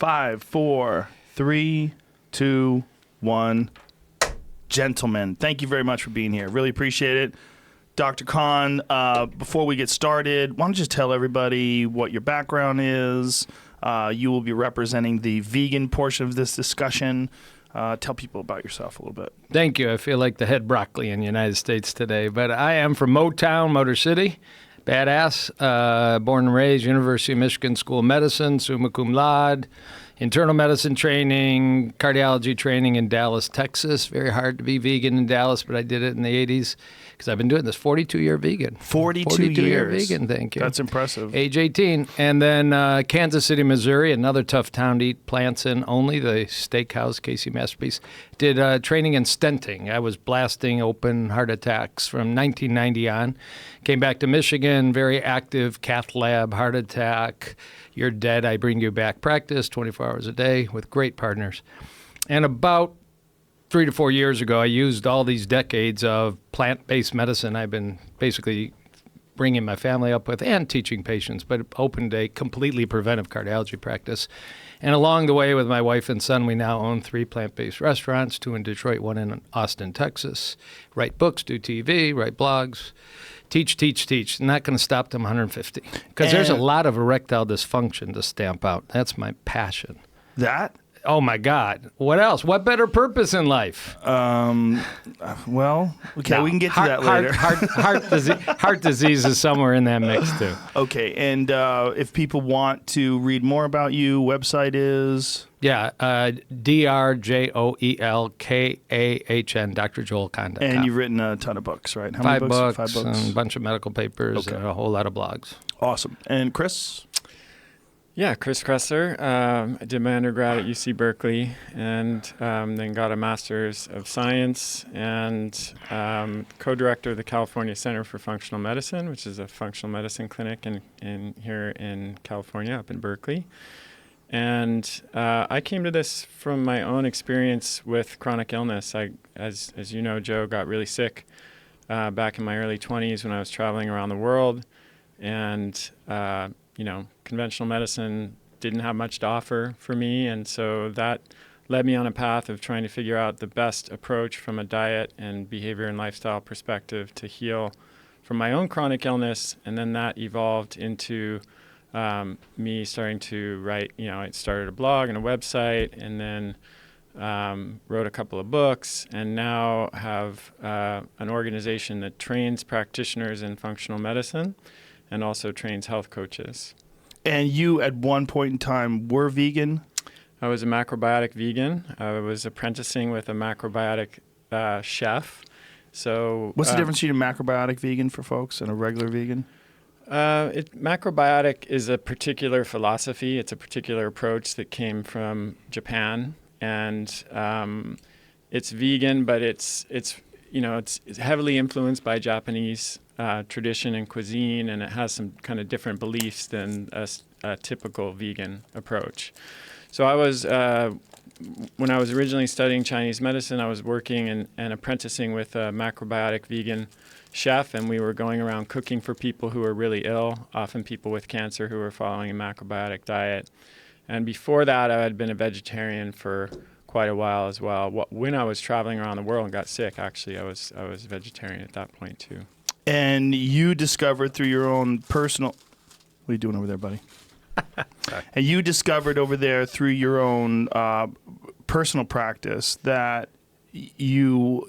5, 4, 3, 2, 1. Gentlemen, thank you very much for being here. Really appreciate it. Dr. Kahn, before we get started, why don't you just tell everybody what your background is? You will be representing the vegan portion of this discussion. Tell people about yourself a little bit. Thank you. I feel like the head broccoli in the United States today, but I am from Motown, Motor City. Badass, born and raised, University of Michigan School of Medicine, summa cum laude, internal medicine training, cardiology training in Dallas, Texas. Very hard to be vegan in Dallas, but I did it in the 80s because I've been doing this 42-year vegan. 42-year vegan, thank you. That's impressive. Age 18. And then Kansas City, Missouri, another tough town to eat plants in only, the steakhouse, Casey Masterpiece. Did training in stenting. I was blasting open heart attacks from 1990 on. Came back to Michigan, very active cath lab, heart attack. You're dead, I bring you back practice, 24 hours a day with great partners. And about 3 to 4 years ago, I used all these decades of plant-based medicine I've been basically bringing my family up with and teaching patients, but opened a completely preventive cardiology practice. And along the way with my wife and son, we now own 3 plant-based restaurants, 2 in Detroit, 1 in Austin, Texas. Write books, do TV, write blogs. Teach. Not going to stop them 150. Because there's a lot of erectile dysfunction to stamp out. That's my passion. That? Oh, my God. What else? What better purpose in life? Well, okay, No. we can get to that later. Heart disease is somewhere in that mix, too. Okay, and if people want to read more about you, website is? Yeah, DrJoelKahn, drjoelkahn.com. And you've written a ton of books, right? How 5 many books, 5 books. and a bunch of medical papers, Okay. and a whole lot of blogs. Awesome. And Chris? Yeah, Chris Kressler. I did my undergrad at UC Berkeley and then got a Master's of Science and co-director of the California Center for Functional Medicine, which is a functional medicine clinic in here in California, up in Berkeley. And I came to this from my own experience with chronic illness. As you know, Joe, got really sick back in my early 20s when I was traveling around the world. And, conventional medicine didn't have much to offer for me. And so that led me on a path of trying to figure out the best approach from a diet and behavior and lifestyle perspective to heal from my own chronic illness. And then that evolved into me starting to write, I started a blog and a website and then wrote a couple of books and now have an organization that trains practitioners in functional medicine and also trains health coaches. And you, at one point in time, were vegan? I was a macrobiotic vegan. I was apprenticing with a macrobiotic chef. So, what's the difference between a macrobiotic vegan for folks and a regular vegan? Macrobiotic is a particular philosophy. It's a particular approach that came from Japan, and it's vegan, but it's heavily influenced by Japanese tradition and cuisine, and it has some kind of different beliefs than a typical vegan approach. So I was, when I was originally studying Chinese medicine, I was working and apprenticing with a macrobiotic vegan chef, and we were going around cooking for people who were really ill, often people with cancer who were following a macrobiotic diet. And before that, I had been a vegetarian for quite a while as well. When I was traveling around the world and got sick, actually, I was vegetarian at that point too. And you discovered through your own personal... What are you doing over there, buddy? And you discovered over there through your own personal practice that your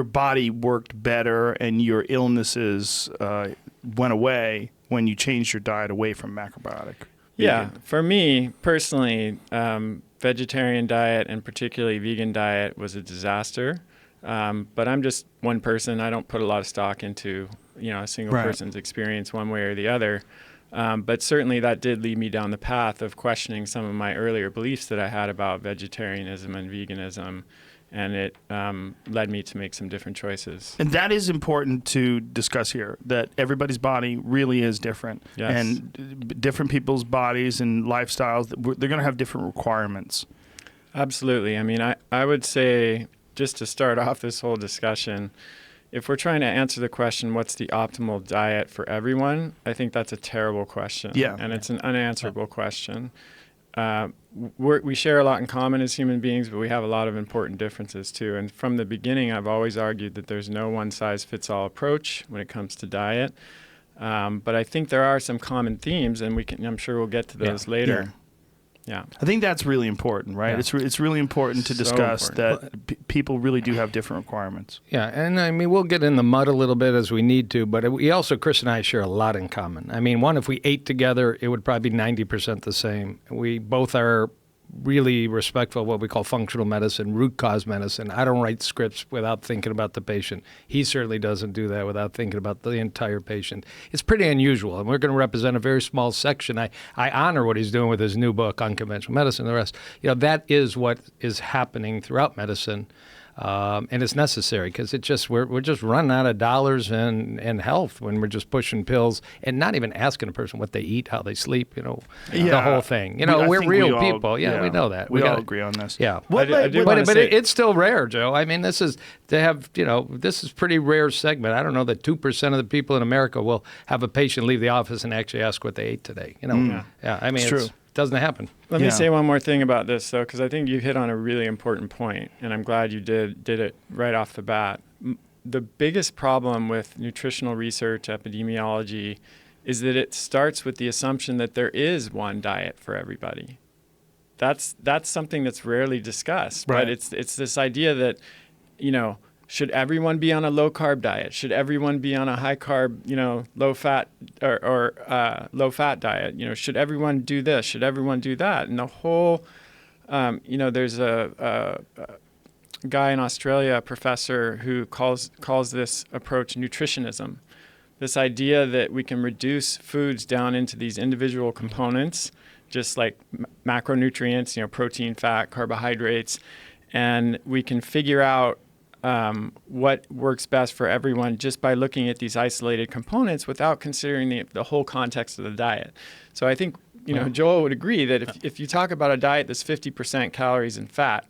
body worked better and your illnesses went away when you changed your diet away from macrobiotic. Yeah, for me personally, vegetarian diet and particularly vegan diet was a disaster. But I'm just one person. I don't put a lot of stock into a single person's experience one way or the other. But certainly that did lead me down the path of questioning some of my earlier beliefs that I had about vegetarianism and veganism. And it led me to make some different choices. And that is important to discuss here, that everybody's body really is different. Yes. And different people's bodies and lifestyles, they're going to have different requirements. Absolutely. I mean, I would say, just to start off this whole discussion, if we're trying to answer the question, what's the optimal diet for everyone, I think that's a terrible question. Yeah. And it's an unanswerable question. we share a lot in common as human beings, but we have a lot of important differences too. And from the beginning, I've always argued that there's no one-size-fits-all approach when it comes to diet. But I think there are some common themes, and I'm sure we'll get to those later. Yeah. I think that's really important, right? Yeah. It's really important to So discuss important. that people really do have different requirements. Yeah, and I mean, we'll get in the mud a little bit as we need to, but we also, Chris and I share a lot in common. I mean, one, if we ate together, it would probably be 90% the same. We both are really respectful of what we call functional medicine, root cause medicine. I don't write scripts without thinking about the patient. He certainly doesn't do that without thinking about the entire patient. It's pretty unusual, and we're going to represent a very small section. I honor what he's doing with his new book, Unconventional Medicine, and the rest. You know, that is what is happening throughout medicine. And it's necessary because we're just running out of dollars and health when we're just pushing pills and not even asking a person what they eat, how they sleep, the whole thing. I We're think real we all- people. Yeah, we know that. We all gotta- agree on this. Yeah. What, I do what- wanna But say- it's still rare, Joe. I mean, this is pretty rare segment. I don't know that 2% of the people in America will have a patient leave the office and actually ask what they ate today. Yeah. I mean, It's true. doesn't happen. Let Yeah. me say one more thing about this, though, because I think you hit on a really important point, and I'm glad you did it right off the bat. The biggest problem with nutritional research, epidemiology, is that it starts with the assumption that there is one diet for everybody. That's something that's rarely discussed, Right. but it's this idea that, should everyone be on a low carb diet? Should everyone be on a high carb, low fat or low fat diet? Should everyone do this? Should everyone do that? And the whole, there's a guy in Australia, a professor, who calls this approach nutritionism. This idea that we can reduce foods down into these individual components, just like macronutrients, protein, fat, carbohydrates, and we can figure out what works best for everyone just by looking at these isolated components without considering the whole context of the diet. So I think, Joel would agree that if you talk about a diet that's 50% calories and fat,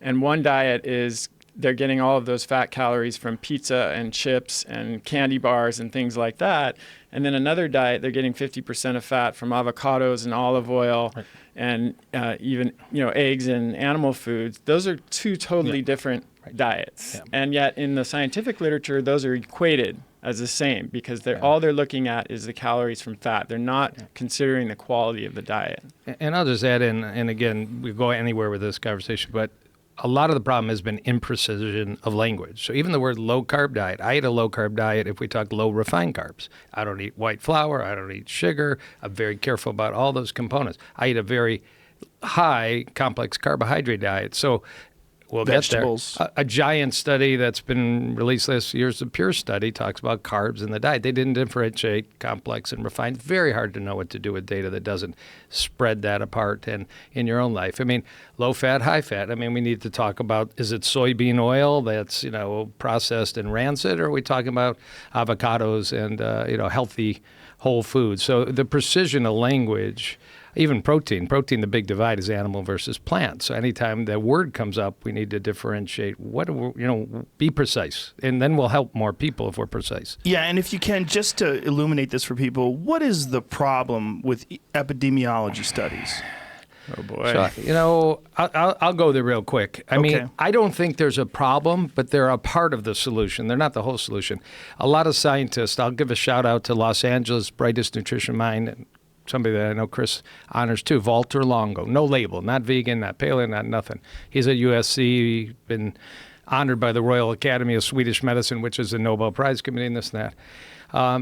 and one diet is they're getting all of those fat calories from pizza and chips and candy bars and things like that, and then another diet, they're getting 50% of fat from avocados and olive oil, right, and even eggs and animal foods. Those are two totally different diets. Yeah. And yet in the scientific literature, those are equated as the same because all they're looking at is the calories from fat. They're not considering the quality of the diet. And I'll just add in, and again, we go anywhere with this conversation, but a lot of the problem has been imprecision of language. So even the word low carb diet, I eat a low carb diet if we talk low refined carbs. I don't eat white flour. I don't eat sugar. I'm very careful about all those components. I eat a very high complex carbohydrate diet. So we'll Vegetables. get there. A giant study that's been released last year, the Pure study, talks about carbs in the diet. They didn't differentiate complex and refined. Very hard to know what to do with data that doesn't spread that apart and in your own life. I mean, low fat, high fat. I mean, we need to talk about, is it soybean oil that's, processed and rancid, or are we talking about avocados and, healthy whole foods? So the precision of language, even protein, the big divide is animal versus plant. So anytime that word comes up, we need to differentiate be precise. And then we'll help more people if we're precise. Yeah, and if you can, just to illuminate this for people, what is the problem with epidemiology studies? Oh, boy. So, I'll go there real quick. I mean, I don't think there's a problem, but they're a part of the solution. They're not the whole solution. A lot of scientists, I'll give a shout out to Los Angeles' brightest nutrition mind, somebody that I know Chris honors too, Walter Longo. No label, not vegan, not paleo, not nothing. He's at USC, been honored by the Royal Academy of Swedish Medicine, which is a Nobel Prize committee and this and that.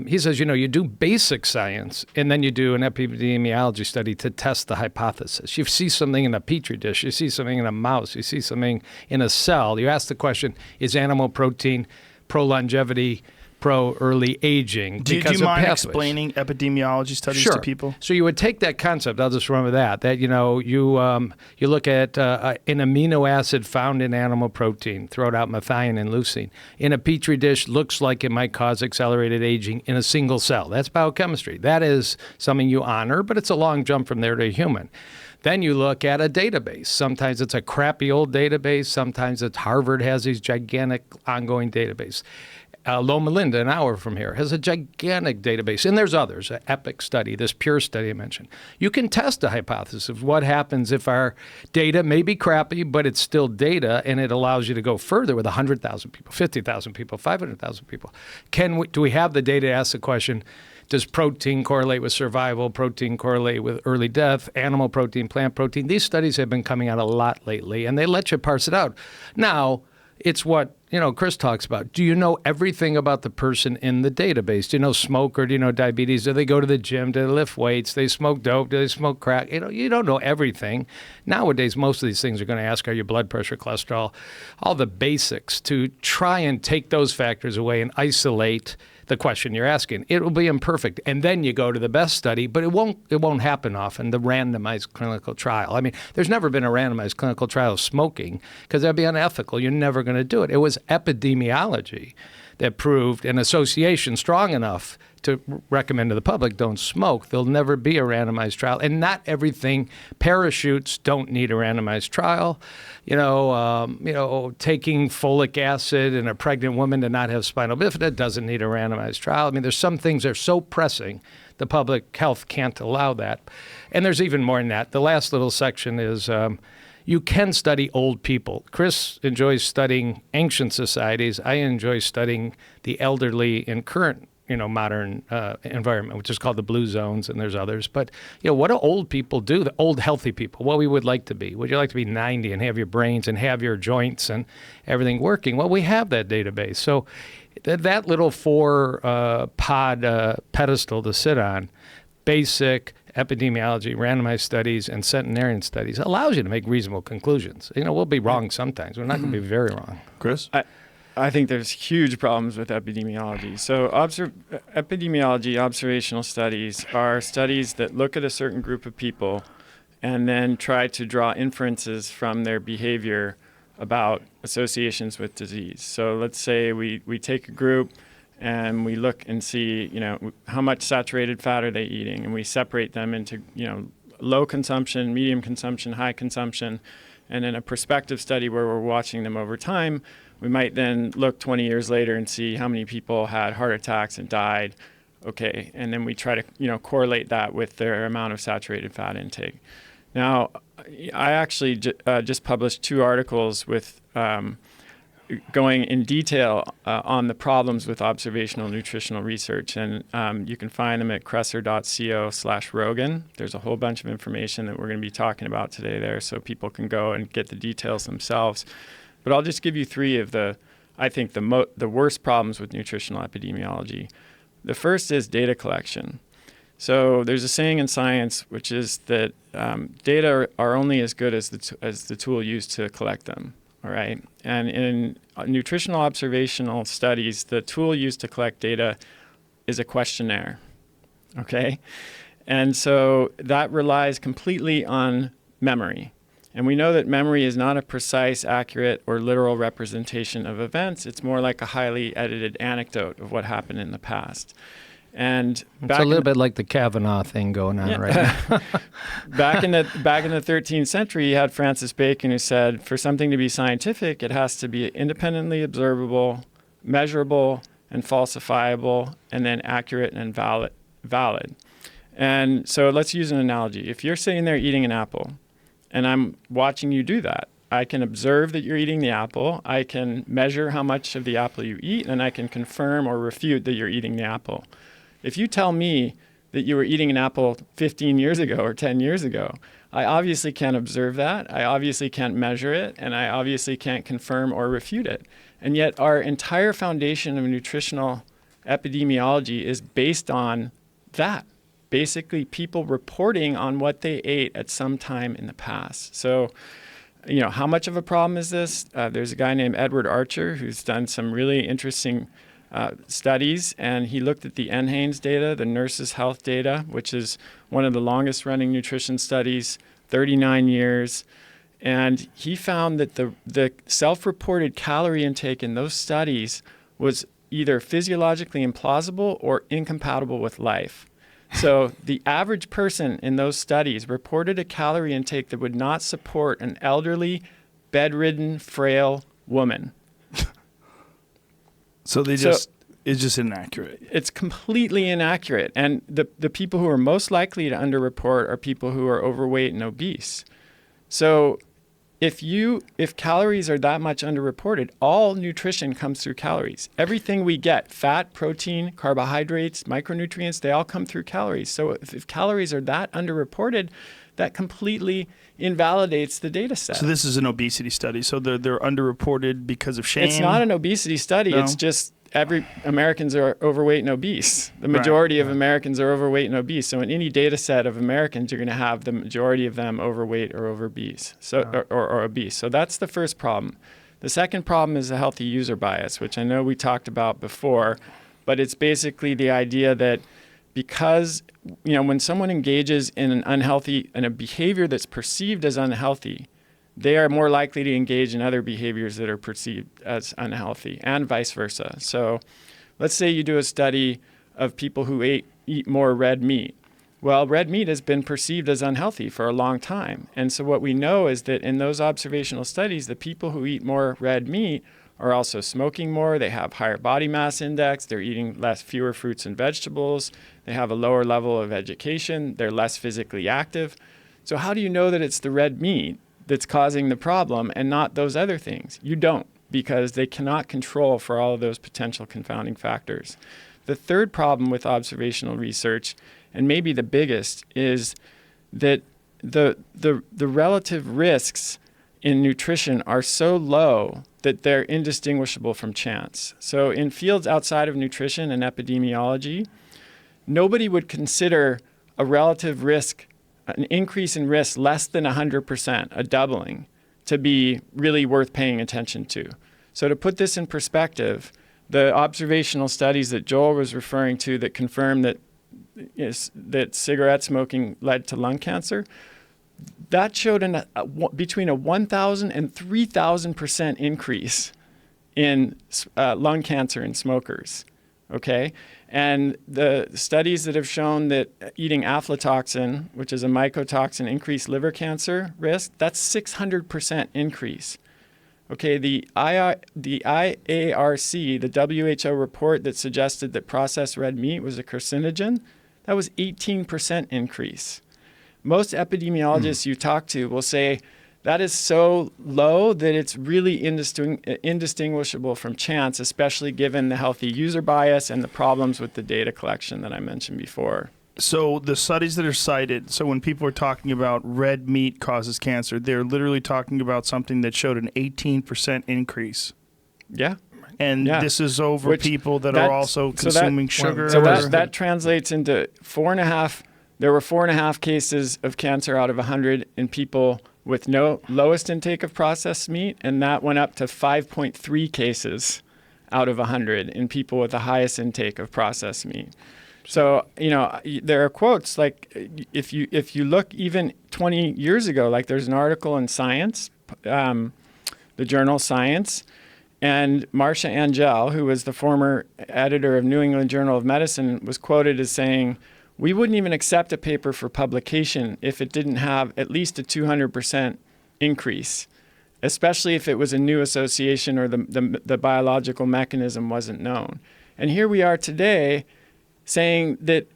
He says, you do basic science, and then you do an epidemiology study to test the hypothesis. You see something in a petri dish, you see something in a mouse, you see something in a cell. You ask the question, is animal protein pro-longevity, pro-early aging? Do you mind explaining epidemiology studies to people? So you would take that concept, I'll just run with that you look at an amino acid found in animal protein, throw it out methionine and leucine. In a petri dish, looks like it might cause accelerated aging in a single cell. That's biochemistry. That is something you honor, but it's a long jump from there to a human. Then you look at a database. Sometimes it's a crappy old database. Sometimes it's Harvard has these gigantic ongoing database. Loma Linda, an hour from here, has a gigantic database. And there's others, EPIC study, this PURE study I mentioned. You can test a hypothesis of what happens if our data may be crappy, but it's still data, and it allows you to go further with 100,000 people, 50,000 people, 500,000 people. Do we have the data to ask the question, does protein correlate with survival, protein correlate with early death, animal protein, plant protein? These studies have been coming out a lot lately, and they let you parse it out. Now, it's what Chris talks about. Do you know everything about the person in the database? Do you know smoke, or do you know diabetes? Do they go to the gym? Do they lift weights? Do they smoke dope? Do they smoke crack? You don't know everything. Nowadays, most of these things are going to ask, are your blood pressure, cholesterol, all the basics, to try and take those factors away and isolate the question you're asking. It will be imperfect. And then you go to the best study, but it won't happen often, the randomized clinical trial. I mean, there's never been a randomized clinical trial of smoking, because that'd be unethical. You're never going to do it. It was epidemiology that proved an association strong enough to recommend to the public, don't smoke. There'll never be a randomized trial. And not everything, parachutes don't need a randomized trial. Taking folic acid in a pregnant woman to not have spinal bifida doesn't need a randomized trial. I mean, there's some things that are so pressing, the public health can't allow that. And there's even more than that. The last little section is you can study old people. Chris enjoys studying ancient societies. I enjoy studying the elderly in current modern environment, which is called the blue zones, and there's others. But, what do old people do? The old healthy people, what we would like to be. Would you like to be 90 and have your brains and have your joints and everything working? Well, we have that database. So that little four-pod pedestal to sit on, basic epidemiology, randomized studies, and centenarian studies, allows you to make reasonable conclusions. We'll be wrong sometimes. We're not going to be very wrong. Chris? I think there's huge problems with epidemiology. So epidemiology, observational studies, are studies that look at a certain group of people and then try to draw inferences from their behavior about associations with disease. So let's say we take a group and we look and see, how much saturated fat are they eating, and we separate them into, low consumption, medium consumption, high consumption. And in a prospective study where we're watching them over time, we might then look 20 years later and see how many people had heart attacks and died. Okay, and then we try to correlate that with their amount of saturated fat intake. Now, I actually just published 2 articles with going in detail on the problems with observational nutritional research, and you can find them at kresser.co/Rogan. There's a whole bunch of information that we're going to be talking about today there, so people can go and get the details themselves. But I'll just give you 3 of the worst problems with nutritional epidemiology. The first is data collection. So there's a saying in science, which is that data are only as good as the tool used to collect them. All right. And in nutritional observational studies, the tool used to collect data is a questionnaire. Okay. And so that relies completely on memory. And we know that memory is not a precise, accurate, or literal representation of events. It's more like a highly edited anecdote of what happened in the past. And it's a little bit like the Kavanaugh thing going on right now. Back in the 13th century, you had Francis Bacon, who said, for something to be scientific, it has to be independently observable, measurable, and falsifiable, and then accurate and valid. And so let's use an analogy. If you're sitting there eating an apple, and I'm watching you do that, I can observe that you're eating the apple, I can measure how much of the apple you eat, and I can confirm or refute that you're eating the apple. If you tell me that you were eating an apple 15 years ago or 10 years ago, I obviously can't observe that, I obviously can't measure it, and I obviously can't confirm or refute it. And yet our entire foundation of nutritional epidemiology is based on that. Basically, people reporting on what they ate at some time in the past. So, how much of a problem is this? There's a guy named Edward Archer who's done some really interesting studies, and he looked at the NHANES data, the nurses' health data, which is one of the longest running nutrition studies, 39 years. And he found that the self-reported calorie intake in those studies was either physiologically implausible or incompatible with life. So the average person in those studies reported a calorie intake that would not support an elderly, bedridden, frail woman. So it's just inaccurate. It's completely inaccurate. And the people who are most likely to underreport are people who are overweight and obese. So if calories are that much underreported, all nutrition comes through calories. Everything we get, fat, protein, carbohydrates, micronutrients, they all come through calories. So if calories are that underreported, that completely invalidates the data set. So this is an obesity study. So they're underreported because of shame? It's not an obesity study. No? It's just Americans are overweight and obese. The majority of Americans are overweight and obese. So in any data set of Americans, you're going to have the majority of them overweight or obese. Or obese. So that's the first problem. The second problem is the healthy user bias, which I know we talked about before, but it's basically the idea that because when someone engages in a behavior that's perceived as unhealthy, they are more likely to engage in other behaviors that are perceived as unhealthy, and vice versa. So let's say you do a study of people who eat more red meat. Well, red meat has been perceived as unhealthy for a long time. And so what we know is that in those observational studies, the people who eat more red meat are also smoking more, they have higher body mass index, they're eating fewer fruits and vegetables, they have a lower level of education, they're less physically active. So how do you know that it's the red meat that's causing the problem and not those other things? You don't, because they cannot control for all of those potential confounding factors. The third problem with observational research, and maybe the biggest, is that the relative risks in nutrition are so low that they're indistinguishable from chance. So in fields outside of nutrition and epidemiology, nobody would consider a relative risk, an increase in risk less than 100%, a doubling, to be really worth paying attention to. So to put this in perspective, the observational studies that Joel was referring to that confirm that cigarette smoking led to lung cancer, that showed between a 1,000 and 3,000% increase in lung cancer in smokers. Okay? And the studies that have shown that eating aflatoxin, which is a mycotoxin, increased liver cancer risk, that's 600% increase. Okay, the IARC, the WHO report that suggested that processed red meat was a carcinogen, that was 18% increase. Most epidemiologists you talk to will say that is so low that it's really indistinguishable from chance, especially given the healthy user bias and the problems with the data collection that I mentioned before. So the studies that are cited, so when people are talking about red meat causes cancer, they're literally talking about something that showed an 18% increase. Yeah. And this is over people that are also consuming sugar. So that translates into 4.5. There were 4.5 cases of cancer out of 100 in people with no lowest intake of processed meat, and that went up to 5.3 cases out of 100 in people with the highest intake of processed meat. So, there are quotes like if you look even 20 years ago, like there's an article in Science, the journal Science, and Marcia Angell, who was the former editor of New England Journal of Medicine, was quoted as saying, "We wouldn't even accept a paper for publication if it didn't have at least a 200% increase, especially if it was a new association or the biological mechanism wasn't known." And here we are today saying that,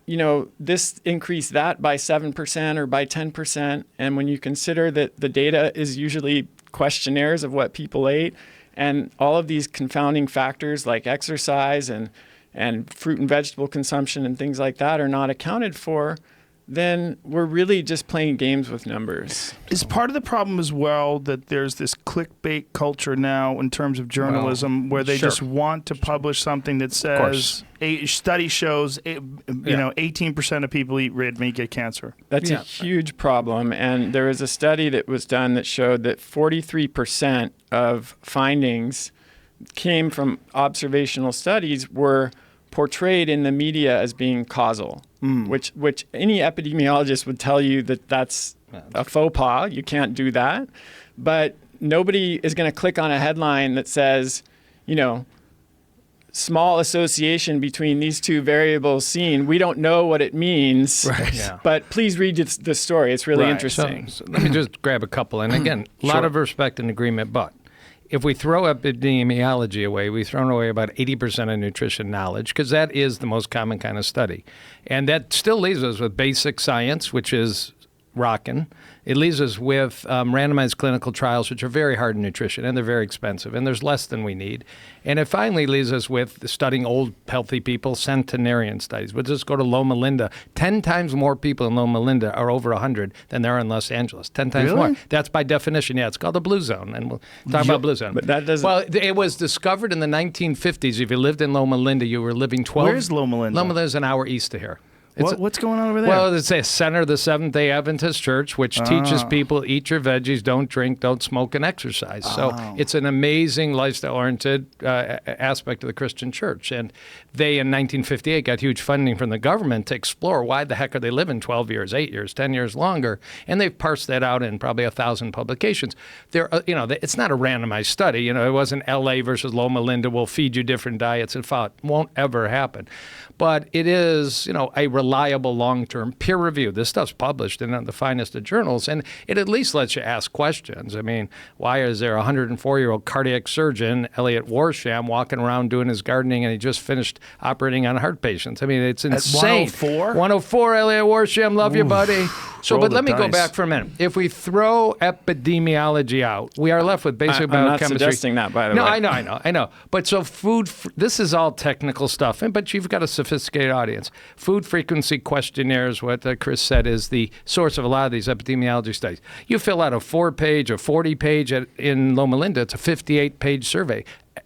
this increased that by 7% or by 10%. And when you consider that the data is usually questionnaires of what people ate, and all of these confounding factors like exercise and fruit and vegetable consumption and things like that are not accounted for, then we're really just playing games with numbers. Is part of the problem as well that there's this clickbait culture now in terms of journalism where they just want to publish something that says a study shows 18% of people eat red meat get cancer? That's a huge problem. And there was a study that was done that showed that 43% of findings came from observational studies were portrayed in the media as being causal, which any epidemiologist would tell you that that's a faux pas. You can't do that. But nobody is going to click on a headline that says, small association between these two variables seen. We don't know what it means, but please read the story. It's really interesting. So let me just grab a couple. And again, a lot of respect and agreement, but if we throw epidemiology away, we've thrown away about 80% of nutrition knowledge, because that is the most common kind of study. And that still leaves us with basic science, which is rocking. It leaves us with randomized clinical trials, which are very hard in nutrition, and they're very expensive, and there's less than we need. And it finally leaves us with studying old, healthy people, centenarian studies. We'll just go to Loma Linda. 10 times more people in Loma Linda are over 100 than there are in Los Angeles. 10 times Really? more. That's by definition. Yeah, it's called the Blue Zone, and we'll talk about Blue Zone. But that doesn't- Well, it was discovered in the 1950s. If you lived in Loma Linda, you were living 12... Where's Loma Linda? Loma Linda is an hour east of here. What's going on over there? Well, it's a center of the Seventh-day Adventist Church, which teaches people eat your veggies, don't drink, don't smoke, and exercise. So it's an amazing lifestyle-oriented aspect of the Christian church. And they, in 1958, got huge funding from the government to explore why the heck are they living 12 years, 8 years, 10 years longer. And they've parsed that out in probably 1,000 publications. It's not a randomized study. It wasn't L.A. versus Loma Linda. We'll feed you different diets. It won't ever happen. But it is, a reliable long-term peer review. This stuff's published in the finest of journals, and it at least lets you ask questions. I mean, why is there a 104-year-old cardiac surgeon, Elliot Warsham, walking around doing his gardening, and he just finished operating on heart patients? I mean, it's insane. 104? 104, Elliot Warsham. Love you, buddy. So, Roll but the let me go dice. back for a minute. If we throw epidemiology out, we are left with basic I'm not biochemistry. suggesting that, by the way. No, I know. But so this is all technical stuff, but you've got a sophisticated audience. Food frequency questionnaires, what Chris said, is the source of a lot of these epidemiology studies. You fill out a 4-page or 40-page in Loma Linda, it's a 58-page survey.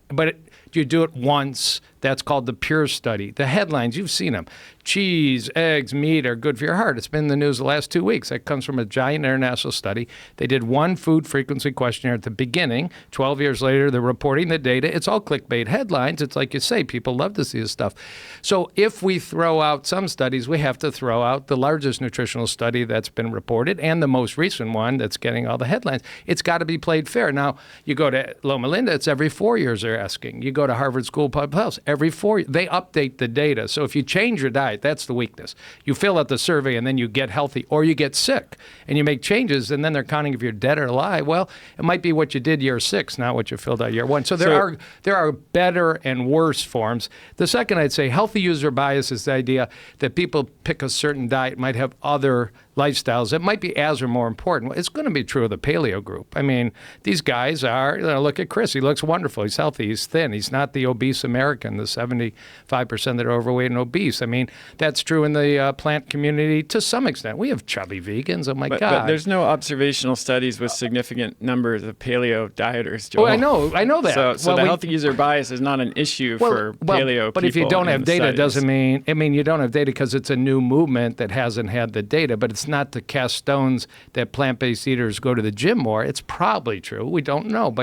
But you do it once. That's called the Pure Study. The headlines, you've seen them. Cheese, eggs, meat are good for your heart. It's been in the news the last 2 weeks. That comes from a giant international study. They did one food frequency questionnaire at the beginning. 12 years later, they're reporting the data. It's all clickbait headlines. It's like you say, people love to see this stuff. So if we throw out some studies, we have to throw out the largest nutritional study that's been reported and the most recent one that's getting all the headlines. It's got to be played fair. Now, you go to Loma Linda, it's every 4 years they're asking. You go to Harvard School of Public Health, every 4 years. They update the data. So if you change your diet, that's the weakness. You fill out the survey and then you get healthy, or you get sick and you make changes, and then they're counting if you're dead or alive. Well, it might be what you did year 6, not what you filled out year 1. So there are better and worse forms. The second, I'd say, healthy user bias is the idea that people pick a certain diet might have other lifestyles that might be as or more important. It's going to be true of the paleo group. I mean, these guys are, look at Chris. He looks wonderful. He's healthy. He's thin. He's not the obese American, the 75% that are overweight and obese. I mean, that's true in the plant community to some extent. We have chubby vegans. Oh, my God. But there's no observational studies with significant numbers of paleo dieters, Joel. Oh, I know that. So the healthy user bias is not an issue for paleo people. But if you don't have data, it studies. doesn't mean, you don't have data because it's a new movement that hasn't had the data, but it's not to cast stones that plant-based eaters go to the gym more. It's probably true. We don't know.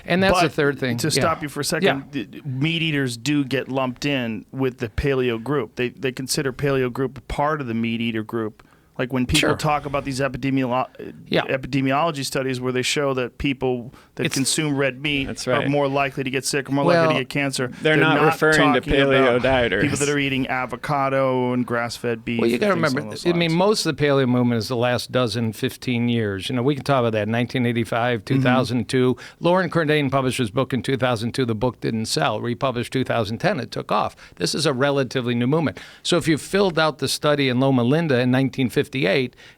And that's the third thing. To stop you for a second, meat eaters do get lumped in with the paleo group. They consider paleo group part of the meat eater group. Like when people talk about these epidemiology studies where they show that people that consume red meat are more likely to get sick or more likely to get cancer. They're not referring to paleo dieters. People that are eating avocado and grass-fed beef. Well, you got to remember, most of the paleo movement is the last 15 years. We can talk about that. 1985, 2002. Lauren Cordain published his book in 2002. The book didn't sell. Republished 2010. It took off. This is a relatively new movement. So if you filled out the study in Loma Linda in 1958,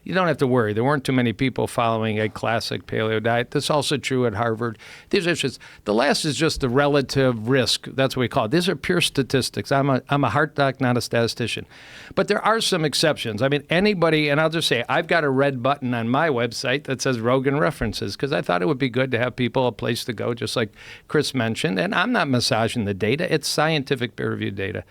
you don't have to worry. There weren't too many people following a classic paleo diet. That's also true at Harvard. These are just, the last is just the relative risk. That's what we call it. These are pure statistics. I'm a heart doc, not a statistician. But there are some exceptions. Anybody, and I'll just say, I've got a red button on my website that says Rogan References because I thought it would be good to have people a place to go, just like Chris mentioned. And I'm not massaging the data. It's scientific peer-reviewed data.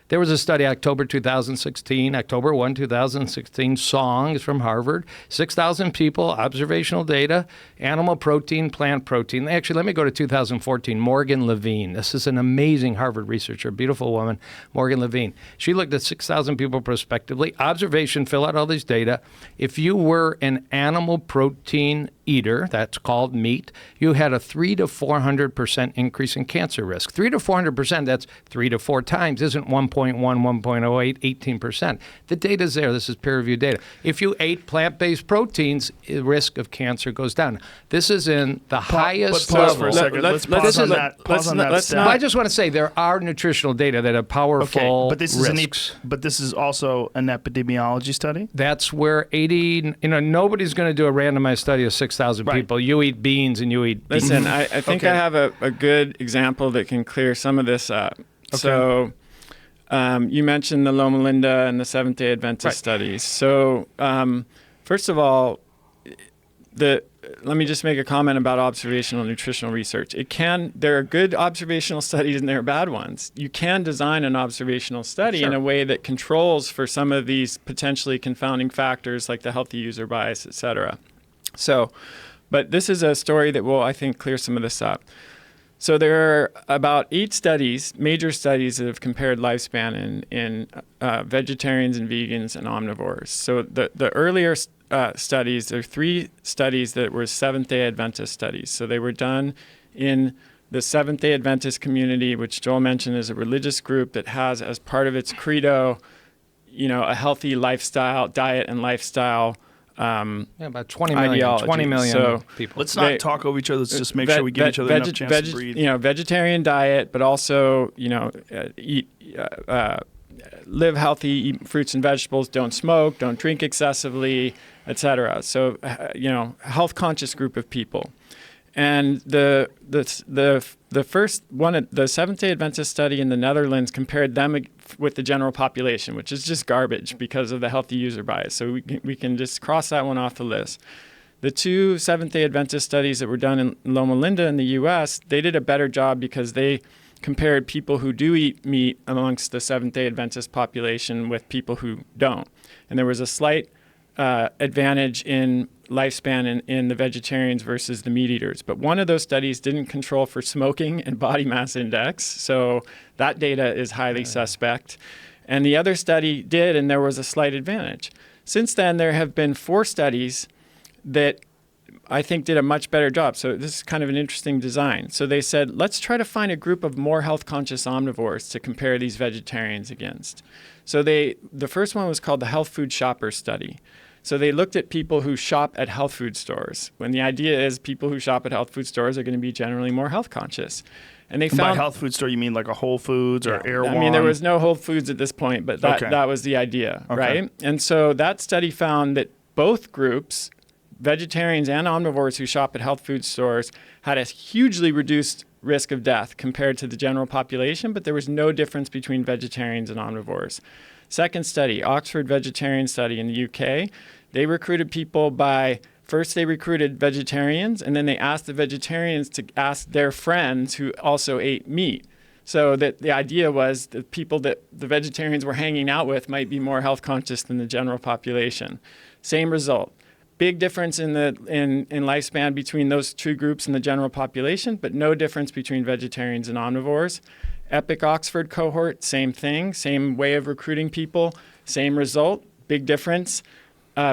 There was a study, October 1, 2016, Song is from Harvard, 6,000 people, observational data, animal protein, plant protein. Actually, let me go to 2014, Morgan Levine. This is an amazing Harvard researcher, beautiful woman, Morgan Levine. She looked at 6,000 people prospectively, observation, fill out all these data. If you were an animal protein eater, that's called meat, you had a 300 to 400% increase in cancer risk. 300 to 400%, that's 3 to 4 times, isn't 1.1, 1.08, 18%. The data's there. This is peer-reviewed data. If you ate plant-based proteins, the risk of cancer goes down. This is in the highest But pause level. for a second. Let's pause on that. Pause on that let's stat. But I just want to say there are nutritional data that have powerful Okay, but this risks. but this is also an epidemiology study. That's where 80, nobody's going to do a randomized study of 6,000 Right. people. You eat beans and you eat beef. Listen, I think Okay. I have a good example that can clear some of this up. Okay. So you mentioned the Loma Linda and the Seventh-day Adventist Right. studies. So first of all, let me just make a comment about observational nutritional research. There are good observational studies and there are bad ones. You can design an observational study in a way that controls for some of these potentially confounding factors like the healthy user bias, et cetera. So, but this is a story that will, I think, clear some of this up. So there are about 8 studies, major studies, that have compared lifespan in vegetarians and vegans and omnivores. So the earlier studies, there are 3 studies that were Seventh-day Adventist studies. So they were done in the Seventh-day Adventist community, which Joel mentioned is a religious group that has as part of its credo, a healthy lifestyle, diet and lifestyle. About 20 million, Ideology. 20 million So people. Let's not talk over each other. Let's just make sure we give each other enough chance to breathe. Vegetarian diet, but also, eat, live healthy, eat fruits and vegetables, don't smoke, don't drink excessively, etc. So, health conscious group of people. And the first one, the Seventh-day Adventist study in the Netherlands compared them with the general population, which is just garbage because of the healthy user bias. So we can just cross that one off the list. The 2 Seventh-day Adventist studies that were done in Loma Linda in the U.S., they did a better job because they compared people who do eat meat amongst the Seventh-day Adventist population with people who don't. And there was a slight advantage in lifespan in the vegetarians versus the meat eaters. But one of those studies didn't control for smoking and body mass index. So that data is highly suspect. And the other study did, and there was a slight advantage. Since then, there have been 4 studies that I think did a much better job. So this is kind of an interesting design. So they said, let's try to find a group of more health conscious omnivores to compare these vegetarians against. So the first one was called the Health Food Shopper Study. So they looked at people who shop at health food stores, when the idea is people who shop at health food stores are going to be generally more health conscious. And they By found health food store, you mean like a Whole Foods or Erewhon? I mean, there was no Whole Foods at this point, but that was the idea, right? And so that study found that both groups, vegetarians and omnivores who shop at health food stores, had a hugely reduced risk of death compared to the general population, but there was no difference between vegetarians and omnivores. Second study, Oxford Vegetarian Study in the UK, they recruited people first they recruited vegetarians, and then they asked the vegetarians to ask their friends who also ate meat. So that the idea was the people that the vegetarians were hanging out with might be more health conscious than the general population. Same result. Big difference in lifespan between those 2 groups in the general population, but no difference between vegetarians and omnivores. Epic Oxford cohort, same thing, same way of recruiting people, same result, big difference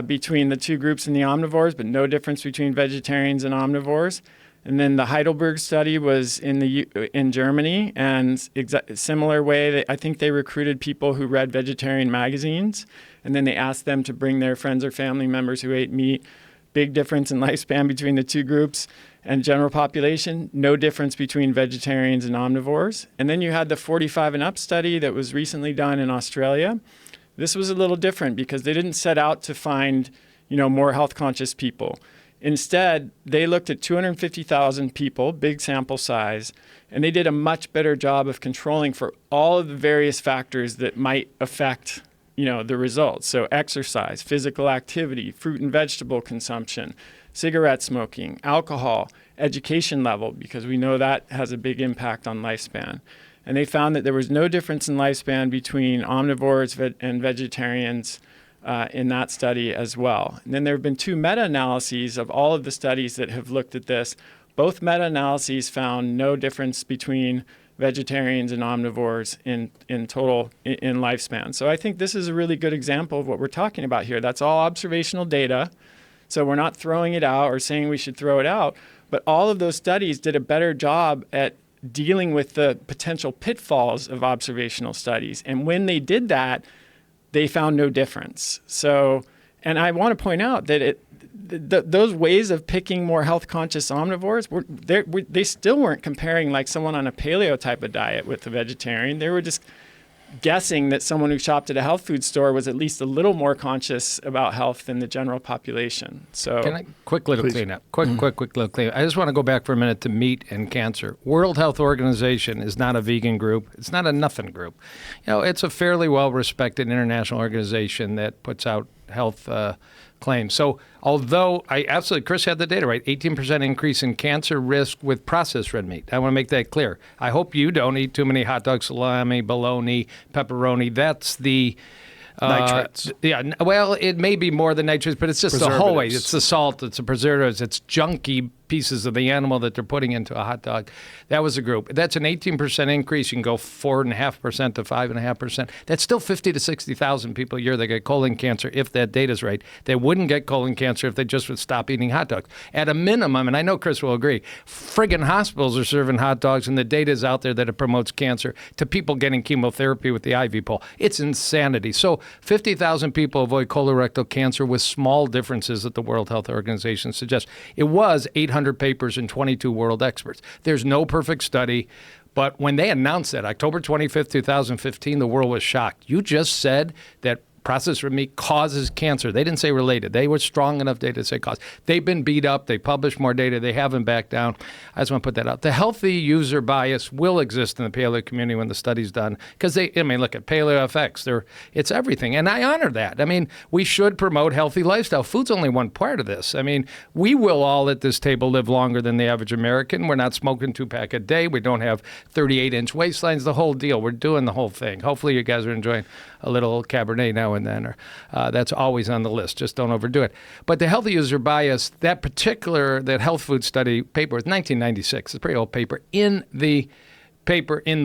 between the 2 groups in the omnivores, but no difference between vegetarians and omnivores. And then the Heidelberg study was in Germany, and similar way. I think they recruited people who read vegetarian magazines, and then they asked them to bring their friends or family members who ate meat. Big difference in lifespan between the 2 groups. And general population, no difference between vegetarians and omnivores. And then you had the 45 and up study that was recently done in Australia. This was a little different because they didn't set out to find, more health conscious people. Instead, they looked at 250,000 people, big sample size, and they did a much better job of controlling for all of the various factors that might affect, the results. So exercise, physical activity, fruit and vegetable consumption, cigarette smoking, alcohol, education level, because we know that has a big impact on lifespan. And they found that there was no difference in lifespan between omnivores and vegetarians in that study as well. And then there have been 2 meta-analyses of all of the studies that have looked at this. Both meta-analyses found no difference between vegetarians and omnivores in total in lifespan. So I think this is a really good example of what we're talking about here. That's all observational data. So we're not throwing it out or saying we should throw it out, but all of those studies did a better job at dealing with the potential pitfalls of observational studies. And when they did that, they found no difference. So, and I want to point out that those ways of picking more health conscious omnivores, they still weren't comparing like someone on a paleo type of diet with a vegetarian. They were just guessing that someone who shopped at a health food store was at least a little more conscious about health than the general population. So Can I quick little cleanup? Quick little cleanup. I just want to go back for a minute to meat and cancer. World Health Organization is not a vegan group. It's not a nothing group. It's a fairly well-respected international organization that puts out health claims. So although Chris had the data right, 18% increase in cancer risk with processed red meat. I want to make that clear. I hope you don't eat too many hot dogs, salami, bologna, pepperoni. That's the nitrates. Well, it may be more than nitrates, but it's just the whole way. Preservatives. It's the salt, it's the preservatives, it's junky pieces of the animal that they're putting into a hot dog. That was a group. That's an 18% increase. You can go 4.5% to 5.5%. That's still 50 to 60,000 people a year that get colon cancer if that data's right. They wouldn't get colon cancer if they just would stop eating hot dogs. At a minimum, and I know Chris will agree, friggin' hospitals are serving hot dogs, and the data is out there that it promotes cancer to people getting chemotherapy with the IV pole. It's insanity. So 50,000 people avoid colorectal cancer with small differences that the World Health Organization suggests. It was 800 papers and 22 world experts. There's no perfect study, but when they announced that, October 25th, 2015, the world was shocked. You just said that processed red meat causes cancer. They didn't say related. They were strong enough data to say cause. They've been beat up. They published more data. They haven't backed down. I just want to put that out. The healthy user bias will exist in the paleo community when the study's done because look at PaleoFX. It's everything. And I honor that. We should promote healthy lifestyle. Food's only one part of this. We will all at this table live longer than the average American. We're not smoking 2-pack a day. We don't have 38-inch waistlines, the whole deal. We're doing the whole thing. Hopefully you guys are enjoying a little Cabernet now and then, or that's always on the list. Just don't overdo it. But the healthy user bias, that health food study paper was 1996. It's a pretty old paper. In the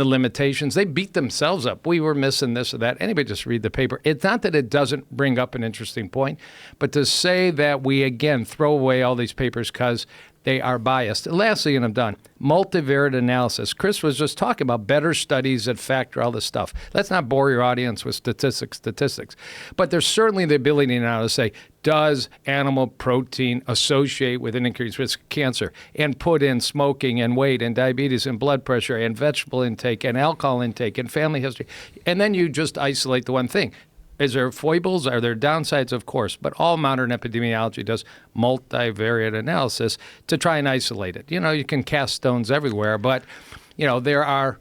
limitations, they beat themselves up. We were missing this or that. Anybody just read the paper. It's not that it doesn't bring up an interesting point, but to say that we, again, throw away all these papers because they are biased. Lastly, and I'm done, multivariate analysis. Chris was just talking about better studies that factor all this stuff. Let's not bore your audience with statistics. But there's certainly the ability now to say, does animal protein associate with an increased risk of cancer? And put in smoking and weight and diabetes and blood pressure and vegetable intake and alcohol intake and family history. And then you just isolate the one thing. Is there foibles? Are there downsides? Of course. But all modern epidemiology does multivariate analysis to try and isolate it. You can cast stones everywhere, but, there are,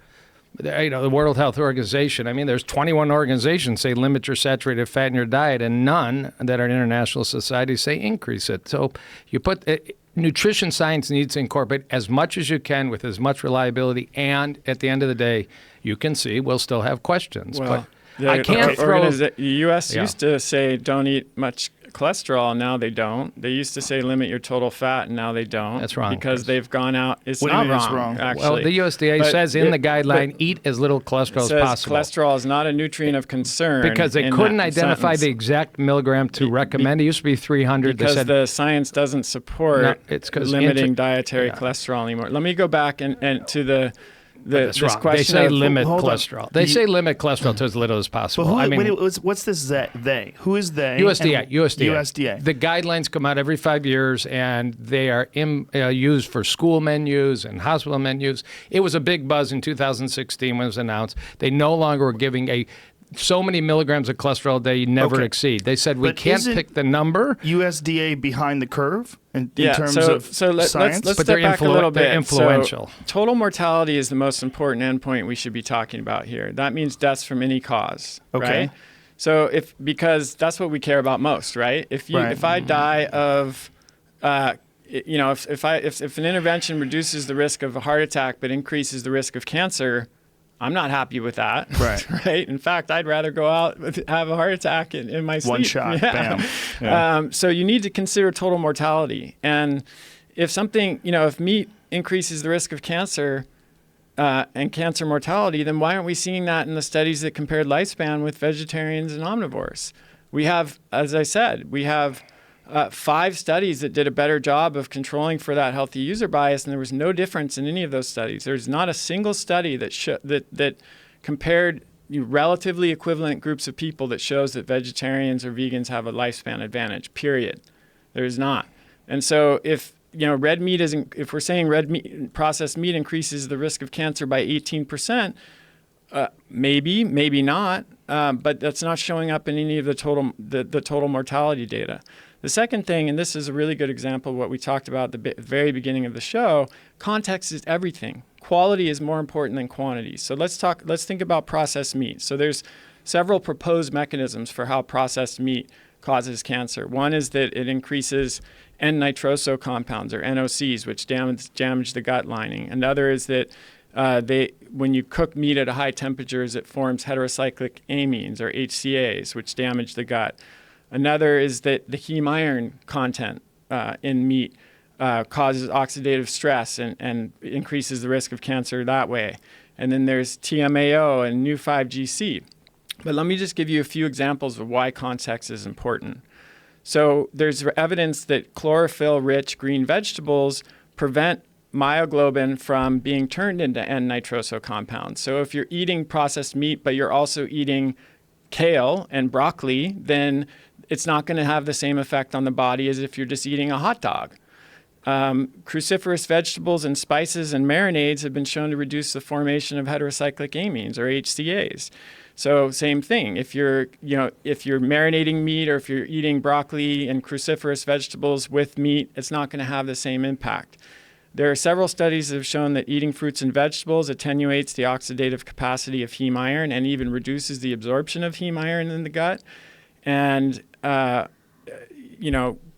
the World Health Organization, there's 21 organizations say limit your saturated fat in your diet, and none that are international societies say increase it. So you put nutrition science needs to incorporate as much as you can with as much reliability, and at the end of the day, you can see we'll still have questions. Well, but I can't throw. The U.S. used to say don't eat much cholesterol. Now they don't. They used to say limit your total fat, and now they don't. That's wrong. Because they've gone out. It's What do you not mean it's wrong, wrong? actually. Well, the USDA says in the guideline, eat as little cholesterol as says possible. cholesterol is not a nutrient of concern. Because they in couldn't that identify sentence. the exact milligram to recommend. It used to be 300. Because they said, the science doesn't support No, it's 'cause limiting dietary cholesterol anymore. Let me go back and to that's this wrong. question They say of, limit hold on. cholesterol. They say limit cholesterol to as little as possible. But what's this they? Who is they? USDA. And- USDA. USDA. The guidelines come out every 5 years, and they are used for school menus and hospital menus. It was a big buzz in 2016 when it was announced. They no longer were giving so many milligrams of cholesterol a day you never Okay. exceed. They said we But can't isn't pick the number. USDA behind the curve in Yeah, terms so of let's science? let's But step they're back a little bit. they're influential. So, total mortality is the most important endpoint we should be talking about here. That means deaths from any cause, Okay. right? So because that's what we care about most, right? If I die of if an intervention reduces the risk of a heart attack but increases the risk of cancer, I'm not happy with that. Right. Right. In fact, I'd rather go out and have a heart attack in my sleep. One shot, Yeah. bam. Yeah. So you need to consider total mortality. And if if meat increases the risk of cancer and cancer mortality, then why aren't we seeing that in the studies that compared lifespan with vegetarians and omnivores? We have, as I said, 5 studies that did a better job of controlling for that healthy user bias, and there was no difference in any of those studies. There's not a single study that compared relatively equivalent groups of people that shows that vegetarians or vegans have a lifespan advantage, period. There's not. And so if red meat isn't, if we're saying processed meat increases the risk of cancer by 18%, maybe not, but that's not showing up in any of the total mortality data. The second thing, and this is a really good example of what we talked about at the very beginning of the show, context is everything. Quality is more important than quantity. So let's think about processed meat. So there's several proposed mechanisms for how processed meat causes cancer. One is that it increases N-nitroso compounds, or NOCs, which damage the gut lining. Another is that when you cook meat at high temperatures, it forms heterocyclic amines, or HCAs, which damage the gut. Another is that the heme iron content in meat causes oxidative stress and increases the risk of cancer that way. And then there's TMAO and new 5GC. But let me just give you a few examples of why context is important. So there's evidence that chlorophyll-rich green vegetables prevent myoglobin from being turned into N-nitroso compounds. So if you're eating processed meat, but you're also eating kale and broccoli, then it's not going to have the same effect on the body as if you're just eating a hot dog. Cruciferous vegetables and spices and marinades have been shown to reduce the formation of heterocyclic amines, or HCAs. So same thing. If you're marinating meat, or if you're eating broccoli and cruciferous vegetables with meat, it's not going to have the same impact. There are several studies that have shown that eating fruits and vegetables attenuates the oxidative capacity of heme iron and even reduces the absorption of heme iron in the gut. And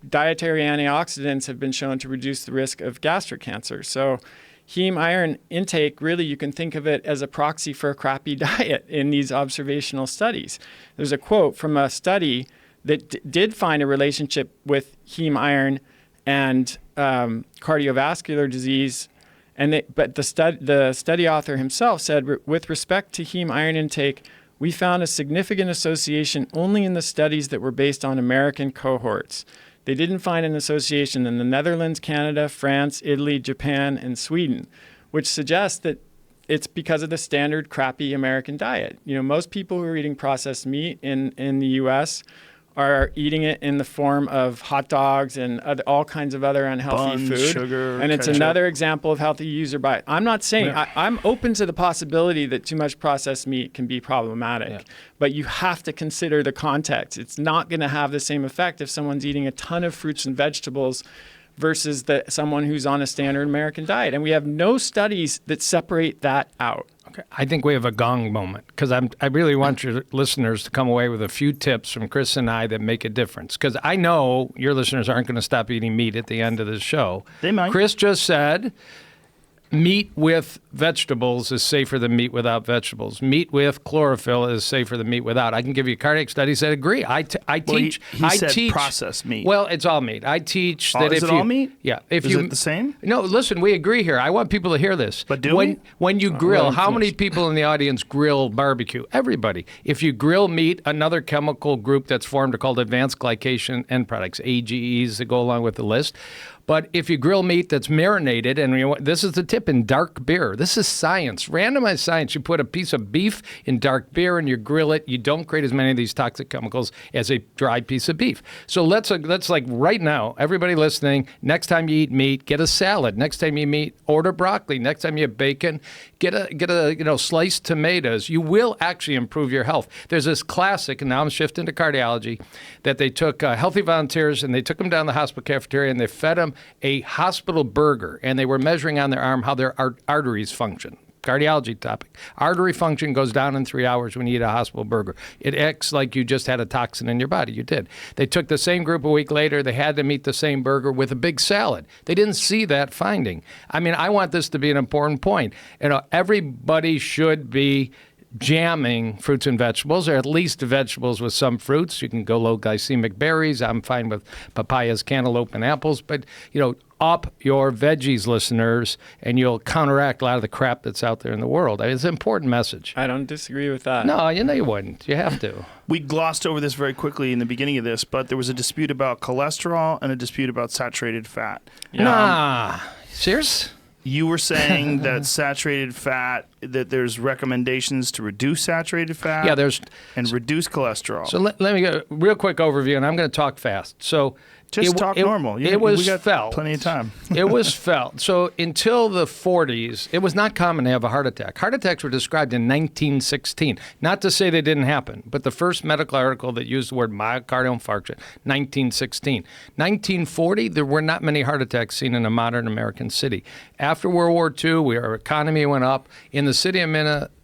dietary antioxidants have been shown to reduce the risk of gastric cancer. So heme iron intake, really, you can think of it as a proxy for a crappy diet in these observational studies. There's a quote from a study that did find a relationship with heme iron and cardiovascular disease. But the study author himself said, with respect to heme iron intake, we found a significant association only in the studies that were based on American cohorts. They didn't find an association in the Netherlands, Canada, France, Italy, Japan, and Sweden, which suggests that it's because of the standard crappy American diet. Most people who are eating processed meat in the U.S. are eating it in the form of hot dogs and all kinds of other unhealthy Buns, food. sugar, and it's ketchup. Another example of healthy user bias. I'm not saying, I'm open to the possibility that too much processed meat can be problematic, but you have to consider the context. It's not going to have the same effect if someone's eating a ton of fruits and vegetables versus someone who's on a standard American diet. And we have no studies that separate that out. Okay. I think we have a gong moment, because I really want your listeners to come away with a few tips from Chris and I that make a difference. Because I know your listeners aren't going to stop eating meat at the end of the show. They might. Chris just said meat with vegetables is safer than meat without vegetables. Meat with chlorophyll is safer than meat without. I can give you cardiac studies that agree. I teach. He said processed meat. Well, it's all meat. I teach that is if it all meat? Yeah. Is it the same? No, listen, we agree here. I want people to hear this. But do we? When you grill, well, how many people in the audience grill barbecue? Everybody. If you grill meat, another chemical group that's formed are called advanced glycation end products, AGEs, that go along with the list. But if you grill meat that's marinated, and this is the tip, in dark beer. This is science, randomized science. You put a piece of beef in dark beer and you grill it. You don't create as many of these toxic chemicals as a dry piece of beef. So let's like right now, everybody listening, next time you eat meat, get a salad. Next time you eat meat, order broccoli. Next time you have bacon, get a sliced tomatoes. You will actually improve your health. There's this classic, and now I'm shifting to cardiology, that they took healthy volunteers and they took them down the hospital cafeteria and they fed them a hospital burger, and they were measuring on their arm how their arteries function. Cardiology topic. Artery function goes down in 3 hours when you eat a hospital burger. It acts like you just had a toxin in your body. You did. They took the same group a week later. They had them eat the same burger with a big salad. They didn't see that finding. I mean, I want this to be an important point. Everybody should be jamming fruits and vegetables, or at least vegetables with some fruits. You can go low glycemic berries. I'm fine with papayas, cantaloupe, and apples. But, up your veggies, listeners, and you'll counteract a lot of the crap that's out there in the world. I mean, it's an important message. I don't disagree with that. No, you wouldn't. You have to. We glossed over this very quickly in the beginning of this, but there was a dispute about cholesterol and a dispute about saturated fat. Nah. Serious? You were saying that saturated fat, that there's recommendations to reduce saturated fat Yeah, there's. and reduce cholesterol. So let me get a real quick overview, and I'm going to talk fast. So Just talk normal. We got felt. Plenty of time. It was felt. So until the 40s, it was not common to have a heart attack. Heart attacks were described in 1916. Not to say they didn't happen, but the first medical article that used the word myocardial infarction, 1916. 1940, there were not many heart attacks seen in a modern American city. After World War II, our economy went up. In the city of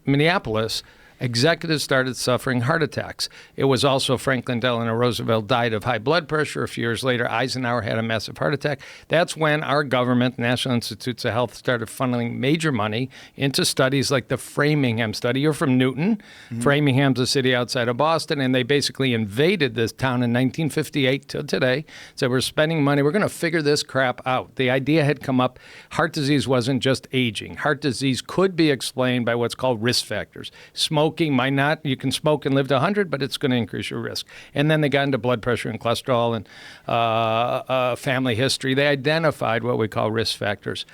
Minneapolis, executives started suffering heart attacks. It was also Franklin Delano Roosevelt died of high blood pressure. A few years later, Eisenhower had a massive heart attack. That's when our government, National Institutes of Health, started funneling major money into studies like the Framingham study. You're from Newton. Mm-hmm. Framingham's a city outside of Boston, and they basically invaded this town in 1958 till today. So we're spending money. We're going to figure this crap out. The idea had come up. Heart disease wasn't just aging. Heart disease could be explained by what's called risk factors. Smoking might not. You can smoke and live to 100, but it's going to increase your risk. And then they got into blood pressure and cholesterol and family history. They identified what we call risk factors.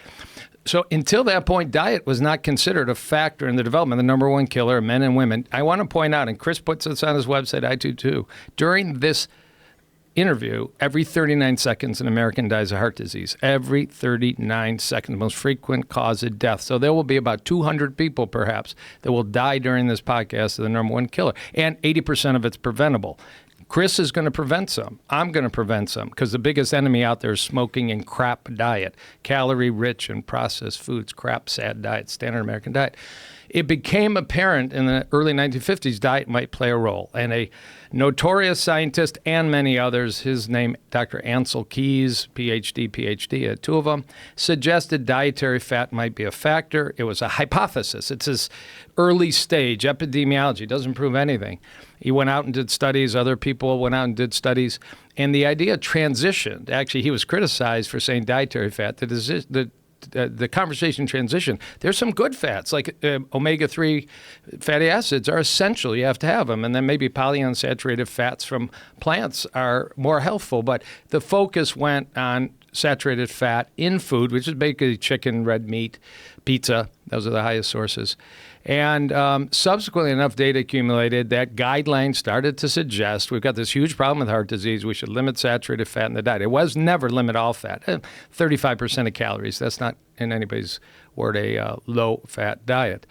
So until that point, diet was not considered a factor in the development, the number one killer of men and women. I want to point out, and Chris puts this on his website, I do too, during this interview, every 39 seconds an American dies of heart disease. Every 39 seconds, the most frequent cause of death. So there will be about 200 people, perhaps, that will die during this podcast of the number one killer. And 80% of it's preventable. Chris is going to prevent some. I'm going to prevent some because the biggest enemy out there is smoking and crap diet. Calorie-rich and processed foods, crap, sad diet, standard American diet. It became apparent in the early 1950s diet might play a role. And a notorious scientist and many others, his name, Dr. Ansel Keys, PhD, two of them, suggested dietary fat might be a factor. It was a hypothesis. It's his early stage epidemiology. It doesn't prove anything. He went out and did studies. Other people went out and did studies. And the idea transitioned. Actually, he was criticized for saying dietary fat. The conversation transition. There's some good fats, like omega-3 fatty acids are essential. You have to have them. And then maybe polyunsaturated fats from plants are more healthful. But the focus went on saturated fat in food, which is basically chicken, red meat, pizza. Those are the highest sources. And subsequently, enough data accumulated that guidelines started to suggest we've got this huge problem with heart disease. We should limit saturated fat in the diet. It was never limit all fat. 35% of calories. That's not, in anybody's word, a low-fat diet.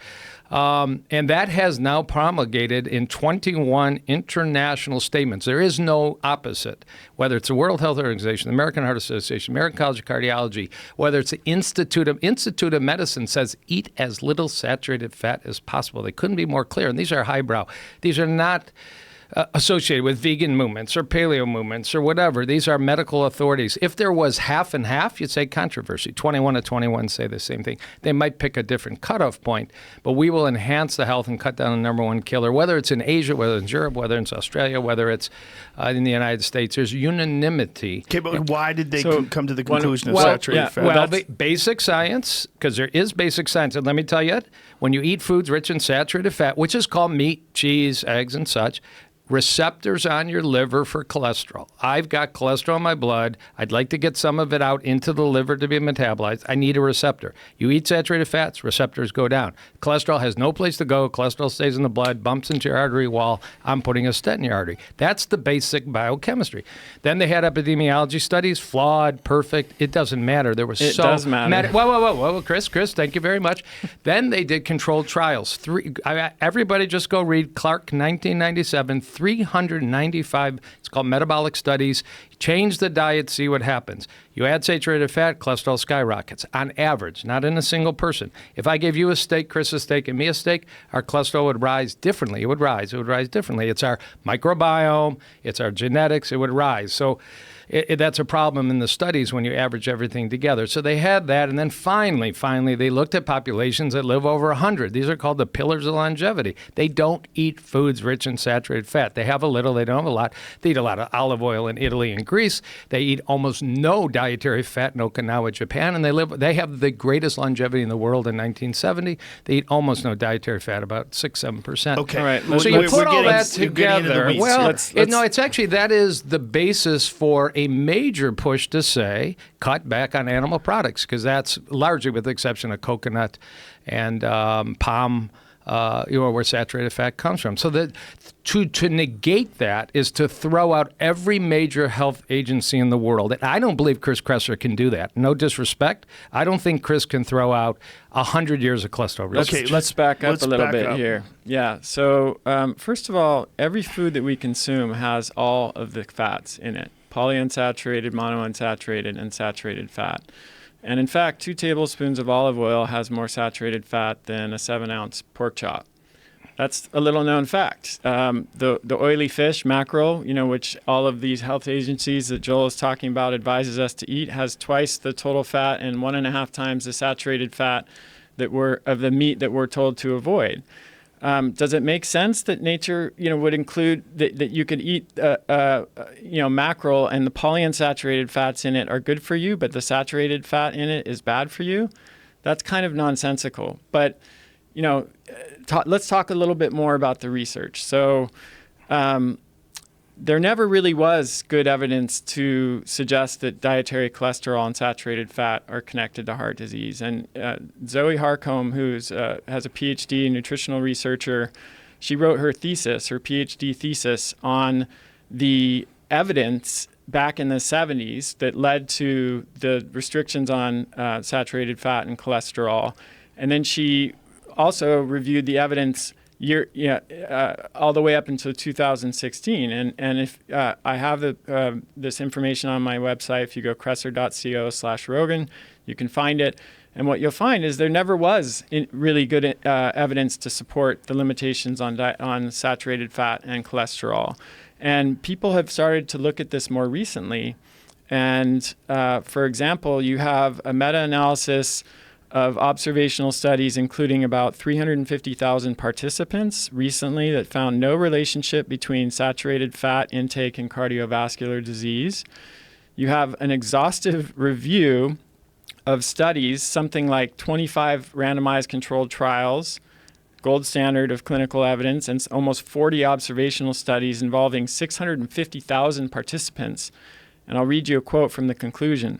And that has now promulgated in 21 international statements. There is no opposite, whether it's the World Health Organization, the American Heart Association, American College of Cardiology, whether it's the Institute of Medicine says eat as little saturated fat as possible. They couldn't be more clear. And these are highbrow. These are not associated with vegan movements or paleo movements or whatever. These are medical authorities. If there was half and half, you'd say controversy. 21 to 21 say the same thing. They might pick a different cutoff point, but we will enhance the health and cut down the number one killer, whether it's in Asia, whether it's in Europe, whether it's Australia, whether it's in the United States. There's unanimity. Okay, but why did they come to the conclusion of well, saturated fat? Well, basic science, because there is basic science. And let me tell you, when you eat foods rich in saturated fat, which is called meat, cheese, eggs, and such, receptors on your liver for cholesterol. I've got cholesterol in my blood. I'd like to get some of it out into the liver to be metabolized. I need a receptor. You eat saturated fats, receptors go down. Cholesterol has no place to go. Cholesterol stays in the blood, bumps into your artery wall. I'm putting a stent in your artery. That's the basic biochemistry. Then they had epidemiology studies, flawed, perfect. It doesn't matter. There was It does matter. Whoa, Chris, thank you very much. Then they did controlled trials. Everybody just go read Clark, 1997, 395, it's called metabolic studies. Change the diet, see what happens. You add saturated fat, cholesterol skyrockets on average, not in a single person. If I gave you a steak, Chris a steak, and me a steak, our cholesterol would rise differently. It would rise differently. It's our microbiome, it's our genetics, it would rise. So that's a problem in the studies when you average everything together. So they had that, and then finally, they looked at populations that live over 100. These are called the pillars of longevity. They don't eat foods rich in saturated fat. They have a little, they don't have a lot. They eat a lot of olive oil in Italy and Greece. They eat almost no dietary fat in Okinawa, Japan, and they have the greatest longevity in the world in 1970. They eat almost no dietary fat, about 6-7%. Okay. All right. So you We're put all getting- that we're getting into the together. weeds Well, here. Let's- it's actually that is the basis for a major push to say cut back on animal products, because that's largely, with the exception of coconut and palm, where saturated fat comes from. So that to negate that is to throw out every major health agency in the world. And I don't believe Chris Kresser can do that. No disrespect. I don't think Chris can throw out 100 years of cholesterol research. Okay, Let's back up let's a little back bit up. here. Yeah. So first of all, every food that we consume has all of the fats in it: polyunsaturated, monounsaturated, and saturated fat. And in fact, 2 tablespoons of olive oil has more saturated fat than a 7-ounce pork chop. That's a little known fact. The oily fish, mackerel, which all of these health agencies that Joel is talking about advises us to eat, has twice the total fat and 1.5 times the saturated fat of the meat that we're told to avoid. Does it make sense that nature, would include that you could eat, mackerel and the polyunsaturated fats in it are good for you, but the saturated fat in it is bad for you? That's kind of nonsensical. But, let's talk a little bit more about the research. So there never really was good evidence to suggest that dietary cholesterol and saturated fat are connected to heart disease. And Zoe Harcombe, who has a PhD, nutritional researcher, she wrote her PhD thesis on the evidence back in the 70s that led to the restrictions on saturated fat and cholesterol. And then she also reviewed the evidence all the way up until 2016. And if I have this information on my website, if you go kresser.co/Rogan, you can find it. And what you'll find is there never was really good evidence to support the limitations on saturated fat and cholesterol. And people have started to look at this more recently. And for example, you have a meta-analysis of observational studies, including about 350,000 participants recently, that found no relationship between saturated fat intake and cardiovascular disease. You have an exhaustive review of studies, something like 25 randomized controlled trials, gold standard of clinical evidence, and almost 40 observational studies involving 650,000 participants. And I'll read you a quote from the conclusion.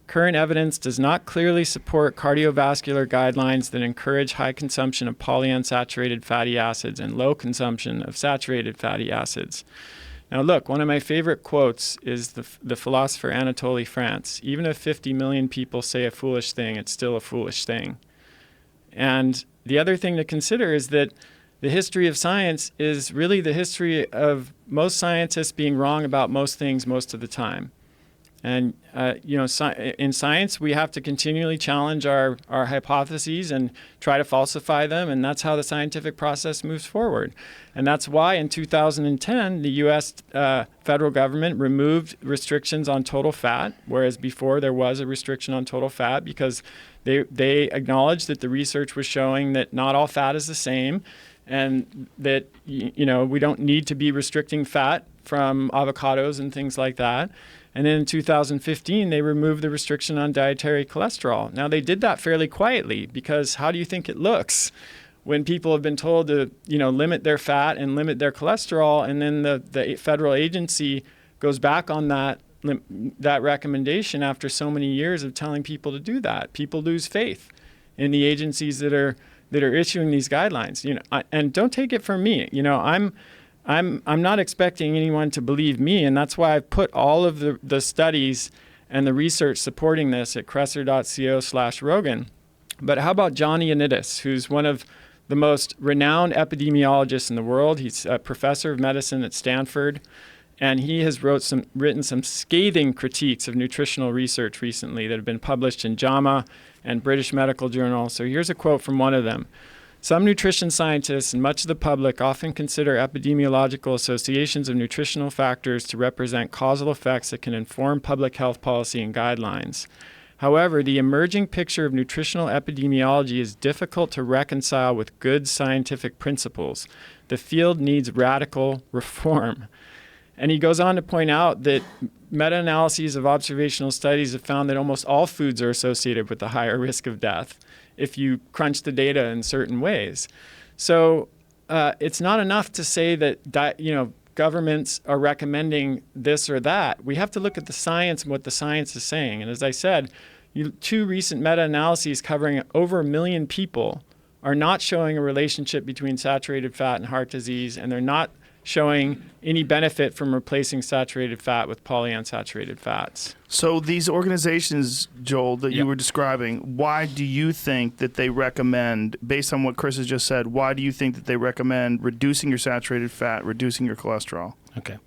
Current evidence does not clearly support cardiovascular guidelines that encourage high consumption of polyunsaturated fatty acids and low consumption of saturated fatty acids. Now look, one of my favorite quotes is the philosopher Anatole France. Even if 50 million people say a foolish thing, it's still a foolish thing. And the other thing to consider is that the history of science is really the history of most scientists being wrong about most things most of the time. And, in science, we have to continually challenge our hypotheses and try to falsify them. And that's how the scientific process moves forward. And that's why in 2010, the U.S. Federal government removed restrictions on total fat, whereas before there was a restriction on total fat, because they acknowledged that the research was showing that not all fat is the same, and that, we don't need to be restricting fat from avocados and things like that. And then in 2015, they removed the restriction on dietary cholesterol. Now, they did that fairly quietly, because how do you think it looks when people have been told to, limit their fat and limit their cholesterol, and then the federal agency goes back on that recommendation after so many years of telling people to do that? People lose faith in the agencies that are issuing these guidelines. And don't take it from me. I'm not expecting anyone to believe me, and that's why I've put all of the studies and the research supporting this at kresser.co/Rogan. But how about John Ioannidis, who's one of the most renowned epidemiologists in the world? He's a professor of medicine at Stanford, and he has written some scathing critiques of nutritional research recently that have been published in JAMA and British Medical Journal. So here's a quote from one of them. Some nutrition scientists and much of the public often consider epidemiological associations of nutritional factors to represent causal effects that can inform public health policy and guidelines. However, the emerging picture of nutritional epidemiology is difficult to reconcile with good scientific principles. The field needs radical reform. And he goes on to point out that meta-analyses of observational studies have found that almost all foods are associated with a higher risk of death if you crunch the data in certain ways. So it's not enough to say that governments are recommending this or that. We have to look at the science and what the science is saying. And as I said, 2 recent meta-analyses covering over 1 million people are not showing a relationship between saturated fat and heart disease, and they're not showing any benefit from replacing saturated fat with polyunsaturated fats. So these organizations, Joel, that you were describing, why do you think that they recommend, based on what Chris has just said, why do you think that they recommend reducing your saturated fat, reducing your cholesterol? Okay.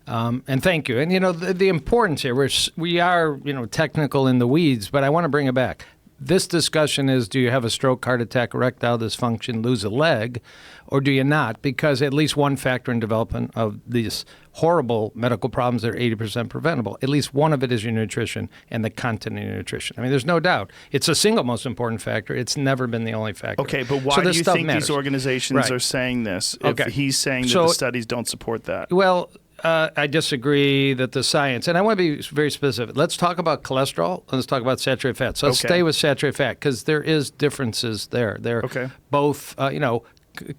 And thank you. And, the importance here, we are, technical in the weeds, but I want to bring it back. This discussion is, do you have a stroke, heart attack, erectile dysfunction, lose a leg, or do you not? Because at least one factor in development of these horrible medical problems that are 80% preventable, at least one of it is your nutrition and the content in your nutrition. I mean, there's no doubt. It's the single most important factor. It's never been the only factor. Okay, but why do you think these organizations are saying this if he's saying that the studies don't support that? Well, I disagree that the science, and I want to be very specific. Let's talk about cholesterol and let's talk about saturated fat. So let's stay with saturated fat because there is differences there. They're both,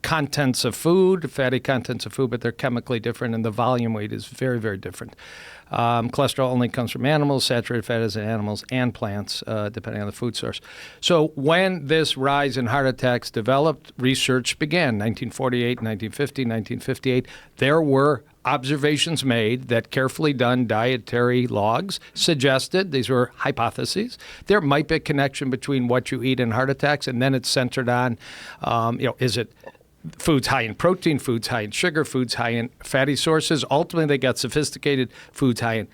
contents of food, fatty contents of food, but they're chemically different and the volume weight is very, very different. Cholesterol only comes from animals. Saturated fat is in animals and plants, depending on the food source. So when this rise in heart attacks developed, research began. 1948, 1950, 1958. There were observations made that carefully done dietary logs suggested, these were hypotheses, there might be a connection between what you eat and heart attacks, and then it's centered on, is it foods high in protein, foods high in sugar, foods high in fatty sources. Ultimately, they got sophisticated foods high in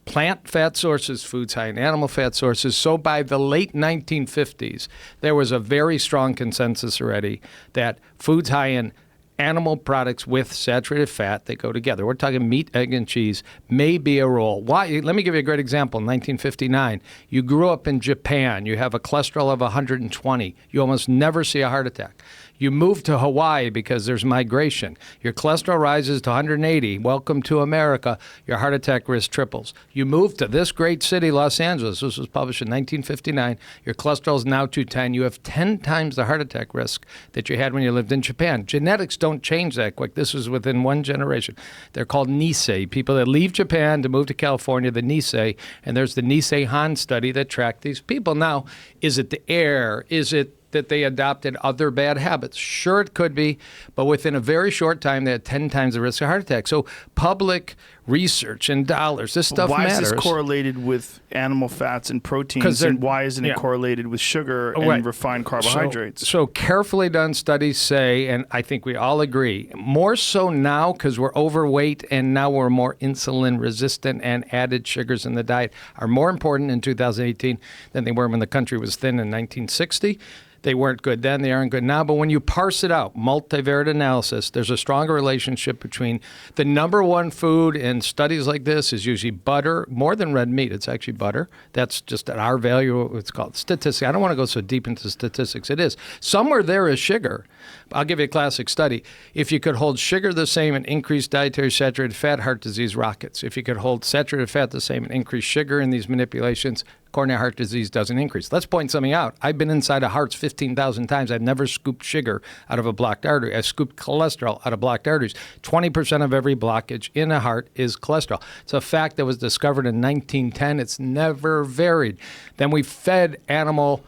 plant fat sources, foods high in animal fat sources. So by the late 1950s, there was a very strong consensus already that foods high in animal products with saturated fat, they go together. We're talking meat, egg, and cheese, may be a role. Why? Let me give you a great example. In 1959, you grew up in Japan. You have a cholesterol of 120. You almost never see a heart attack. You move to Hawaii because there's migration. Your cholesterol rises to 180. Welcome to America. Your heart attack risk triples. You move to this great city, Los Angeles. This was published in 1959. Your cholesterol is now 210. You have 10 times the heart attack risk that you had when you lived in Japan. Genetics don't change that quick. This was within one generation. They're called Nisei. People that leave Japan to move to California, the Nisei. And there's the Nisei-Han study that tracked these people. Now, is it the air? Is it that they adopted other bad habits? Sure, it could be, but within a very short time, they had 10 times the risk of heart attack. So public research and dollars, this stuff matters. Why is this correlated with animal fats and proteins, and why isn't it correlated with sugar and refined carbohydrates? So carefully done studies say, and I think we all agree, more so now because we're overweight and now we're more insulin resistant and added sugars in the diet are more important in 2018 than they were when the country was thin in 1960. They weren't good then, they aren't good now. But when you parse it out, multivariate analysis, there's a stronger relationship between the number one food in studies like this is usually butter, more than red meat. It's actually butter. That's just at our value. It's called statistics. I don't want to go so deep into statistics. It is. Somewhere there is sugar. I'll give you a classic study. If you could hold sugar the same and increase dietary saturated fat, heart disease rockets. If you could hold saturated fat the same and increase sugar in these manipulations, coronary heart disease doesn't increase. Let's point something out. I've been inside of hearts 15,000 times. I've never scooped sugar out of a blocked artery. I've scooped cholesterol out of blocked arteries. 20% of every blockage in a heart is cholesterol. It's a fact that was discovered in 1910. It's never varied. Then we fed animal...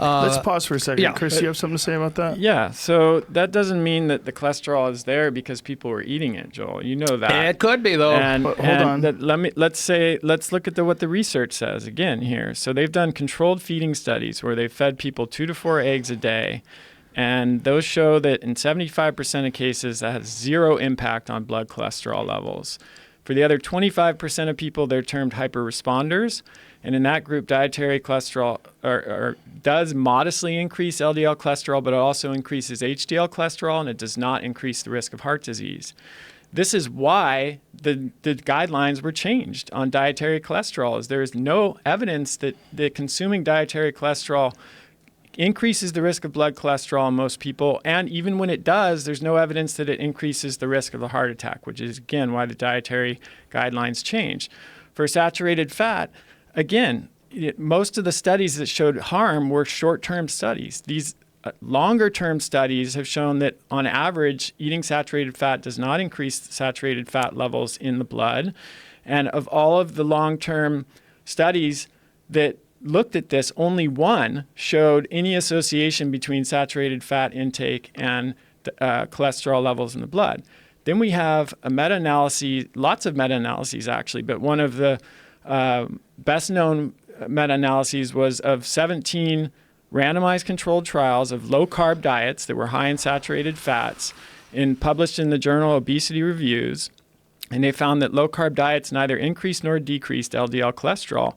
Let's pause for a second. Chris, do you have something to say about that? Yeah, so that doesn't mean that the cholesterol is there because people were eating it, Joel. You know that. It could be, though. Hold on. Let's look at what the research says again here. So they've done controlled feeding studies where they've fed people 2 to 4 eggs a day. And those show that in 75% of cases, that has zero impact on blood cholesterol levels. For the other 25% of people, they're termed hyperresponders. And in that group, dietary cholesterol does modestly increase LDL cholesterol, but it also increases HDL cholesterol, and it does not increase the risk of heart disease. This is why the guidelines were changed on dietary cholesterol. Is there is no evidence that consuming dietary cholesterol increases the risk of blood cholesterol in most people. And even when it does, there's no evidence that it increases the risk of a heart attack, which is, again, why the dietary guidelines changed. For saturated fat, again, most of the studies that showed harm were short-term studies. These longer-term studies have shown that, on average, eating saturated fat does not increase saturated fat levels in the blood. And of all of the long-term studies that looked at this, only one showed any association between saturated fat intake and cholesterol levels in the blood. Then we have a meta-analysis, lots of meta-analyses actually, but one of the best-known meta-analyses was of 17 randomized controlled trials of low-carb diets that were high in saturated fats, published in the journal Obesity Reviews. And they found that low-carb diets neither increased nor decreased LDL cholesterol.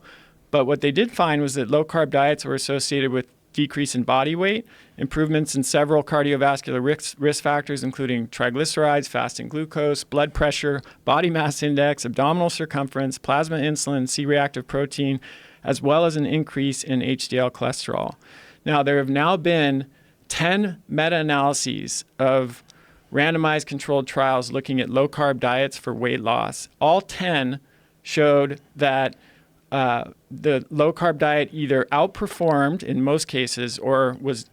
But what they did find was that low-carb diets were associated with decrease in body weight, improvements in several cardiovascular risk factors, including triglycerides, fasting glucose, blood pressure, body mass index, abdominal circumference, plasma insulin, C-reactive protein, as well as an increase in HDL cholesterol. Now, there have now been 10 meta-analyses of randomized controlled trials looking at low-carb diets for weight loss. All 10 showed that the low-carb diet either outperformed in most cases or was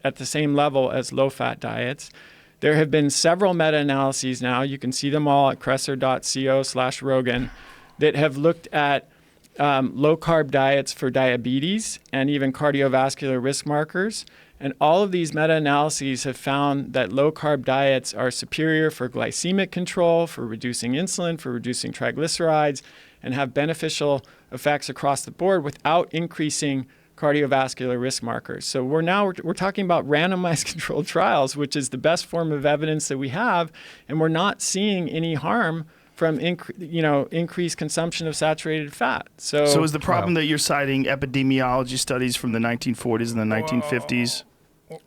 at the same level as low-fat diets. There have been several meta-analyses now, you can see them all at kresser.co/Rogan, that have looked at low-carb diets for diabetes and even cardiovascular risk markers. And all of these meta-analyses have found that low-carb diets are superior for glycemic control, for reducing insulin, for reducing triglycerides, and have beneficial effects across the board without increasing cardiovascular risk markers. So we're talking about randomized controlled trials, which is the best form of evidence that we have, and we're not seeing any harm from increased consumption of saturated fat. So is the problem that you're citing epidemiology studies from the 1940s and the 1950s?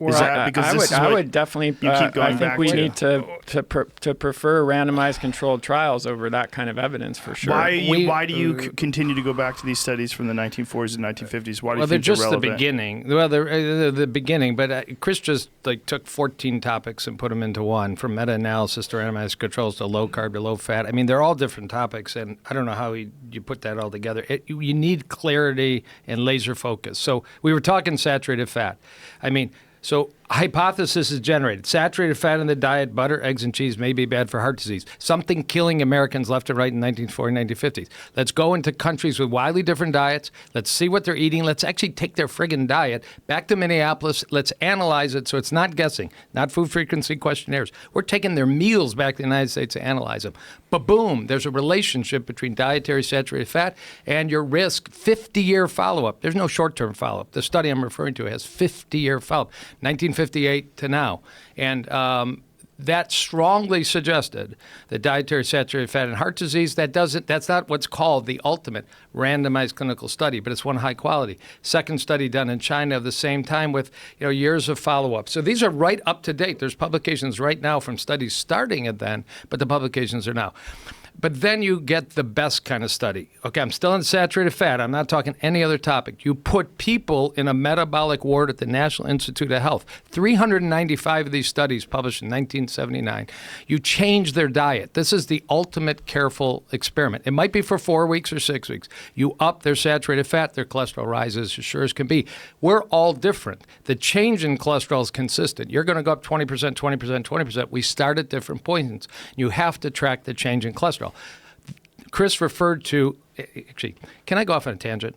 Is that because I would definitely. You keep going I think back we to? need to prefer randomized controlled trials over that kind of evidence for sure. Why do you continue to go back to these studies from the 1940s and 1950s? Why do you think they're relevant? The beginning. Well, they're the beginning, but Chris just took 14 topics and put them into one, from meta-analysis to randomized controls to low carb to low fat. I mean, they're all different topics, and I don't know how you put that all together. You need clarity and laser focus. So we were talking saturated fat. I mean, so hypothesis is generated. Saturated fat in the diet, butter, eggs, and cheese may be bad for heart disease. Something killing Americans left and right in 1940s, 1950s. Let's go into countries with widely different diets. Let's see what they're eating. Let's actually take their friggin' diet back to Minneapolis. Let's analyze it so it's not guessing, not food frequency questionnaires. We're taking their meals back to the United States to analyze them. But boom, there's a relationship between dietary saturated fat and your risk. 50-year follow-up. There's no short-term follow-up. The study I'm referring to has 50-year follow-up, 1958 to now. And that strongly suggested that dietary saturated fat and heart disease, that's not what's called the ultimate randomized clinical study, but it's one high quality. Second study done in China of the same time with years of follow-up. So these are right up to date. There's publications right now from studies starting at then, but the publications are now. But then you get the best kind of study. Okay, I'm still in saturated fat. I'm not talking any other topic. You put people in a metabolic ward at the National Institute of Health. 395 of these studies published in 1979. You change their diet. This is the ultimate careful experiment. It might be for 4 weeks or 6 weeks. You up their saturated fat, their cholesterol rises as sure as can be. We're all different. The change in cholesterol is consistent. You're going to go up 20%, 20%, 20%. We start at different points. You have to track the change in cholesterol. Chris referred to, actually, can I go off on a tangent?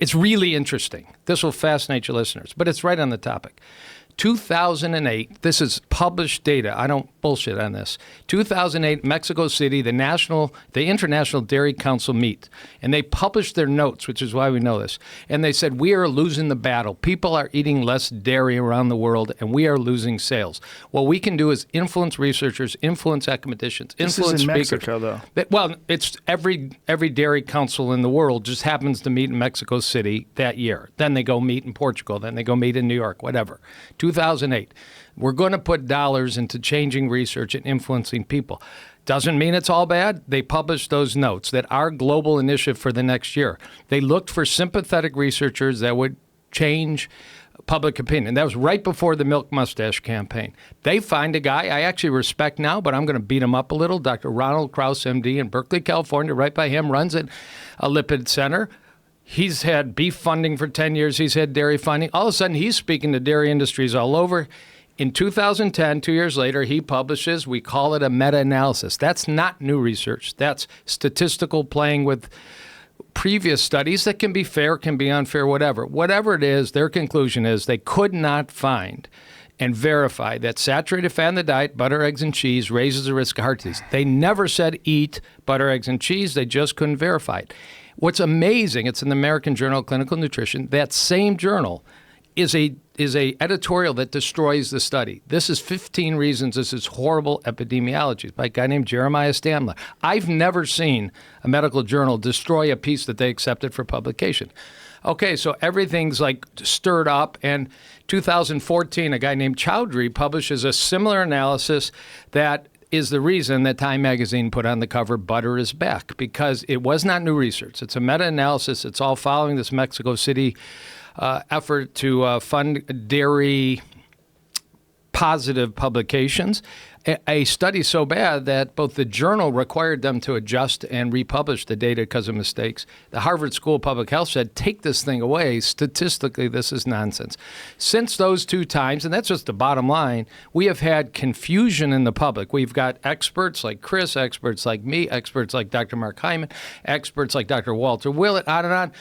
It's really interesting. This will fascinate your listeners, but it's right on the topic. 2008, this is published data. I don't bullshit on this. 2008, Mexico City, the International Dairy Council meet, and they published their notes, which is why we know this. And they said, we are losing the battle. People are eating less dairy around the world, and we are losing sales. What we can do is influence researchers, influence academicians, This influence is in speakers. Mexico, though. Well, it's every dairy council in the world just happens to meet in Mexico City that year. Then they go meet in Portugal. Then they go meet in New York, whatever. 2008. We're going to put dollars into changing research and influencing people. Doesn't mean it's all bad. They published those notes that our global initiative for the next year, they looked for sympathetic researchers that would change public opinion. That was right before the Milk Mustache campaign. They find a guy I actually respect now, but I'm going to beat him up a little, Dr. Ronald Krauss, MD, in Berkeley, California, right by him, runs a lipid center. He's had beef funding for 10 years. He's had dairy funding. All of a sudden, he's speaking to dairy industries all over. In 2010, 2 years later, he publishes, we call it a meta-analysis. That's not new research. That's statistical playing with previous studies that can be fair, can be unfair, whatever. Whatever it is, their conclusion is they could not find and verify that saturated fat in the diet, butter, eggs, and cheese, raises the risk of heart disease. They never said eat butter, eggs, and cheese. They just couldn't verify it. What's amazing, it's in the American Journal of Clinical Nutrition. That same journal is a editorial that destroys the study. This is 15 reasons this is horrible epidemiology by a guy named Jeremiah Stamler. I've never seen a medical journal destroy a piece that they accepted for publication. Okay, so everything's like stirred up, and 2014, a guy named Chowdhury publishes a similar analysis that is the reason that Time magazine put on the cover, butter is back, because it was not new research. It's a meta-analysis. It's all following this Mexico City effort to fund dairy positive publications. A study so bad that both the journal required them to adjust and republish the data because of mistakes. The Harvard School of Public Health said, take this thing away. Statistically, this is nonsense. Since those two times, and that's just the bottom line, we have had confusion in the public. We've got experts like Chris, experts like me, experts like Dr. Mark Hyman, experts like Dr. Walter Willett, on and on.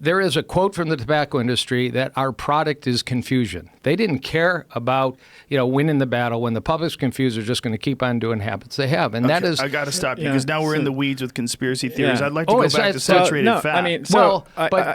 There is a quote from the tobacco industry that our product is confusion. They didn't care about, winning the battle. When the public's confused, they're just going to keep on doing habits they have. And that is... I got to stop you because now we're in the weeds with conspiracy theories. Yeah. I'd like to go back to saturated fat. I mean,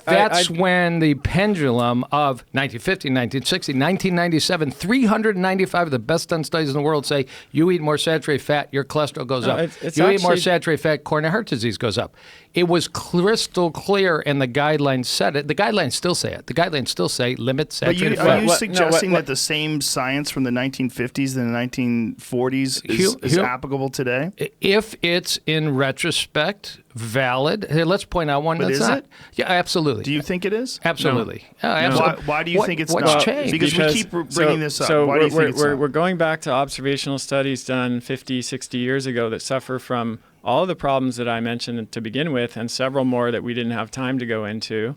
that's when the pendulum of 1950, 1960, 1997, 395 of the best done studies in the world say you eat more saturated fat, your cholesterol goes up. Eat more saturated fat, coronary heart disease goes up. It was crystal clear, and the guidelines said it. The guidelines still say it. The guidelines still say limit saturated fat. Are you suggesting that the same science from the 1950s and the 1940s is applicable today? If it's in retrospect valid, hey, let's point out one but that's is not. It? Yeah, absolutely. Do you think it is? Absolutely. No. Absolutely. Why do you think it's what's not? changed? Because we keep bringing this up. So why do you think it's not? We're going back to observational studies done 50, 60 years ago that suffer from all of the problems that I mentioned to begin with, and several more that we didn't have time to go into.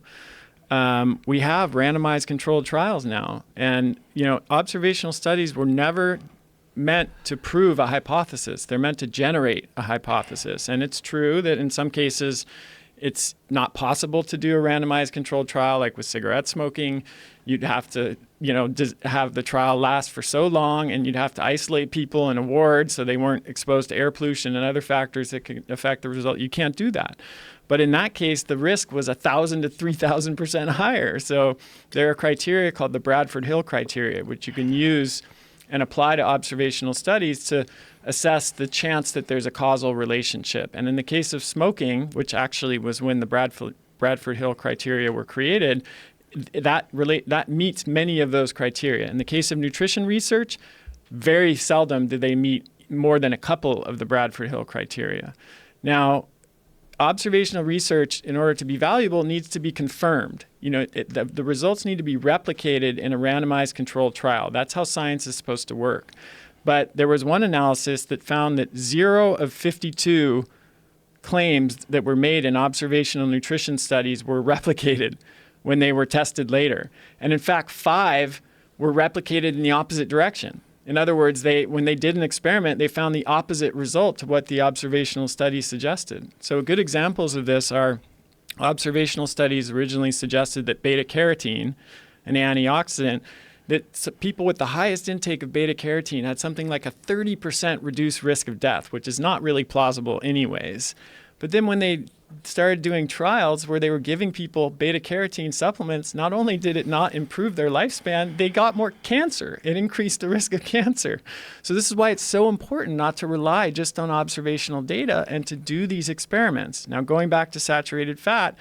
We have randomized controlled trials now. And, observational studies were never meant to prove a hypothesis. They're meant to generate a hypothesis. And it's true that in some cases, it's not possible to do a randomized controlled trial, like with cigarette smoking. You'd have to, have the trial last for so long, and you'd have to isolate people in a ward so they weren't exposed to air pollution and other factors that could affect the result. You can't do that. But in that case, the risk was 1,000 to 3,000% higher. So there are criteria called the Bradford Hill criteria, which you can use and apply to observational studies to assess the chance that there's a causal relationship. And in the case of smoking, which actually was when the Bradford Hill criteria were created, that meets many of those criteria. In the case of nutrition research, very seldom do they meet more than a couple of the Bradford Hill criteria. Now, observational research, in order to be valuable, needs to be confirmed. The results need to be replicated in a randomized controlled trial. That's how science is supposed to work. But there was one analysis that found that 0 of 52 claims that were made in observational nutrition studies were replicated when they were tested later. And in fact, 5 were replicated in the opposite direction. In other words, when they did an experiment, they found the opposite result to what the observational study suggested. So good examples of this are observational studies originally suggested that beta-carotene, an antioxidant, that people with the highest intake of beta carotene had something like a 30% reduced risk of death, which is not really plausible anyways. But then when they started doing trials where they were giving people beta carotene supplements, not only did it not improve their lifespan, they got more cancer. It increased the risk of cancer. So this is why it's so important not to rely just on observational data and to do these experiments. Now, going back to saturated fat,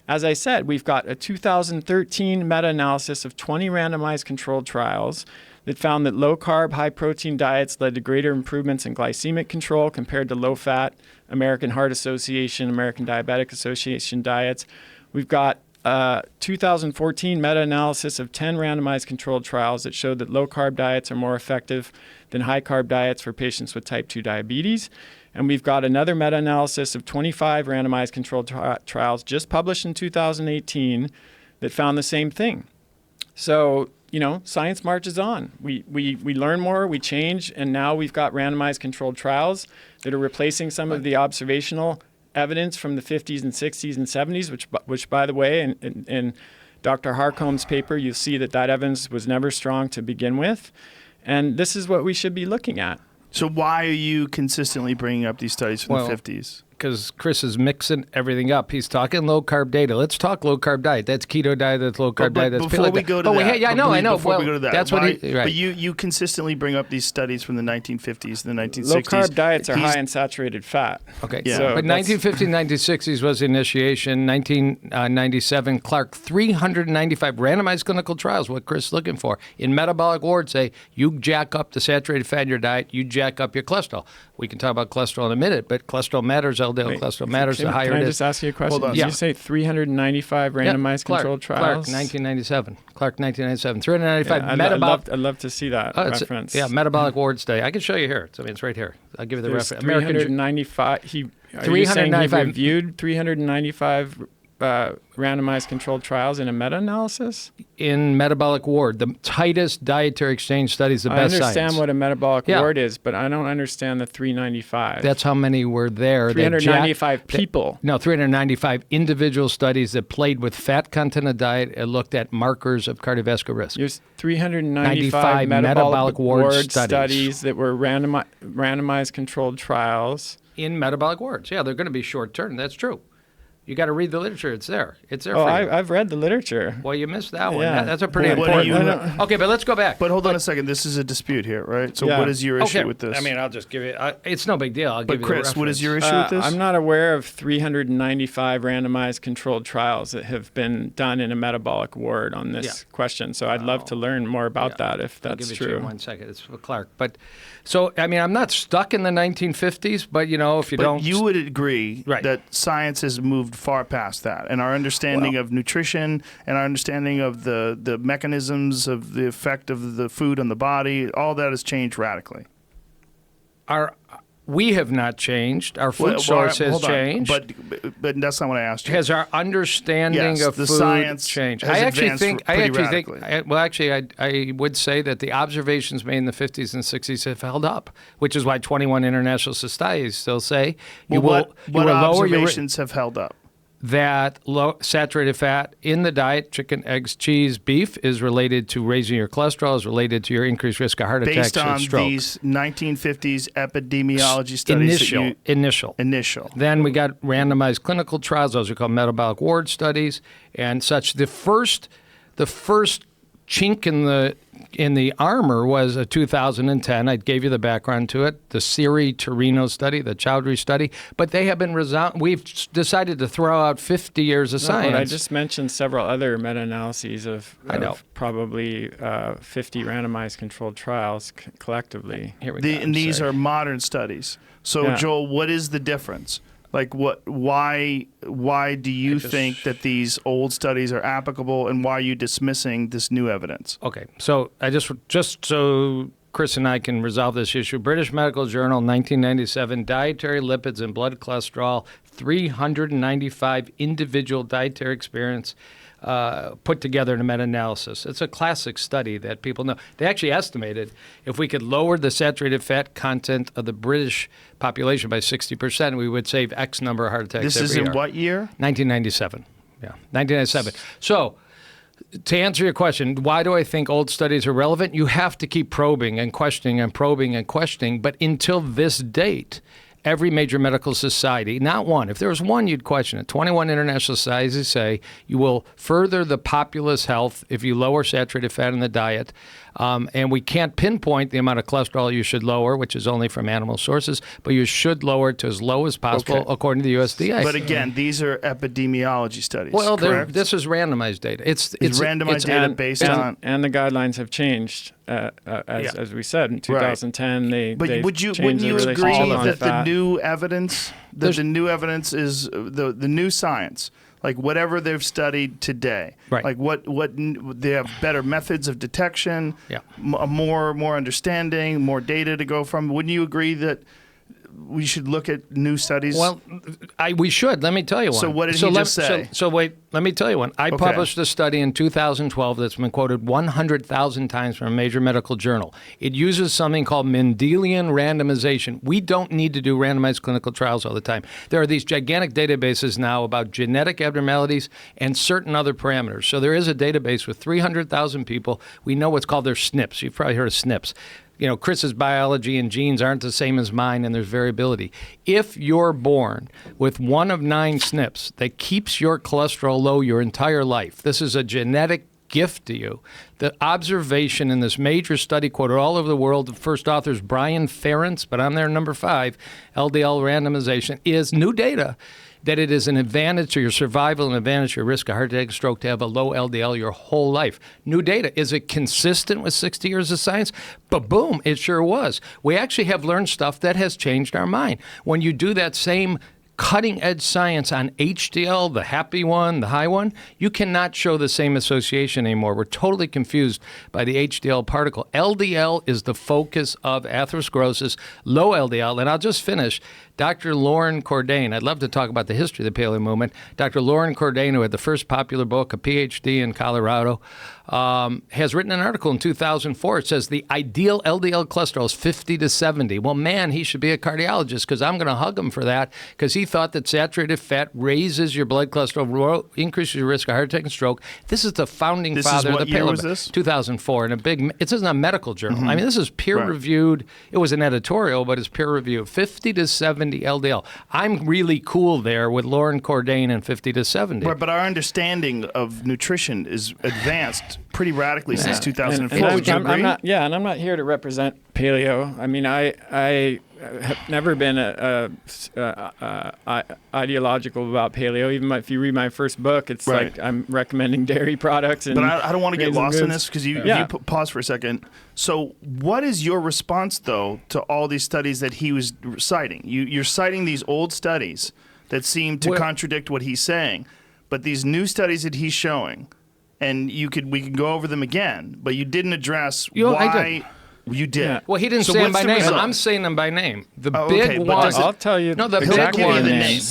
as I said, we've got a 2013 meta-analysis of 20 randomized controlled trials that found that low-carb, high-protein diets led to greater improvements in glycemic control compared to low-fat American Heart Association, American Diabetic Association diets. We've got a 2014 meta-analysis of 10 randomized controlled trials that showed that low-carb diets are more effective than high-carb diets for patients with type 2 diabetes. And we've got another meta-analysis of 25 randomized controlled trials just published in 2018 that found the same thing. So, science marches on. We learn more, we change, and now we've got randomized controlled trials that are replacing some of the observational evidence from the 50s and 60s and 70s, which by the way, in Dr. Harcombe's paper, you'll see that evidence was never strong to begin with. And this is what we should be looking at. So why are you consistently bringing up these studies from the 50s? Because Chris is mixing everything up. He's talking low-carb data. Let's talk low-carb diet. That's keto diet, that's low-carb diet. That's before we go to that. I know. Before we go to that. That's right. But you consistently bring up these studies from the 1950s and the 1960s. Low-carb diets are high in saturated fat. Okay, yeah. But 1950s, 1960s was the initiation. 1997, Clark, 395 randomized clinical trials, what Chris is looking for. In metabolic ward, say, you jack up the saturated fat in your diet, you jack up your cholesterol. We can talk about cholesterol in a minute, but cholesterol matters, LDL cholesterol matters, the higher it is. Can I just ask you a question? Hold on. Did you say 395 randomized controlled trials? Clark, 1997. Clark, 1997. 395 metabolic. I'd love to see that reference. Metabolic ward study. I can show you here. It's right here. I'll give you the reference. 395. He 395 reviewed 395 randomized controlled trials in a meta-analysis? In metabolic ward, the tightest dietary exchange studies, the best science. I understand what a metabolic ward is, but I don't understand the 395. That's how many were there. 395 people. No, 395 individual studies that played with fat content of diet and looked at markers of cardiovascular risk. There's 395 metabolic ward studies that were randomized controlled trials. In metabolic wards. Yeah, they're going to be short-term. That's true. You got to read the literature. It's there. It's there for you. I've read the literature. Well, you missed that one. Yeah. That's a pretty important one. Okay, but let's go back. But hold on a second. This is a dispute here, right? So what is your issue with this? I mean, I'll just give you it's no big deal. I'll give you the reference. Chris, what is your issue with this? I'm not aware of 395 randomized controlled trials that have been done in a metabolic ward on this question. So I'd love to learn more about that if that's I'll give it true. to you in 1 second. It's for Clark. But so, I mean, I'm not stuck in the 1950s, but, if you don't. You would agree that science has moved far past that. And our understanding of nutrition and our understanding of the mechanisms of the effect of the food on the body, all that has changed radically. We have not changed. Our food source has changed. But that's not what I asked you. Has our understanding of the food science changed? Has advanced pretty radically. I would say that the observations made in the 50s and 60s have held up, which is why 21 international societies still say what observations have held up? That low saturated fat in the diet, chicken, eggs, cheese, beef, is related to raising your cholesterol, is related to your increased risk of heart attacks and stroke. Based on these 1950s epidemiology studies. Initial. Then we got randomized clinical trials. Those are called metabolic ward studies and such. The first chink in the armor was a 2010. I gave you the background to it. The Siri Torino study, the Chowdhury study. But they have been we've decided to throw out 50 years of science. I just mentioned several other meta-analyses of probably 50 randomized controlled trials collectively. Here we go. And these are modern studies. So, Joel, what is the difference? Like, why do you think that these old studies are applicable, and why are you dismissing this new evidence? Okay, so I just so Chris and I can resolve this issue. British Medical Journal, 1997, dietary lipids and blood cholesterol, 395 individual dietary experience put together in a meta-analysis. It's a classic study that people know. They actually estimated if we could lower the saturated fat content of the British population by 60%, we would save X number of heart attacks every year. This is in what year? 1997. Yeah, 1997. So To answer your question, why do I think old studies are relevant? You have to keep probing and questioning and probing and questioning. But until this date, every major medical society, not one, if there was one, you'd question it. 21 international societies say you will further the populace health if you lower saturated fat in the diet. And we can't pinpoint the amount of cholesterol you should lower, which is only from animal sources, but you should lower it to as low as possible, according to the USDA. But again, these are epidemiology studies. Well, correct? this is randomized data. It's randomized data based on. And the guidelines have changed, as we said, in 2010. But wouldn't you agree that the new evidence, the new evidence is the new science? Like whatever they've studied today, right? Like what they have better methods of detection, more understanding, more data to go from. Wouldn't you agree that we should look at new studies? Well, we should. Let me tell you one. So what did he just say? So wait, let me tell you one. I published a study in 2012 that's been quoted 100,000 times from a major medical journal. It uses something called Mendelian randomization. We don't need to do randomized clinical trials all the time. There are these gigantic databases now about genetic abnormalities and certain other parameters. So there is a database with 300,000 people. We know what's called their SNPs. You've probably heard of SNPs. You know, Chris's biology and genes aren't the same as mine, and there's variability. If you're born with one of 9 SNPs that keeps your cholesterol low your entire life, this is a genetic gift to you. The observation in this major study quoted all over the world, the first author is Brian Ferentz, but I'm there number 5, LDL randomization, is new data that it is an advantage to your survival and advantage to your risk of heart attack and stroke to have a low LDL your whole life. New data. Is it consistent with 60 years of science? But boom, it sure was. We actually have learned stuff that has changed our mind. When you do that same cutting-edge science on HDL, the happy one, the high one, you cannot show the same association anymore. We're totally confused by the HDL particle. LDL is the focus of atherosclerosis, low LDL. And I'll just finish. Dr. Loren Cordain, I'd love to talk about the history of the paleo movement. Dr. Loren Cordain, who had the first popular book, a PhD in Colorado, has written an article in 2004. It says the ideal LDL cholesterol is 50 to 70. Well, man, he should be a cardiologist because I'm going to hug him for that because he thought that saturated fat raises your blood cholesterol, increases your risk of heart attack and stroke. This is the founding father of the paleo. Year was this? 2004, in a big. It isn't a medical journal. I mean, this is peer-reviewed. It was an editorial, but it's peer-reviewed. 50 to 70 LDL. I'm really cool there with Loren Cordain and 50 to 70. But our understanding of nutrition is advanced pretty radically since 2004. And Would you agree? I'm not here to represent paleo. I mean, I have never been ideological about paleo. Even if you read my first book, it's like I'm recommending dairy products. And but I don't want to get lost in this because you pause for a second. So what is your response, though, to all these studies that he was citing? You're citing these old studies that seem to contradict what he's saying, but these new studies that he's showing, and we can go over them again, but you didn't address why. You did. Yeah. Well, he didn't say them by name. I'm saying them by name. The big one. I'll tell you. No, the exactly big one. The name.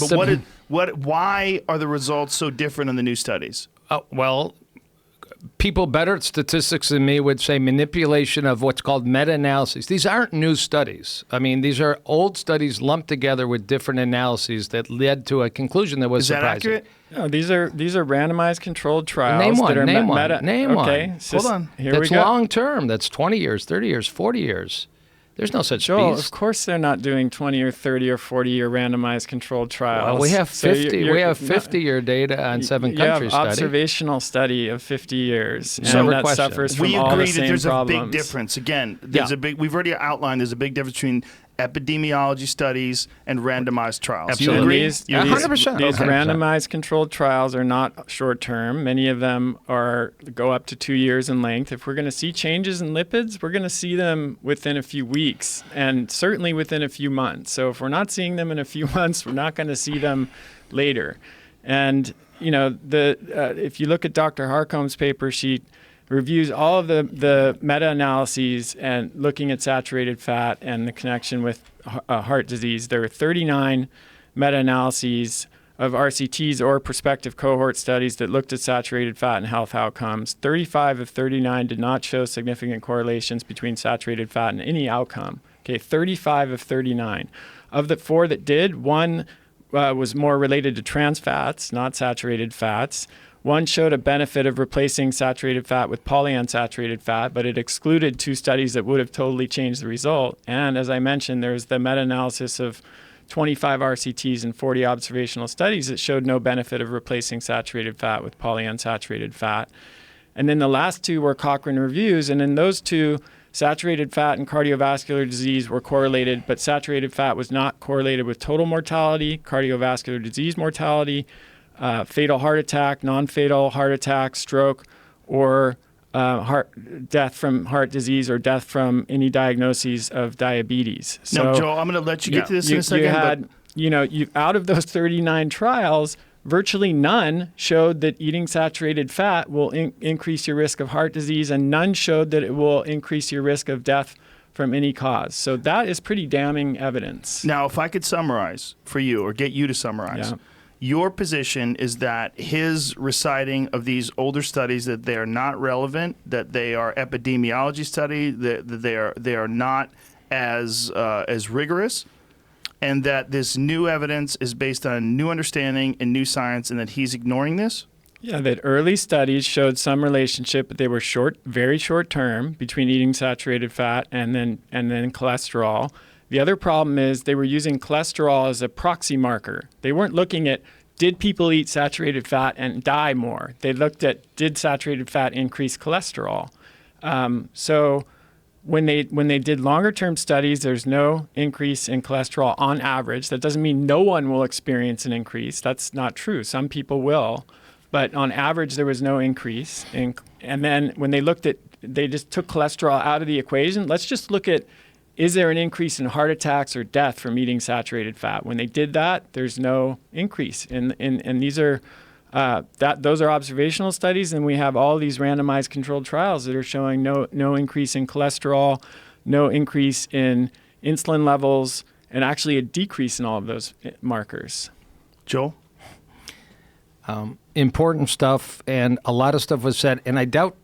But why are the results so different in the new studies? Well, people better at statistics than me would say manipulation of what's called meta-analyses. These aren't new studies. I mean, these are old studies lumped together with different analyses that led to a conclusion that was surprising. Is that accurate? No, these are randomized controlled trials. Name one. That are name one. meta. Name okay, one. So hold on. Here That's we go. long term. That's 20 years, 30 years, 40 years. There's no such Joel, beast. of course they're not doing 20 or 30 or 40-year randomized controlled trials. Well, we have 50. So we have 50-year data on 7 you countries. have observational study of 50 years, and So that suffers from we all agree the that same there's problems. a big difference. Again, there's a big. We've already outlined. There's a big difference between epidemiology studies and randomized trials. Absolutely. You agree? These 100%. These Okay. randomized controlled trials are not short term. Many of them go up to 2 years in length. If we're going to see changes in lipids, we're going to see them within a few weeks and certainly within a few months. So if we're not seeing them in a few months, we're not going to see them later. And if you look at Dr. Harcombe's paper, she reviews all of the meta-analyses and looking at saturated fat and the connection with heart disease. There were 39 meta-analyses of RCTs or prospective cohort studies that looked at saturated fat and health outcomes. 35 of 39 did not show significant correlations between saturated fat and any outcome. Okay, 35 of 39. Of the 4 that did, one was more related to trans fats, not saturated fats. One showed a benefit of replacing saturated fat with polyunsaturated fat, but it excluded 2 studies that would have totally changed the result. And as I mentioned, there's the meta-analysis of 25 RCTs and 40 observational studies that showed no benefit of replacing saturated fat with polyunsaturated fat. And then the last 2 were Cochrane reviews, and in those 2, saturated fat and cardiovascular disease were correlated, but saturated fat was not correlated with total mortality, cardiovascular disease mortality, fatal heart attack, non-fatal heart attack, stroke, or death from heart disease or death from any diagnoses of diabetes. Now, Joel, I'm going to let you get to this in a second. Out of those 39 trials, virtually none showed that eating saturated fat will increase your risk of heart disease, and none showed that it will increase your risk of death from any cause. So that is pretty damning evidence. Now, if I could summarize for you, or get you to summarize, your position is that his reciting of these older studies, that they are not relevant, that they are epidemiology studies, that they are not as rigorous, and that this new evidence is based on new understanding and new science, and that he's ignoring this? Yeah, that early studies showed some relationship, but they were very short term, between eating saturated fat and then cholesterol. The other problem is they were using cholesterol as a proxy marker. They weren't looking at, did people eat saturated fat and die more? They looked at, did saturated fat increase cholesterol? So when they did longer term studies, there's no increase in cholesterol on average. That doesn't mean no one will experience an increase. That's not true. Some people will. But on average, there was no increase. And then when they looked at, they just took cholesterol out of the equation. Let's just look at, is there an increase in heart attacks or death from eating saturated fat? When they did that, there's no increase. And these are those are observational studies, and we have all these randomized controlled trials that are showing no increase in cholesterol, no increase in insulin levels, and actually a decrease in all of those markers. Joel? Important stuff, and a lot of stuff was said, and I doubt,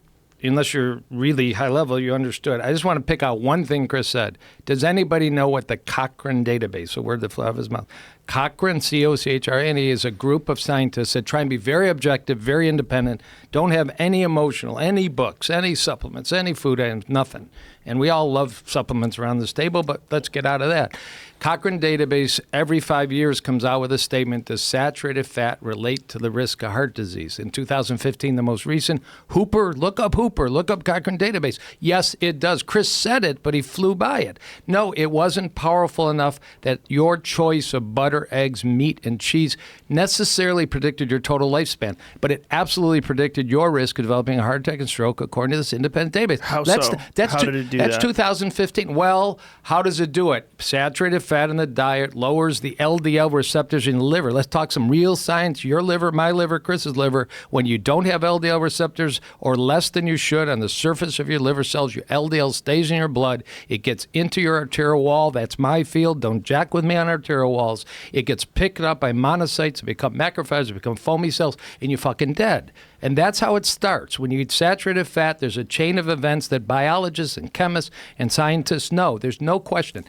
unless you're really high level, you understood. I just want to pick out one thing Chris said. Does anybody know what the Cochrane database, a word that flew out of his mouth? Cochrane, C-O-C-H-R-A-N-E, is a group of scientists that try and be very objective, very independent, don't have any emotional, any books, any supplements, any food items, nothing. And we all love supplements around this table, but let's get out of that. Cochrane database every 5 years comes out with a statement, does saturated fat relate to the risk of heart disease? In 2015, the most recent, look up Cochrane database. Yes, it does. Chris said it, but he flew by it. No, it wasn't powerful enough that your choice of butter, eggs, meat, and cheese necessarily predicted your total lifespan, but it absolutely predicted your risk of developing a heart attack and stroke according to this independent database. How so? How did it do that? That's 2015. Well, how does it do it? Saturated fat in the diet lowers the LDL receptors in the liver. Let's talk some real science. Your liver, my liver, Chris's liver. When you don't have LDL receptors or less than you should on the surface of your liver cells, your LDL stays in your blood. It gets into your arterial wall. That's my field. Don't jack with me on arterial walls. It gets picked up by monocytes. It become macrophages. It become foamy cells, and you're fucking dead. And that's how it starts. When you eat saturated fat, there's a chain of events that biologists and chemists and scientists know. There's no question.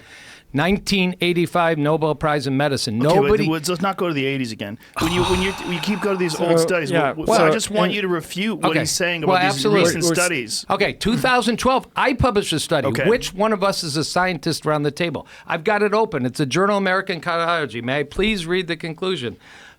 1985 Nobel Prize in Medicine. Nobody. Let's not go to the 80s again. When you keep going to these old studies, I just want you to refute what he's saying about these recent studies. Okay, 2012, I published a study. Okay. Which one of us is a scientist around the table? I've got it open. It's a Journal of American Cardiology. May I please read the conclusion?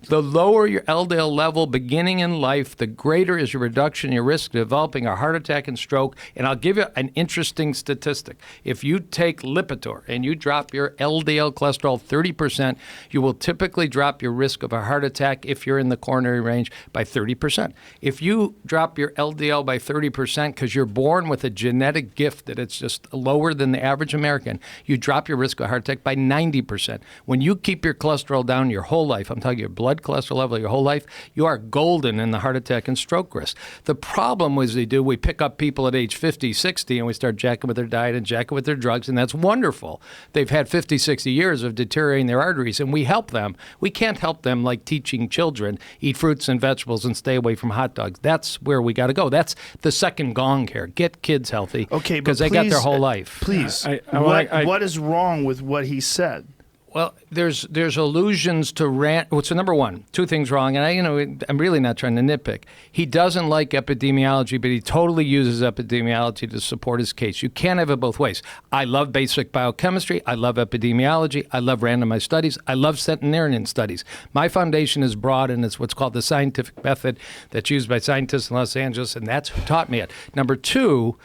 The lower your LDL level beginning in life, the greater is your reduction in your risk of developing a heart attack and stroke. And I'll give you an interesting statistic. If you take Lipitor and you drop your LDL cholesterol 30%, you will typically drop your risk of a heart attack if you're in the coronary range by 30%. If you drop your LDL by 30% because you're born with a genetic gift that it's just lower than the average American, you drop your risk of a heart attack by 90%. When you keep your cholesterol down your whole life, I'm talking your blood cholesterol level your whole life, you are golden in the heart attack and stroke risk. The problem was we pick up people at age 50, 60, and we start jacking with their diet and jacking with their drugs, and that's wonderful. They've had 50, 60 years of deteriorating their arteries, and we help them. We can't help them like teaching children, eat fruits and vegetables and stay away from hot dogs. That's where we got to go. That's the second gong here. Get kids healthy because they got their whole life. Please, what is wrong with what he said? Well, there's allusions to well, so number one, two things wrong, and I'm really not trying to nitpick. He doesn't like epidemiology, but he totally uses epidemiology to support his case. You can't have it both ways. I love basic biochemistry. I love epidemiology. I love randomized studies. I love centenarian studies. My foundation is broad, and it's what's called the scientific method that's used by scientists in Los Angeles, and that's who taught me it. Number two.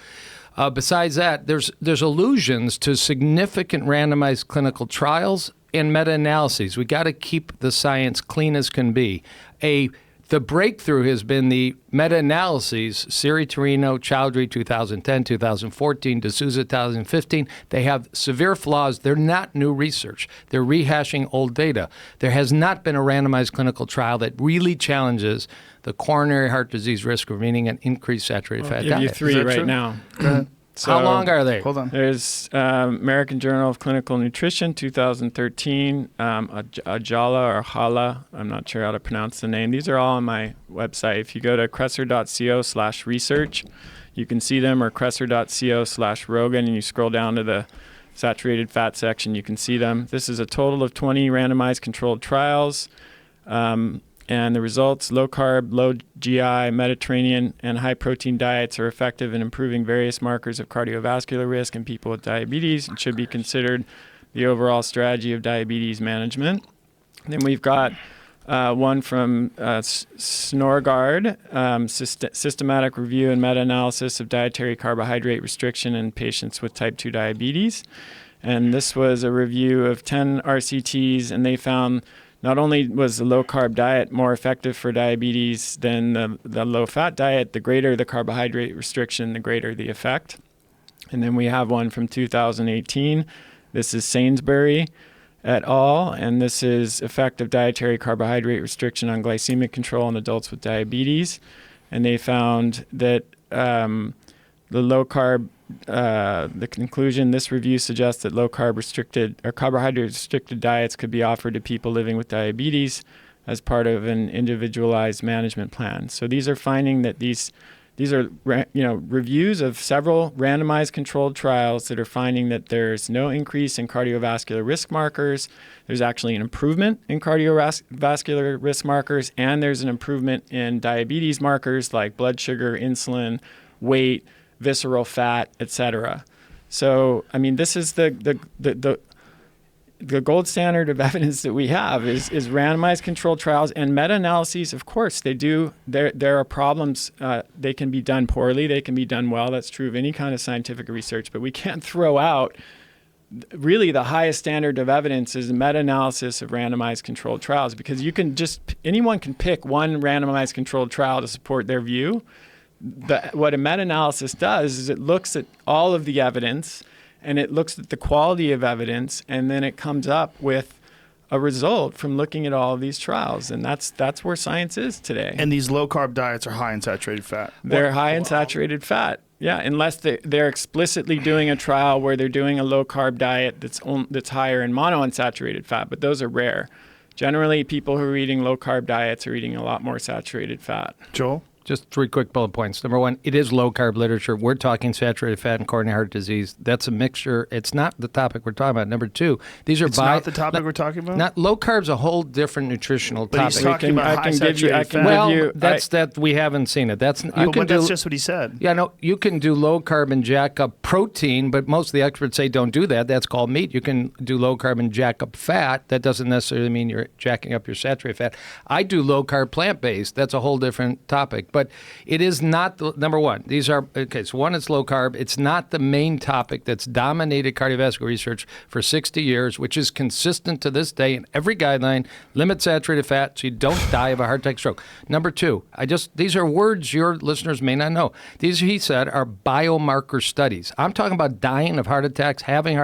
Besides that, there's allusions to significant randomized clinical trials and meta-analyses. We got to keep the science clean as can be. The breakthrough has been the meta-analyses, Siri Torino, Chowdhury 2010, 2014, D'Souza 2015. They have severe flaws. They're not new research. They're rehashing old data. There has not been a randomized clinical trial that really challenges the coronary heart disease risk of remaining an increased saturated fat diet. I'll give you three right true? now. So How long are they? Hold on. There's American Journal of Clinical Nutrition, 2013, Ajala or Hala, I'm not sure how to pronounce the name. These are all on my website. If you go to kresser.co/research, you can see them, or kresser.co/Rogan, and you scroll down to the saturated fat section, you can see them. This is a total of 20 randomized controlled trials. And the results, low-carb, low-GI, Mediterranean, and high-protein diets are effective in improving various markers of cardiovascular risk in people with diabetes and should be considered the overall strategy of diabetes management. Then we've got one from Snorgard, Systematic Review and Meta-Analysis of Dietary Carbohydrate Restriction in Patients with Type 2 Diabetes. And this was a review of 10 RCTs, and they found not only was the low-carb diet more effective for diabetes than the low-fat diet, the greater the carbohydrate restriction, the greater the effect. And then we have one from 2018. This is Sainsbury et al., and this is effect of dietary carbohydrate restriction on glycemic control in adults with diabetes. And they found that the low-carb the conclusion, this review suggests that low-carb restricted or carbohydrate-restricted diets could be offered to people living with diabetes as part of an individualized management plan. So these are finding that these are reviews of several randomized controlled trials that are finding that there's no increase in cardiovascular risk markers. There's actually an improvement in cardiovascular risk markers, and there's an improvement in diabetes markers like blood sugar, insulin, weight, visceral fat, etc. So, I mean, this is the gold standard of evidence that we have is randomized controlled trials and meta-analyses. Of course, they do. There are problems. They can be done poorly. They can be done well. That's true of any kind of scientific research. But we can't throw out really the highest standard of evidence is a meta-analysis of randomized controlled trials, because anyone can pick one randomized controlled trial to support their view. What a meta-analysis does is it looks at all of the evidence and it looks at the quality of evidence, and then it comes up with a result from looking at all of these trials. And that's where science is today. And these low-carb diets are high in saturated fat. They're high in saturated fat. Yeah, unless they're explicitly doing a trial where they're doing a low-carb diet that's higher in monounsaturated fat, but those are rare. Generally, people who are eating low-carb diets are eating a lot more saturated fat. Joel? Just three quick bullet points. Number one, it is low-carb literature. We're talking saturated fat and coronary heart disease. That's a mixture. It's not the topic we're talking about. Number two, these are It's not the topic we're talking about? Not low carb's a whole different nutritional But he's topic. talking about high saturated fat. Well, that we haven't seen it. That's just what he said. Yeah, no, you can do low carb and jack up protein, but most of the experts say don't do that. That's called meat. You can do low carb and jack up fat. That doesn't necessarily mean you're jacking up your saturated fat. I do low carb plant based. That's a whole different topic. But it is not number one. These are so one, it's low carb. It's not the main topic that's dominated cardiovascular research for 60 years, which is consistent to this day in every guideline. Limit saturated fat so you don't die of a heart attack, stroke. Number two, these are words your listeners may not know. These, he said, are biomarker studies. I'm talking about dying of heart attacks, having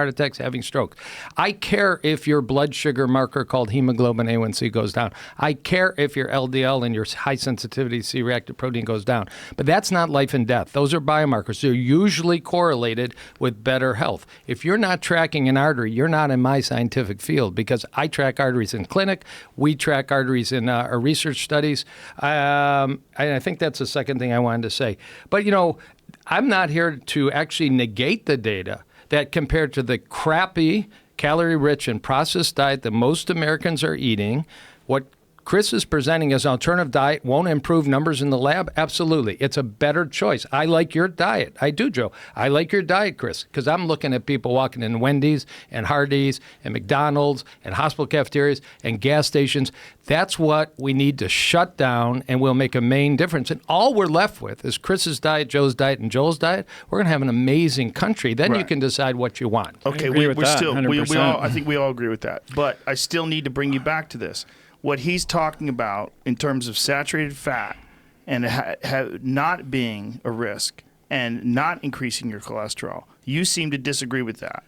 strokes. I care if your blood sugar marker called hemoglobin A1C goes down. I care if your LDL and your high sensitivity C-reactive protein goes down. But that's not life and death. Those are biomarkers. They're usually correlated with better health. If you're not tracking an artery, you're not in my scientific field, because I track arteries in clinic. We track arteries in our research studies. I think that's the second thing I wanted to say. But, I'm not here to actually negate the data that compared to the crappy calorie-rich and processed diet that most Americans are eating. What Chris is presenting as an alternative diet won't improve numbers in the lab? Absolutely. It's a better choice. I like your diet. I do, Joe. I like your diet, Chris, because I'm looking at people walking in Wendy's and Hardee's and McDonald's and hospital cafeterias and gas stations. That's what we need to shut down, and we'll make a main difference. And all we're left with is Chris's diet, Joe's diet, and Joel's diet. We're going to have an amazing country. Then you Right. can decide what you want. Okay, agree we're with that, still, we 100%. all, I think we all agree with that. But I still need to bring you back to this. What he's talking about in terms of saturated fat and not being a risk and not increasing your cholesterol, you seem to disagree with that.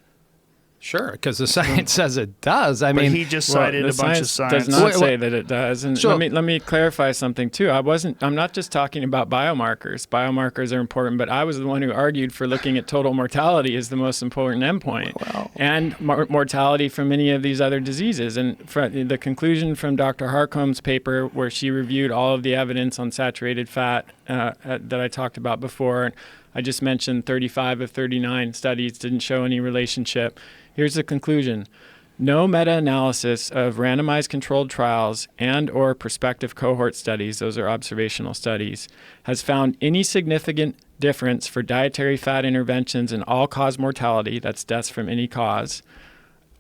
Sure, because the science says it does. I But mean, he just cited the a bunch of science. does not Wait, say that it does. And So- let me clarify something too. I'm not just talking about biomarkers. Biomarkers are important, but I was the one who argued for looking at total mortality as the most important endpoint, and mortality from many of these other diseases. And the conclusion from Dr. Harcombe's paper, where she reviewed all of the evidence on saturated fat that I talked about before. I just mentioned 35 of 39 studies didn't show any relationship. Here's the conclusion. No meta-analysis of randomized controlled trials and or prospective cohort studies, those are observational studies, has found any significant difference for dietary fat interventions in all-cause mortality, that's deaths from any cause,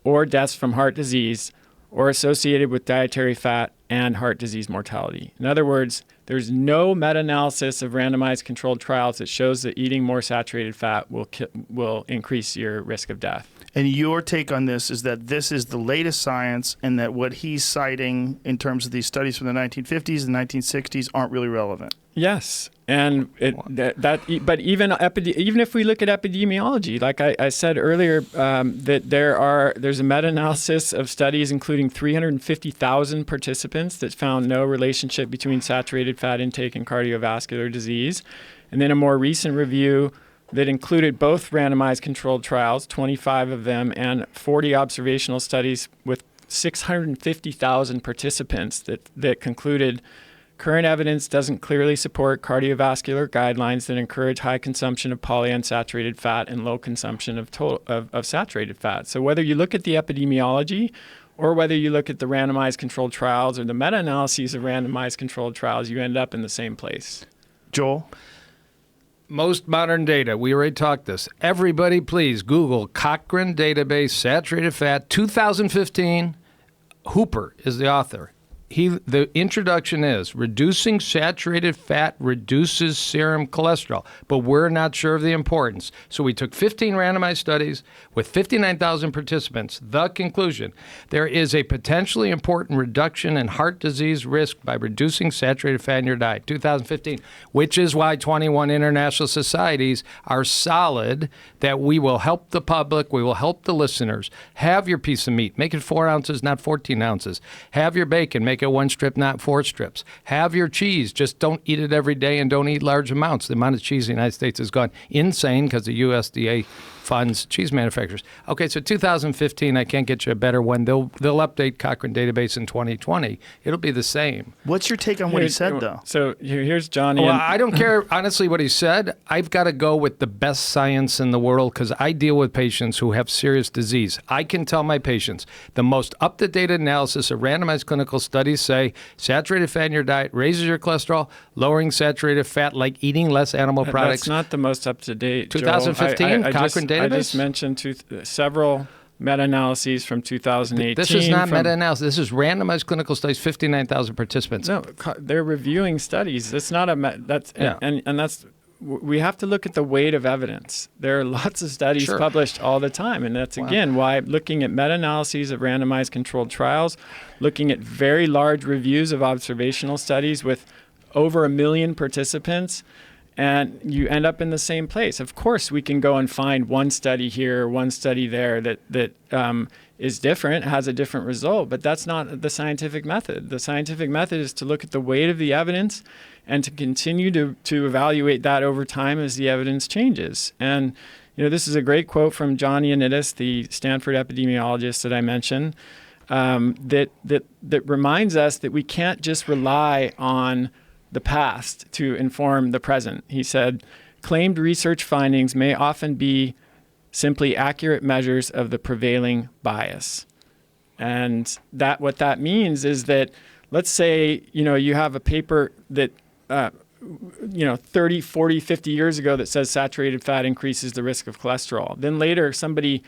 or deaths from heart disease, or associated with dietary fat and heart disease mortality. In other words, there's no meta-analysis of randomized controlled trials that shows that eating more saturated fat will increase your risk of death. And your take on this is that this is the latest science and that what he's citing in terms of these studies from the 1950s and 1960s aren't really relevant. Yes, and but even if we look at epidemiology, like I said earlier, that there's a meta-analysis of studies including 350,000 participants that found no relationship between saturated fat intake and cardiovascular disease, and then a more recent review that included both randomized controlled trials, 25 of them, and 40 observational studies with 650,000 participants that concluded current evidence doesn't clearly support cardiovascular guidelines that encourage high consumption of polyunsaturated fat and low consumption of saturated fat. So whether you look at the epidemiology or whether you look at the randomized controlled trials or the meta-analyses of randomized controlled trials, you end up in the same place. Joel? most modern data, we already talked this. Everybody, please Google Cochrane database, saturated fat, 2015. Hooper is the author. The introduction is reducing saturated fat reduces serum cholesterol, but we're not sure of the importance. So we took 15 randomized studies with 59,000 participants. The conclusion, there is a potentially important reduction in heart disease risk by reducing saturated fat in your diet, 2015, which is why 21 international societies are solid that we will help the public, we will help the listeners. Have your piece of meat, make it 4 ounces, not 14 ounces. Have your bacon, make it 1 strip, not 4 strips. Have your cheese, just don't eat it every day and don't eat large amounts. The amount of cheese in the United States has gone insane because the USDA funds cheese manufacturers. Okay, so 2015, I can't get you a better one. They'll update Cochrane database in 2020. It'll be the same. What's your take on what he said, though? So here's Johnny. Well, I don't care, honestly, what he said. I've got to go with the best science in the world because I deal with patients who have serious disease. I can tell my patients the most up-to-date analysis of randomized clinical studies say saturated fat in your diet raises your cholesterol, lowering saturated fat like eating less animal products. That's not the most up-to-date, 2015, Joel. Cochrane database? I just mentioned several meta-analyses from 2018. This is not meta-analysis. This is randomized clinical studies, 59,000 participants. No, they're reviewing studies. It's not and that's we have to look at the weight of evidence. There are lots of studies published all the time, and that's again why looking at meta-analyses of randomized controlled trials, looking at very large reviews of observational studies with over 1 million participants, and you end up in the same place. Of course, we can go and find one study here, one study there that is different, has a different result, but that's not the scientific method. The scientific method is to look at the weight of the evidence and to continue to evaluate that over time as the evidence changes. And this is a great quote from John Ioannidis, the Stanford epidemiologist that I mentioned, that reminds us that we can't just rely on the past to inform the present. He said, claimed research findings may often be simply accurate measures of the prevailing bias. And what that means is that, let's say, you have a paper that, 30, 40, 50 years ago that says saturated fat increases the risk of cholesterol. Then later somebody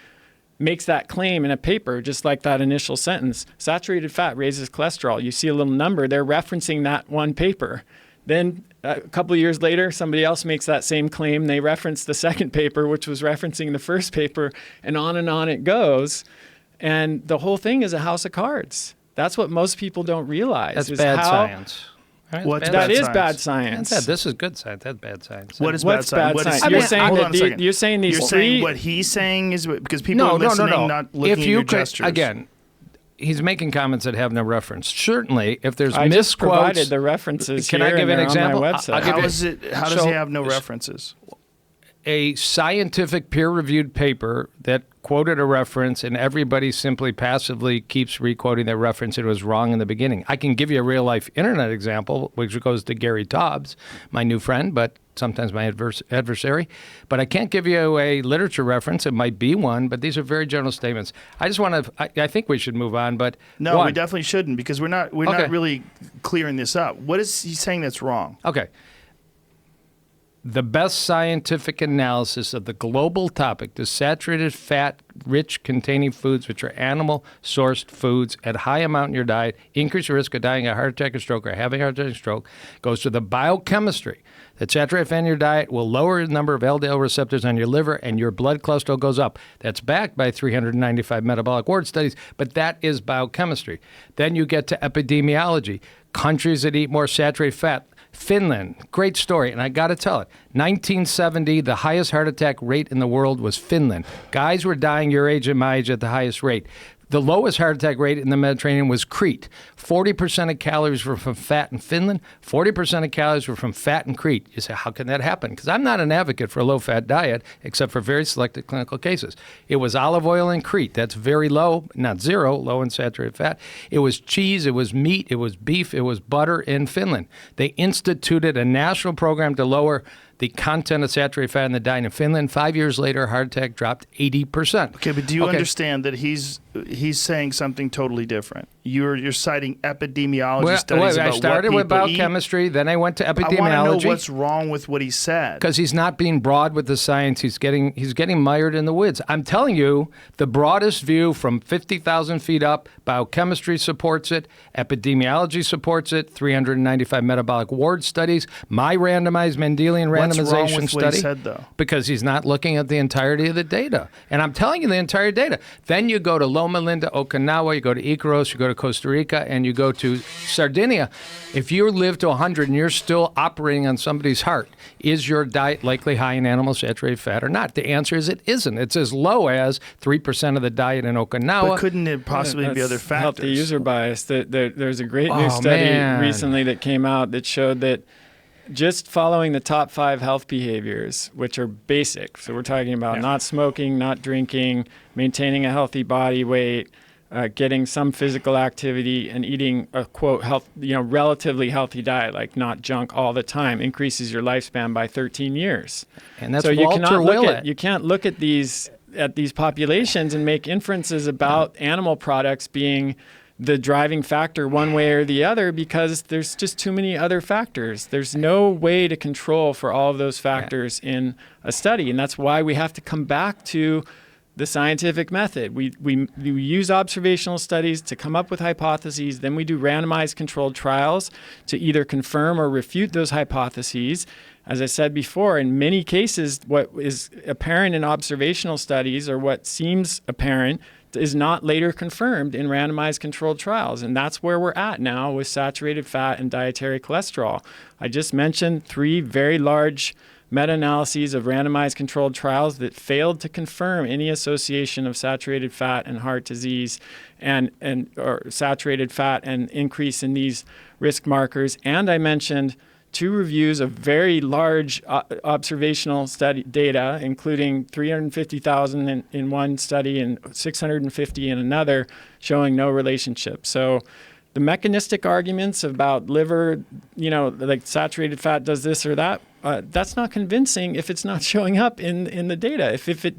makes that claim in a paper, just like that initial sentence, saturated fat raises cholesterol. You see a little number, they're referencing that one paper. Then a couple of years later, somebody else makes that same claim. They reference the second paper, which was referencing the first paper, and on it goes. And the whole thing is a house of cards. That's what most people don't realize. That's bad science. Right? That is science? bad science. This is good science. That's bad science. What's bad science? You're saying that you're saying these You're three. saying what he's saying is because people are listening, not looking if at you your could, gestures. again, he's making comments that have no reference. Certainly, if there's I just provided misquotes, the references. Can I here give and an they're example? On my website. How does he have no references? a scientific peer-reviewed paper that quoted a reference and everybody simply passively keeps re-quoting that reference, it was wrong in the beginning. I can give you a real-life internet example, which goes to Gary Dobbs, my new friend, but sometimes my adversary. But I can't give you a literature reference. It might be one, but these are very general statements. I just want to, I think we should move on, but No, one, we definitely shouldn't because we're not really clearing this up. What is he saying that's wrong? Okay. The best scientific analysis of the global topic, the saturated fat rich containing foods, which are animal sourced foods at high amount in your diet, increase your risk of dying of a heart attack or stroke or having a heart attack or stroke, goes to the biochemistry. That saturated fat in your diet will lower the number of LDL receptors on your liver and your blood cholesterol goes up. That's backed by 395 metabolic ward studies, but that is biochemistry. Then you get to epidemiology. Countries that eat more saturated fat. Finland, great story, and I got to tell it. 1970, the highest heart attack rate in the world was Finland. Guys were dying your age and my age at the highest rate. The lowest heart attack rate in the Mediterranean was Crete. 40% of calories were from fat in Finland. 40% of calories were from fat in Crete. You say, how can that happen? Because I'm not an advocate for a low-fat diet, except for very selected clinical cases. It was olive oil in Crete. That's very low, not zero, low in saturated fat. It was cheese, it was meat, it was beef, it was butter in Finland. They instituted a national program to lower the content of saturated fat in the diet in Finland. 5 years later, heart attack dropped 80%. Okay, but do you understand that he's saying something totally different? You're citing epidemiology studies about I started what with people biochemistry, then I went to epidemiology. I want to know what's wrong with what he said. Because he's not being broad with the science. He's getting mired in the weeds. I'm telling you, the broadest view from 50,000 feet up, biochemistry supports it, epidemiology supports it, 395 metabolic ward studies, my randomized Mendelian randomization What's wrong with study. what he said, though? Because he's not looking at the entirety of the data. And I'm telling you the entire data. Then you go to Loma Linda, Okinawa, you go to Iquitos, you go to Costa Rica, and you go to Sardinia. If you live to 100 and you're still operating on somebody's heart, is your diet likely high in animal saturated fat or not? The answer is it isn't. It's as low as 3% of the diet in Okinawa. But couldn't it possibly be other factors? Healthy user bias. There's a great new study recently that came out that showed that just following the top 5 health behaviors, which are basic. So we're talking about not smoking, not drinking, maintaining a healthy body weight, getting some physical activity, and eating a quote relatively healthy diet, like not junk all the time, increases your lifespan by 13 years. And that's so Walter Willett. You can't look at these populations and make inferences about animal products being the driving factor one way or the other, because there's just too many other factors. There's no way to control for all of those factors in a study. And that's why we have to come back to the scientific method. We use observational studies to come up with hypotheses. Then we do randomized controlled trials to either confirm or refute those hypotheses. As I said before, in many cases, what is apparent in observational studies, or what seems apparent, is not later confirmed in randomized controlled trials. And that's where we're at now with saturated fat and dietary cholesterol. I just mentioned 3 very large meta-analyses of randomized controlled trials that failed to confirm any association of saturated fat and heart disease or saturated fat and increase in these risk markers. And I mentioned 2 reviews of very large observational study data, including 350,000 in one study and 650 in another, showing no relationship. So the mechanistic arguments about liver, like saturated fat does this or that, that's not convincing if it's not showing up in the data. If it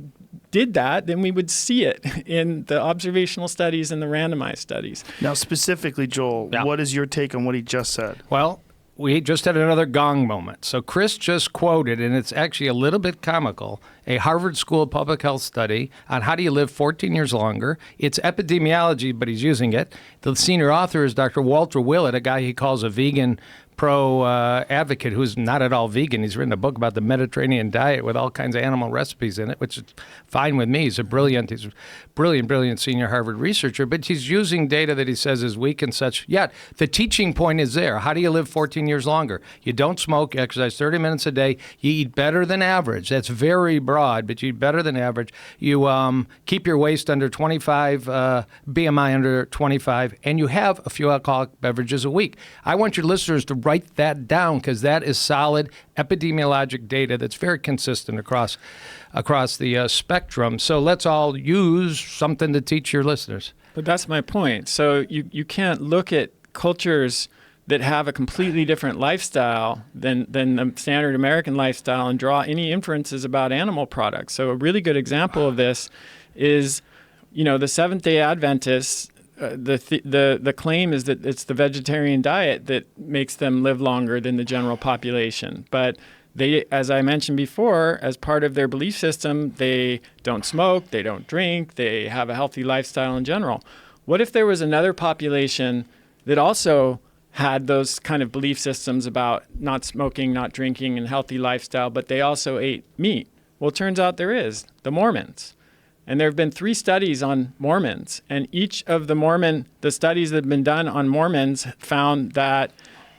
did that, then we would see it in the observational studies and the randomized studies. Now, specifically, Joel, Yeah. what is your take on what he just said? Well, we just had another gong moment. So Chris just quoted, and it's actually a little bit comical, a Harvard School of Public Health study on how do you live 14 years longer. It's epidemiology, but he's using it. The senior author is Dr. Walter Willett, a guy he calls a vegan pro advocate who's not at all vegan. He's written a book about the Mediterranean diet with all kinds of animal recipes in it, which is fine with me. He's a brilliant senior Harvard researcher, but he's using data that he says is weak and such. Yet the teaching point is there. How do you live 14 years longer? You don't smoke, you exercise 30 minutes a day, you eat better than average. That's very broad, but you eat better than average. You keep your waist under 25, BMI under 25, and you have a few alcoholic beverages a week. I want your listeners to write that down because that is solid epidemiologic data that's very consistent across the spectrum. So let's all use something to teach your listeners. But that's my point. So you can't look at cultures that have a completely different lifestyle than the standard American lifestyle and draw any inferences about animal products. So a really good example of this is, the Seventh-day Adventists. The claim is that it's the vegetarian diet that makes them live longer than the general population. But they, as I mentioned before, as part of their belief system, they don't smoke, they don't drink, they have a healthy lifestyle in general. What if there was another population that also had those kind of belief systems about not smoking, not drinking, and healthy lifestyle, but they also ate meat? Well, it turns out there is, the Mormons. And there have been 3 studies on Mormons, and each of the studies that have been done on Mormons found that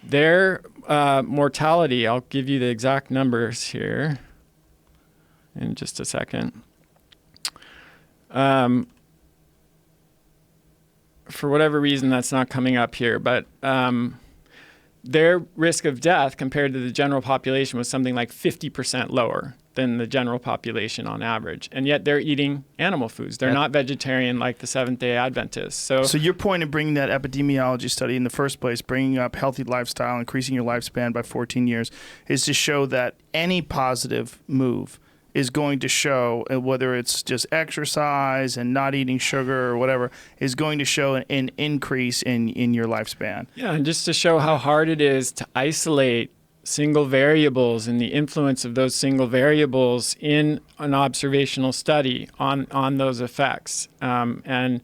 their mortality, I'll give you the exact numbers here in just a second. For whatever reason, that's not coming up here, but their risk of death compared to the general population was something like 50% lower than the general population on average. And yet they're eating animal foods. They're not vegetarian like the Seventh-day Adventists. So your point in bringing that epidemiology study in the first place, bringing up healthy lifestyle, increasing your lifespan by 14 years, is to show that any positive move is going to show, whether it's just exercise and not eating sugar or whatever, is going to show an increase in your lifespan. Yeah, and just to show how hard it is to isolate single variables and the influence of those single variables in an observational study on those effects. And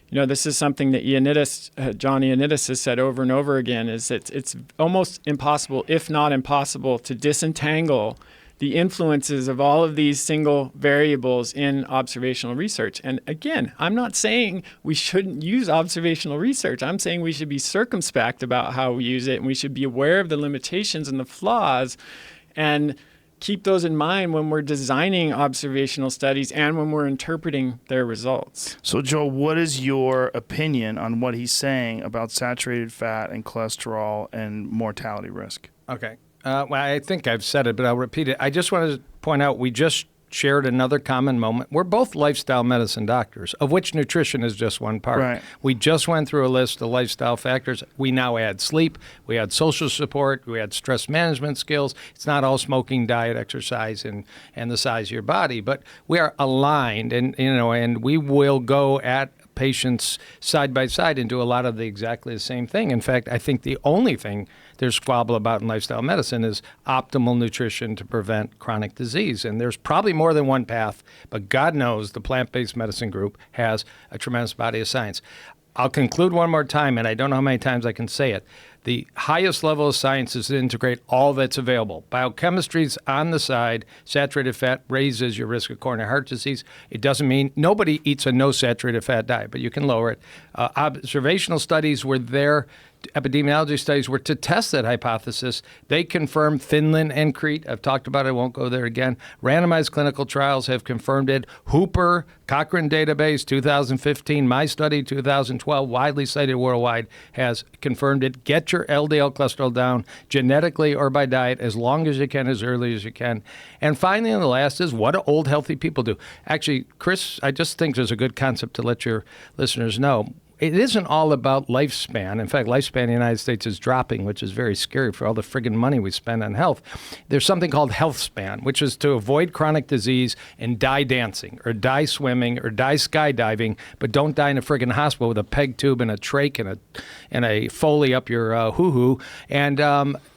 this is something that John Ioannidis has said over and over again, is that it's almost impossible, if not impossible, to disentangle the influences of all of these single variables in observational research. And again, I'm not saying we shouldn't use observational research. I'm saying we should be circumspect about how we use it, and we should be aware of the limitations and the flaws and keep those in mind when we're designing observational studies and when we're interpreting their results. So, Joel, what is your opinion on what he's saying about saturated fat and cholesterol and mortality risk? Okay. Well, I think I've said it, but I'll repeat it. I just wanted to point out we just shared another common moment. We're both lifestyle medicine doctors, of which nutrition is just one part. Right. We just went through a list of lifestyle factors. We now add sleep. We add social support. We add stress management skills. It's not all smoking, diet, exercise, and the size of your body, but we are aligned, and we will go at patients side by side and do a lot of exactly the same thing. In fact, I think the only thing there's squabble about in lifestyle medicine is optimal nutrition to prevent chronic disease. And there's probably more than one path, but God knows the plant-based medicine group has a tremendous body of science. I'll conclude one more time, and I don't know how many times I can say it. The highest level of science is to integrate all that's available. Biochemistry's on the side. Saturated fat raises your risk of coronary heart disease. It doesn't mean nobody eats a no saturated fat diet, but you can lower it. Observational studies were there. Epidemiology studies were to test that hypothesis. They confirmed Finland and Crete. I've talked about it. I won't go there again. Randomized clinical trials have confirmed it. Hooper, Cochrane database, 2015. My study, 2012, widely cited worldwide, has confirmed it. Get your LDL cholesterol down genetically or by diet as long as you can, as early as you can. And finally, and the last is, what do old, healthy people do? Actually, Chris, I just think there's a good concept to let your listeners know. it isn't all about lifespan. In fact, lifespan in the United States is dropping, which is very scary for all the friggin' money we spend on health. There's something called health span, which is to avoid chronic disease and die dancing or die swimming or die skydiving, but don't die in a friggin' hospital with a peg tube and a trach and a Foley up your hoo-hoo. And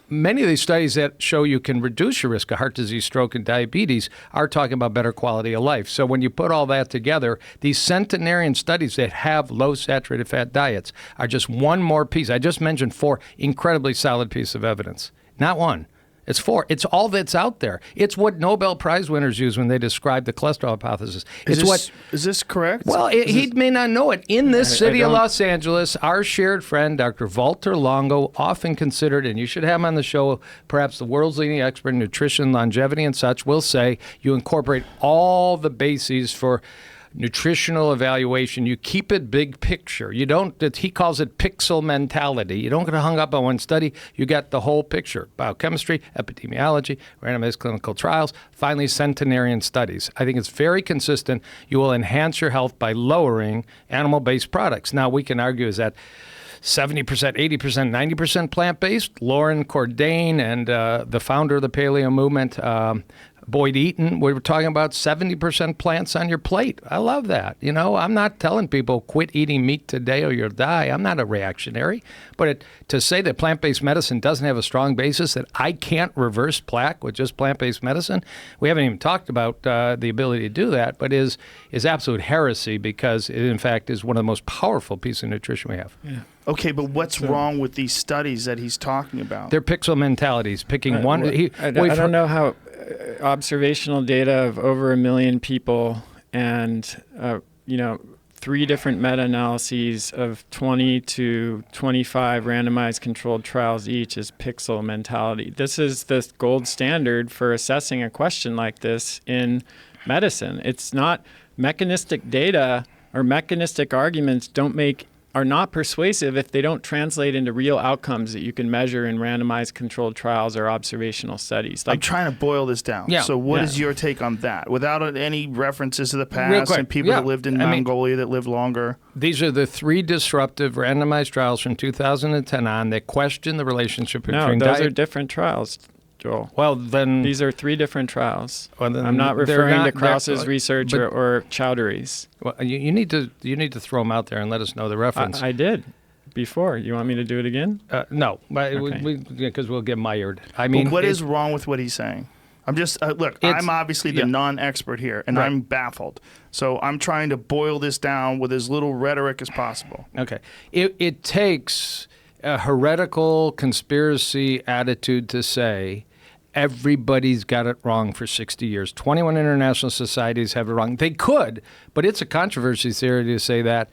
many of these studies that show you can reduce your risk of heart disease, stroke, and diabetes are talking about better quality of life. So when you put all that together, these centenarian studies that have low saturated fat diets are just one more piece. I just mentioned 4 incredibly solid pieces of evidence. Not one. It's 4. It's all that's out there. It's what Nobel Prize winners use when they describe the cholesterol hypothesis. Is this correct? Well, he may not know it. In this city of Los Angeles, our shared friend, Dr. Walter Longo, often considered, and you should have him on the show, perhaps the world's leading expert in nutrition, longevity, and such, will say you incorporate all the bases for nutritional evaluation. You keep it big picture. You don't, he calls it pixel mentality. You don't get hung up on one study. You got the whole picture. Biochemistry, epidemiology, randomized clinical trials, finally centenarian studies. I think it's very consistent. You will enhance your health by lowering animal-based products. Now, we can argue, is that 70%, 80%, 90% plant-based? Lauren Cordain and the founder of the paleo movement, Boyd Eaton, we were talking about 70% plants on your plate. I love that. You know, I'm not telling people quit eating meat today or you'll die. I'm not a reactionary. But to say that plant-based medicine doesn't have a strong basis, that I can't reverse plaque with just plant-based medicine, we haven't even talked about the ability to do that, but is absolute heresy because it, in fact, is one of the most powerful pieces of nutrition we have. Yeah. Okay, but what's wrong with these studies that he's talking about? They're pixel mentalities, picking one. I don't know how observational data of over 1 million people and, 3 different meta-analyses of 20 to 25 randomized controlled trials each is pixel mentality. This is the gold standard for assessing a question like this in medicine. It's not mechanistic data or mechanistic arguments are not persuasive if they don't translate into real outcomes that you can measure in randomized controlled trials or observational studies. I'm trying to boil this down. Yeah. So what is your take on that? Without any references to the Real past quick, and people that lived in Mongolia that lived longer? These are the 3 disruptive randomized trials from 2010 on that question the relationship between those are different trials, Joel. Well, then these are 3 different trials. Well, then I'm not referring to Krause's they're- research but- or Chowdhury's. well, you need to throw them out there and let us know the reference. I did before. You want me to do it again? No, but Okay. because we'll get mired. I But mean, what is wrong with what he's saying? I'm just, look, I'm obviously the non-expert here, and Right. I'm baffled. So I'm trying to boil this down with as little rhetoric as possible. Okay. It takes a heretical conspiracy attitude to say everybody's got it wrong for 60 years. 21 international societies have it wrong. They could, but it's a controversy theory to say that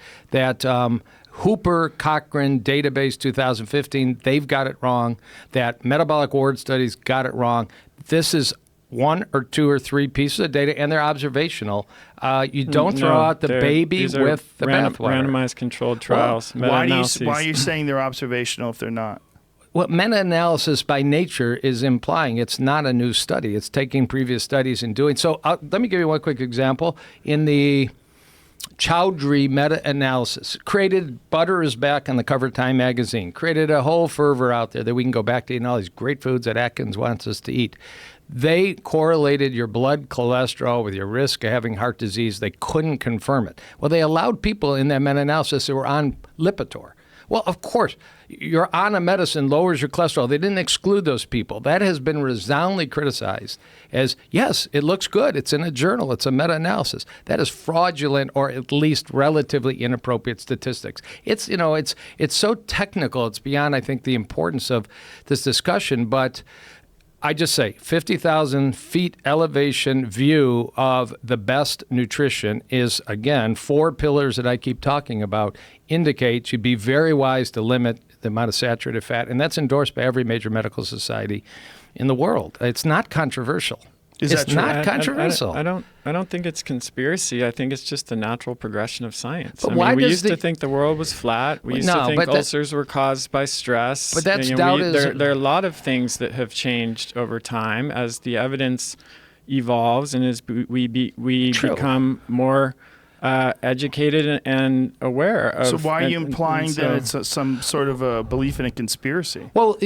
Hooper, Cochrane, Database 2015, they've got it wrong. That Metabolic Ward Studies got it wrong. This is 1 or 2 or 3 pieces of data, and they're observational. You don't throw out the baby with the bathwater. Randomized controlled trials. Why meta-analyses. are you saying they're observational if they're not? What meta-analysis by nature is implying, it's not a new study. It's taking previous studies and doing. So let me give you one quick example. In the Chowdhury meta-analysis, created Butter is Back on the cover of Time magazine, created a whole fervor out there that we can go back to eating all these great foods that Atkins wants us to eat. They correlated your blood cholesterol with your risk of having heart disease. They couldn't confirm it. Well, they allowed people in that meta-analysis that were on Lipitor. Well, of course, you're on a medicine, lowers your cholesterol. They didn't exclude those people. That has been resoundingly criticized as, yes, it looks good. It's in a journal. It's a meta-analysis. That is fraudulent or at least relatively inappropriate statistics. It's so technical. It's beyond, I think, the importance of this discussion. But I just say 50,000 feet elevation view of the best nutrition is, again, 4 pillars that I keep talking about indicate you'd be very wise to limit the amount of saturated fat. And that's endorsed by every major medical society in the world. It's not controversial. It's not controversial. I don't think it's conspiracy. I think it's just the natural progression of science. But we used to think the world was flat. We used to think ulcers were caused by stress. But that's doubt there are a lot of things that have changed over time as the evidence evolves and as we become more educated and aware of. So why are you and implying so- that it's some sort of a belief in a conspiracy? Well,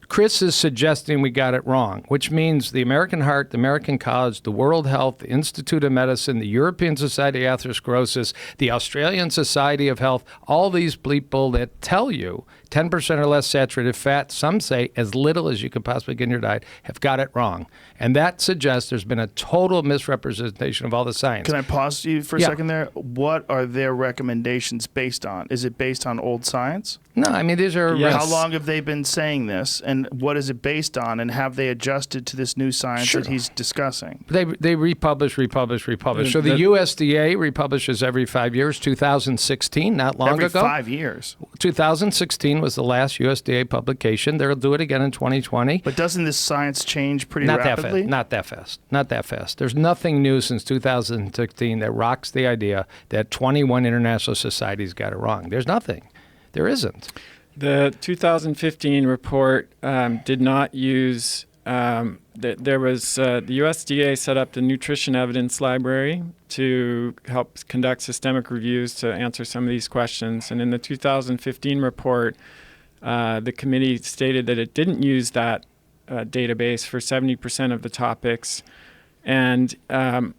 Chris is suggesting we got it wrong, which means the American Heart, the American College, the World Health, the Institute of Medicine, the European Society of Atherosclerosis, the Australian Society of Health, all these people that tell you 10% or less saturated fat, some say as little as you could possibly get in your diet, have got it wrong. And that suggests there's been a total misrepresentation of all the science. Can I pause you for a Yeah. second there? What are their recommendations based on? Is it based on old science? No, I mean, these are... Yes. How long have they been saying this, and what is it based on, and have they adjusted to this new science Sure. that he's discussing? They republish. So the USDA republishes every 5 years. 2016, not long Every ago. 5 years. 2016 was the last USDA publication. They'll do it again in 2020. But doesn't this science change pretty Not rapidly? that fast. Not that fast. There's nothing new since 2016 that rocks the idea that 21 international societies got it wrong. There's nothing. There isn't. The 2015 report did not use. There was the USDA set up the Nutrition Evidence Library to help conduct systemic reviews to answer some of these questions. And in the 2015 report, the committee stated that it didn't use that database for 70% of the topics, and a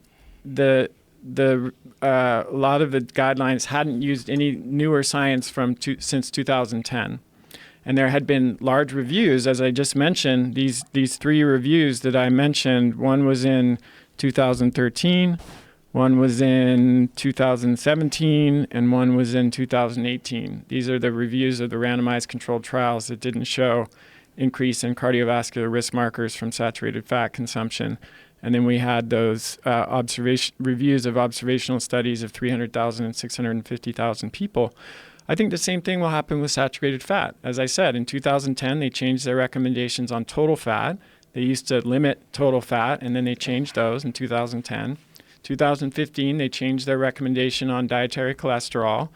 lot of the guidelines hadn't used any newer science since 2010. And there had been large reviews, as I just mentioned, these 3 reviews that I mentioned. One was in 2013, one was in 2017, and one was in 2018. These are the reviews of the randomized controlled trials that didn't show increase in cardiovascular risk markers from saturated fat consumption. And then we had those reviews of observational studies of 300,000 and 650,000 people. I think the same thing will happen with saturated fat. As I said, in 2010, they changed their recommendations on total fat. They used to limit total fat, and then they changed those in 2010. 2015, they changed their recommendation on dietary cholesterol.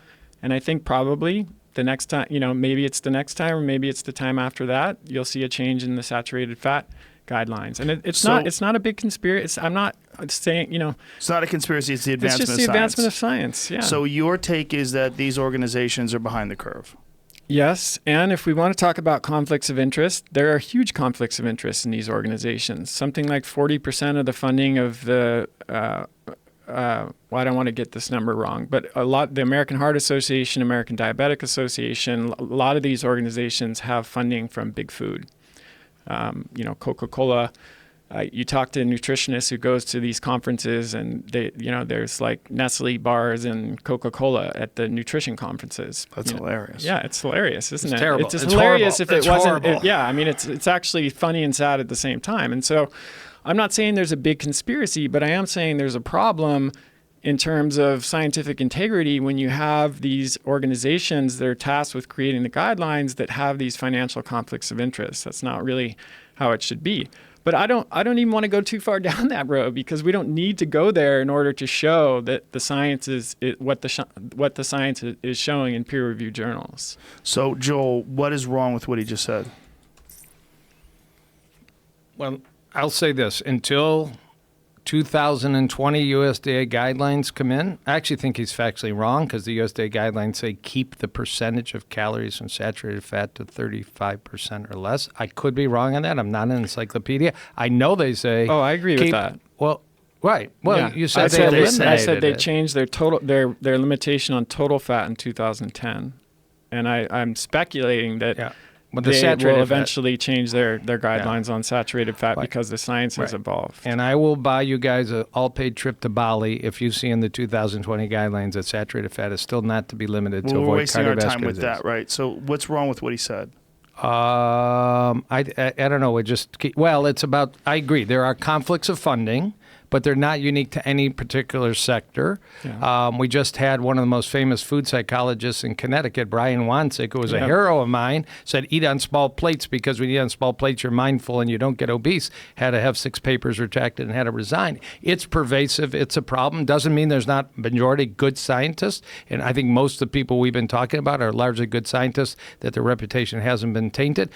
And I think probably the next time, maybe it's the next time or maybe it's the time after that, you'll see a change in the saturated fat guidelines. And it's not a big conspiracy. I'm not saying, It's not a conspiracy, it's the it's advancement just the of science. advancement of science. Yeah. So your take is that these organizations are behind the curve. Yes, and if we want to talk about conflicts of interest, there are huge conflicts of interest in these organizations. Something like 40% of the funding of the I don't want to get this number wrong, but the American Heart Association, American Diabetic Association, a lot of these organizations have funding from big food. Coca-Cola. You talk to a nutritionist who goes to these conferences, and there's like Nestle bars and Coca-Cola at the nutrition conferences. That's hilarious. Yeah, it's hilarious, isn't It's it? terrible. It's just It's hilarious horrible. if It's it wasn't. horrible. I mean, it's actually funny and sad at the same time. And so, I'm not saying there's a big conspiracy, but I am saying there's a problem in terms of scientific integrity when you have these organizations that are tasked with creating the guidelines that have these financial conflicts of interest. That's not really how it should be. But I don't even want to go too far down that road, because we don't need to go there in order to show that the science is what the science is showing in peer-reviewed journals. So, Joel, what is wrong with what he just said? Well, I'll say this. Until 2020 USDA guidelines come in, I actually think he's factually wrong, because the USDA guidelines say keep the percentage of calories from saturated fat to 35% or less. I could be wrong on that. I'm not an encyclopedia. I know they say... Oh, I agree with that. Well, right. Well, Yeah. you said I they said eliminated I said they it. changed their limitation on total fat in 2010, and I'm speculating that Yeah. But the they saturated will fat- eventually change their guidelines on saturated fat, Right. because the science has Right. evolved. And I will buy you guys an all-paid trip to Bali if you see in the 2020 guidelines that saturated fat is still not to be limited to Well, we're avoid wasting our time cardiovascular with disease. that, right? So what's wrong with what he said? I don't know. It's about. I agree. There are conflicts of funding, but they're not unique to any particular sector. Yeah. We just had one of the most famous food psychologists in Connecticut, Brian Wansink, who was a Yeah. hero of mine, said eat on small plates, because when you eat on small plates, you're mindful and you don't get obese. Had to have 6 papers retracted and had to resign. It's pervasive. It's a problem. Doesn't mean there's not majority good scientists. And I think most of the people we've been talking about are largely good scientists, that their reputation hasn't been tainted.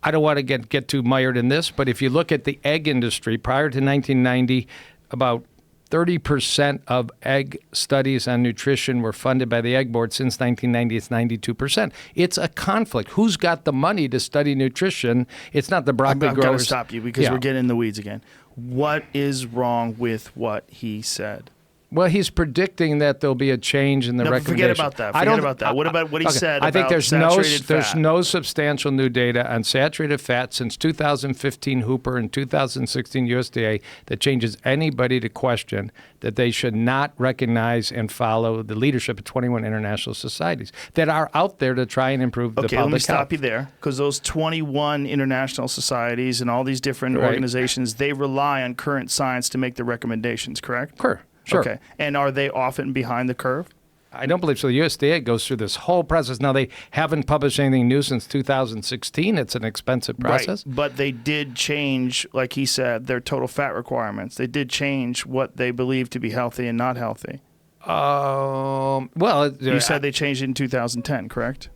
I don't want to get too mired in this, but if you look at the egg industry prior to 1990, about 30% of egg studies on nutrition were funded by the Egg Board. Since 1990, it's 92%. It's a conflict. Who's got the money to study nutrition? It's not the broccoli I've got to growers. stop you because Yeah. we're getting in the weeds again. What is wrong with what he said? Well, he's predicting that there'll be a change in the No, recommendation. forget about that. I Forget don't- about that. What about what he said I think about there's saturated there's fat? no substantial new data on saturated fat since 2015 Hooper and 2016 USDA that changes anybody to question that they should not recognize and follow the leadership of 21 international societies that are out there to try and improve the Okay, public let me stop health. you there because those 21 international societies and all these different Right. organizations, they rely on current science to make the recommendations, correct? Sure. Okay. And are they often behind the curve? I don't believe so. The USDA goes through this whole process. Now, they haven't published anything new since 2016. It's an expensive process. Right. But they did change, like he said, their total fat requirements. They did change what they believe to be healthy and not healthy. Well, You said they changed it in 2010, correct?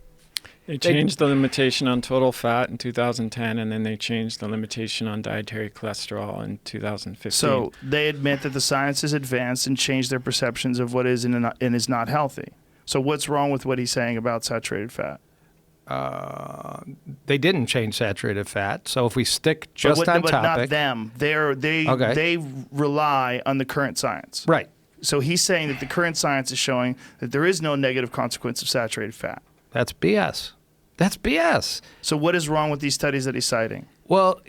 They changed the limitation on total fat in 2010, and then they changed the limitation on dietary cholesterol in 2015. So they admit that the science has advanced and changed their perceptions of what is and is not healthy. So what's wrong with what he's saying about saturated fat? they didn't change saturated fat. So if we stick just but on not topic, them. They Okay. they rely on the current science. right? So he's saying that the current science is showing that there is no negative consequence of saturated fat. That's BS. That's BS. So what is wrong with these studies that he's citing? Well,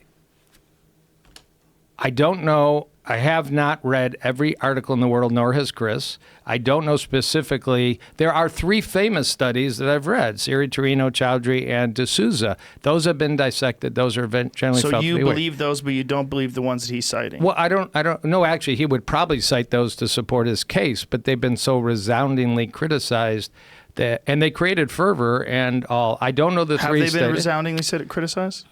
I don't know. I have not read every article in the world, nor has Chris. I don't know specifically. There are 3 famous studies that I've read: Siri, Torino, Chowdhury, and D'Souza. Those have been dissected. Those are generally So felt to you be weak. believe those, but you don't believe the ones that he's citing. Well, I don't know. Actually, he would probably cite those to support his case, but they've been so resoundingly criticized that, and they created fervor and all. I don't know the Have 3 they been studies. resoundingly criticized?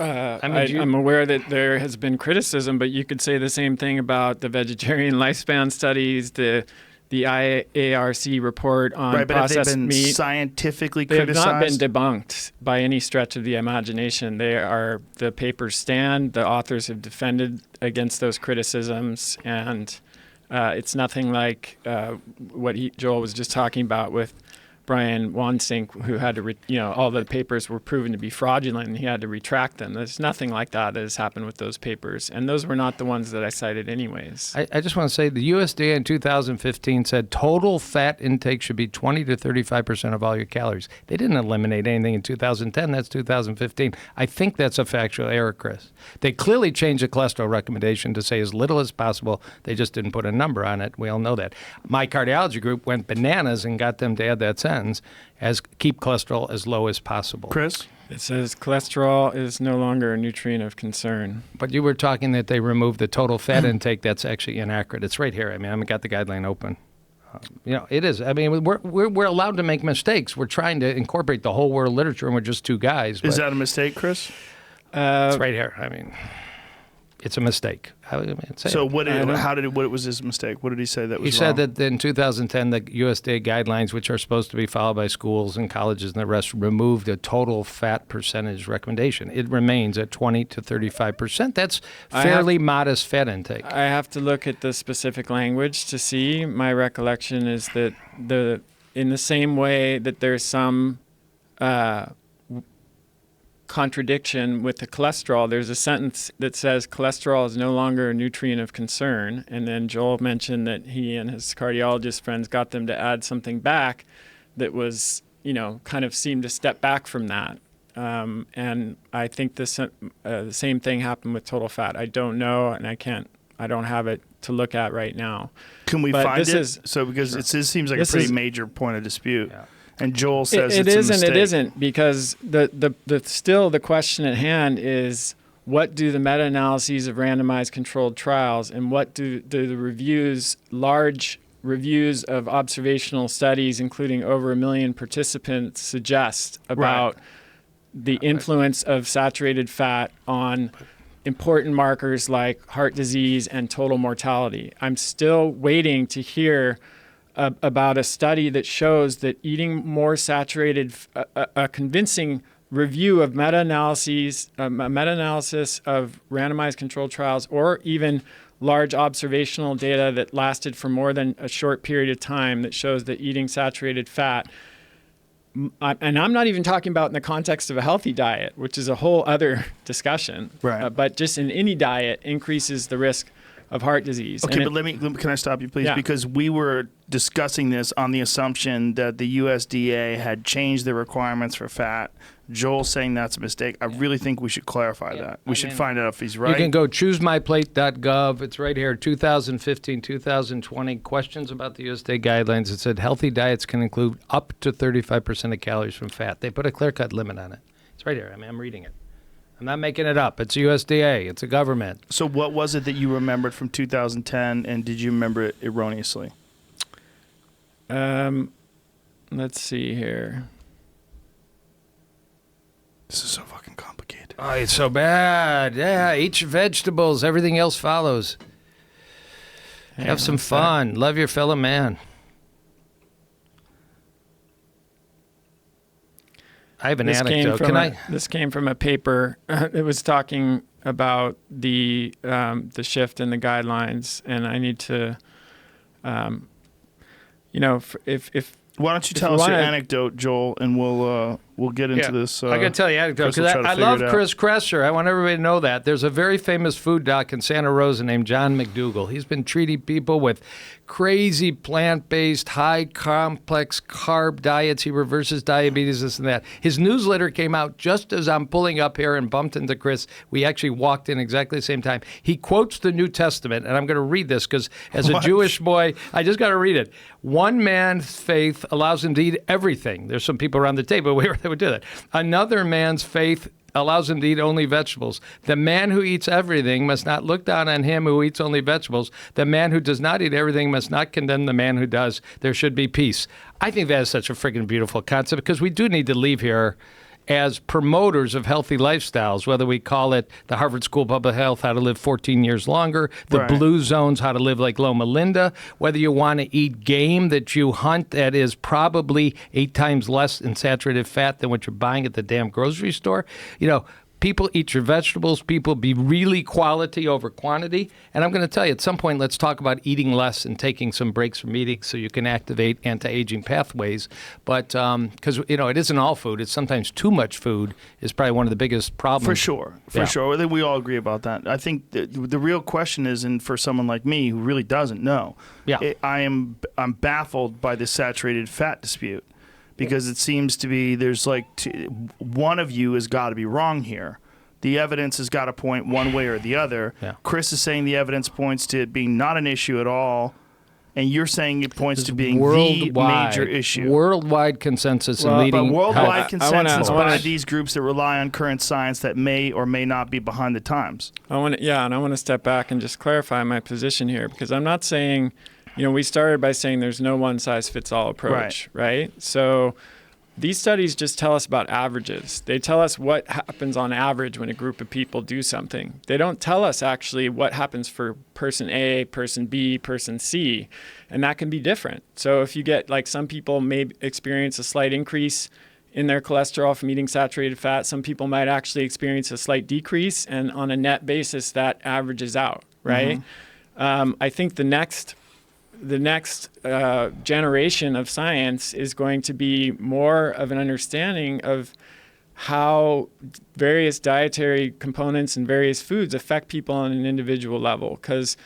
I'm aware that there has been criticism, but you could say the same thing about the vegetarian lifespan studies, the IARC report on Right, but have they processed been meat. scientifically They have criticized? not been debunked by any stretch of the imagination. The papers stand. The authors have defended against those criticisms, and it's nothing like what Joel was just talking about with Brian Wansink, who had to, all the papers were proven to be fraudulent, and he had to retract them. There's nothing like that has happened with those papers, and those were not the ones that I cited, anyways. I just want to say the USDA in 2015 said total fat intake should be 20 to 35% of all your calories. They didn't eliminate anything in 2010. That's 2015. I think that's a factual error, Chris. They clearly changed the cholesterol recommendation to say as little as possible. They just didn't put a number on it. We all know that. My cardiology group went bananas and got them to add that sentence as keep cholesterol as low as possible. Chris? It says cholesterol is no longer a nutrient of concern. But you were talking that they removed the total fat intake. That's actually inaccurate. It's right here. I mean, I've got the guideline open. It is. I mean, we're allowed to make mistakes. We're trying to incorporate the whole world literature, and we're just 2 guys. Is but that a mistake, Chris? it's right here. I mean, it's a mistake. So what was his mistake? What did he say that was He said wrong? that in 2010, the USDA guidelines, which are supposed to be followed by schools and colleges and the rest, removed a total fat percentage recommendation. It remains at 20 to 35%. That's fairly modest fat intake. I have to look at the specific language to see. My recollection is that in the same way that there's some contradiction with the cholesterol, there's a sentence that says cholesterol is no longer a nutrient of concern, and then Joel mentioned that he and his cardiologist friends got them to add something back that was, kind of seemed to step back from that. And I think the same thing happened with total fat. I don't know, and I don't have it to look at right now. Can we But find this it? is- Because it seems like This a pretty is- major point of dispute. Yeah. And Joel says It it's is a and mistake. it isn't, because still the question at hand is, what do the meta-analyses of randomized controlled trials and what do the large reviews of observational studies, including over 1 million participants, suggest about the influence of saturated fat on important markers like heart disease and total mortality? I'm still waiting to hear about a study that shows that eating more saturated, a convincing review of meta-analysis of randomized controlled trials, or even large observational data that lasted for more than a short period of time that shows that eating saturated fat, and I'm not even talking about in the context of a healthy diet, which is a whole other discussion, Right. But just in any diet increases the risk of heart disease. Okay, And but can I stop you, please? Yeah. Because we were discussing this on the assumption that the USDA had changed the requirements for fat. Joel's saying that's a mistake. I really think we should clarify that. We should find out if he's right. You can go choosemyplate.gov. It's right here, 2015, 2020, questions about the USDA guidelines. It said healthy diets can include up to 35% of calories from fat. They put a clear-cut limit on it. It's right here. I mean, I'm reading it. I'm not making it up. It's USDA. It's a government. So what was it that you remembered from 2010, and did you remember it erroneously? let's see here. This is so fucking complicated. Oh, it's so bad. Yeah, eat your vegetables. Everything else follows. Have some fun. Love your fellow man. I have an anecdote. This came from a paper. It was talking about the shift in the guidelines, and I need to, if Why don't you tell us your anecdote, Joel, and we'll get into this. I can tell you an anecdote Chris will because try to I figure love it out. Chris Kresser. I want everybody to know that. There's a very famous food doc in Santa Rosa named John McDougall. He's been treating people with crazy plant-based, high complex carb diets. He reverses diabetes, this and that. His newsletter came out just as I'm pulling up here and bumped into Chris. We actually walked in exactly the same time. He quotes the New Testament, and I'm going to read this because as a Jewish boy, I just got to read it. One man's faith allows him to eat everything. There's some people around the table where they would do that. Another man's faith allows him to eat only vegetables. The man who eats everything must not look down on him who eats only vegetables. The man who does not eat everything must not condemn the man who does. There should be peace. I think that is such a freaking beautiful concept because we do need to leave here as promoters of healthy lifestyles, whether we call it the Harvard School of Public Health, how to live 14 years longer, the Right. Blue Zones, how to live like Loma Linda, whether you want to eat game that you hunt that is probably 8 times less in saturated fat than what you're buying at the damn grocery store. You know, people eat your vegetables. People be really quality over quantity. And I'm going to tell you, at some point, let's talk about eating less and taking some breaks from eating so you can activate anti-aging pathways. But because, it isn't all food. It's sometimes too much food is probably one of the biggest problems. For sure. Yeah. I think we all agree about that. I think the real question is, and for someone like me who really doesn't know, Yeah. I'm baffled by the saturated fat dispute. Because it seems to be there's one of you has got to be wrong here. The evidence has got to point one way or the other. Yeah. Chris is saying the evidence points to it being not an issue at all, and you're saying it points to being the major issue. Worldwide consensus in leading But worldwide health. consensus I wanna- by these groups that rely on current science that may or may not be behind the times. I want to step back and just clarify my position here because I'm not saying, we started by saying there's no one size fits all approach, right? So these studies just tell us about averages. They tell us what happens on average when a group of people do something. They don't tell us actually what happens for person A, person B, person C, and that can be different. So if you get some people may experience a slight increase in their cholesterol from eating saturated fat, some people might actually experience a slight decrease, and on a net basis that averages out, right? I think the next generation of science is going to be more of an understanding of how various dietary components and various foods affect people on an individual level. Because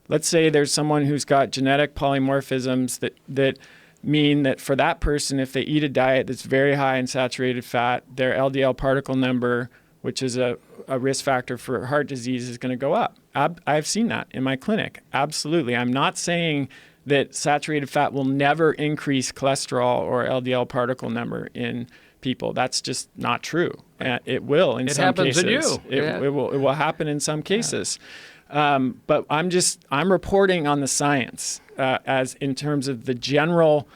let's say there's someone who's got genetic polymorphisms that mean that for that person, if they eat a diet that's very high in saturated fat, their LDL particle number, which is a risk factor for heart disease, is going to go up. I've seen that in my clinic. Absolutely. I'm not saying that saturated fat will never increase cholesterol or LDL particle number in people. That's just not true. It will in some cases. It happens in you. It will happen in some cases. But I'm reporting on the science as in terms of the general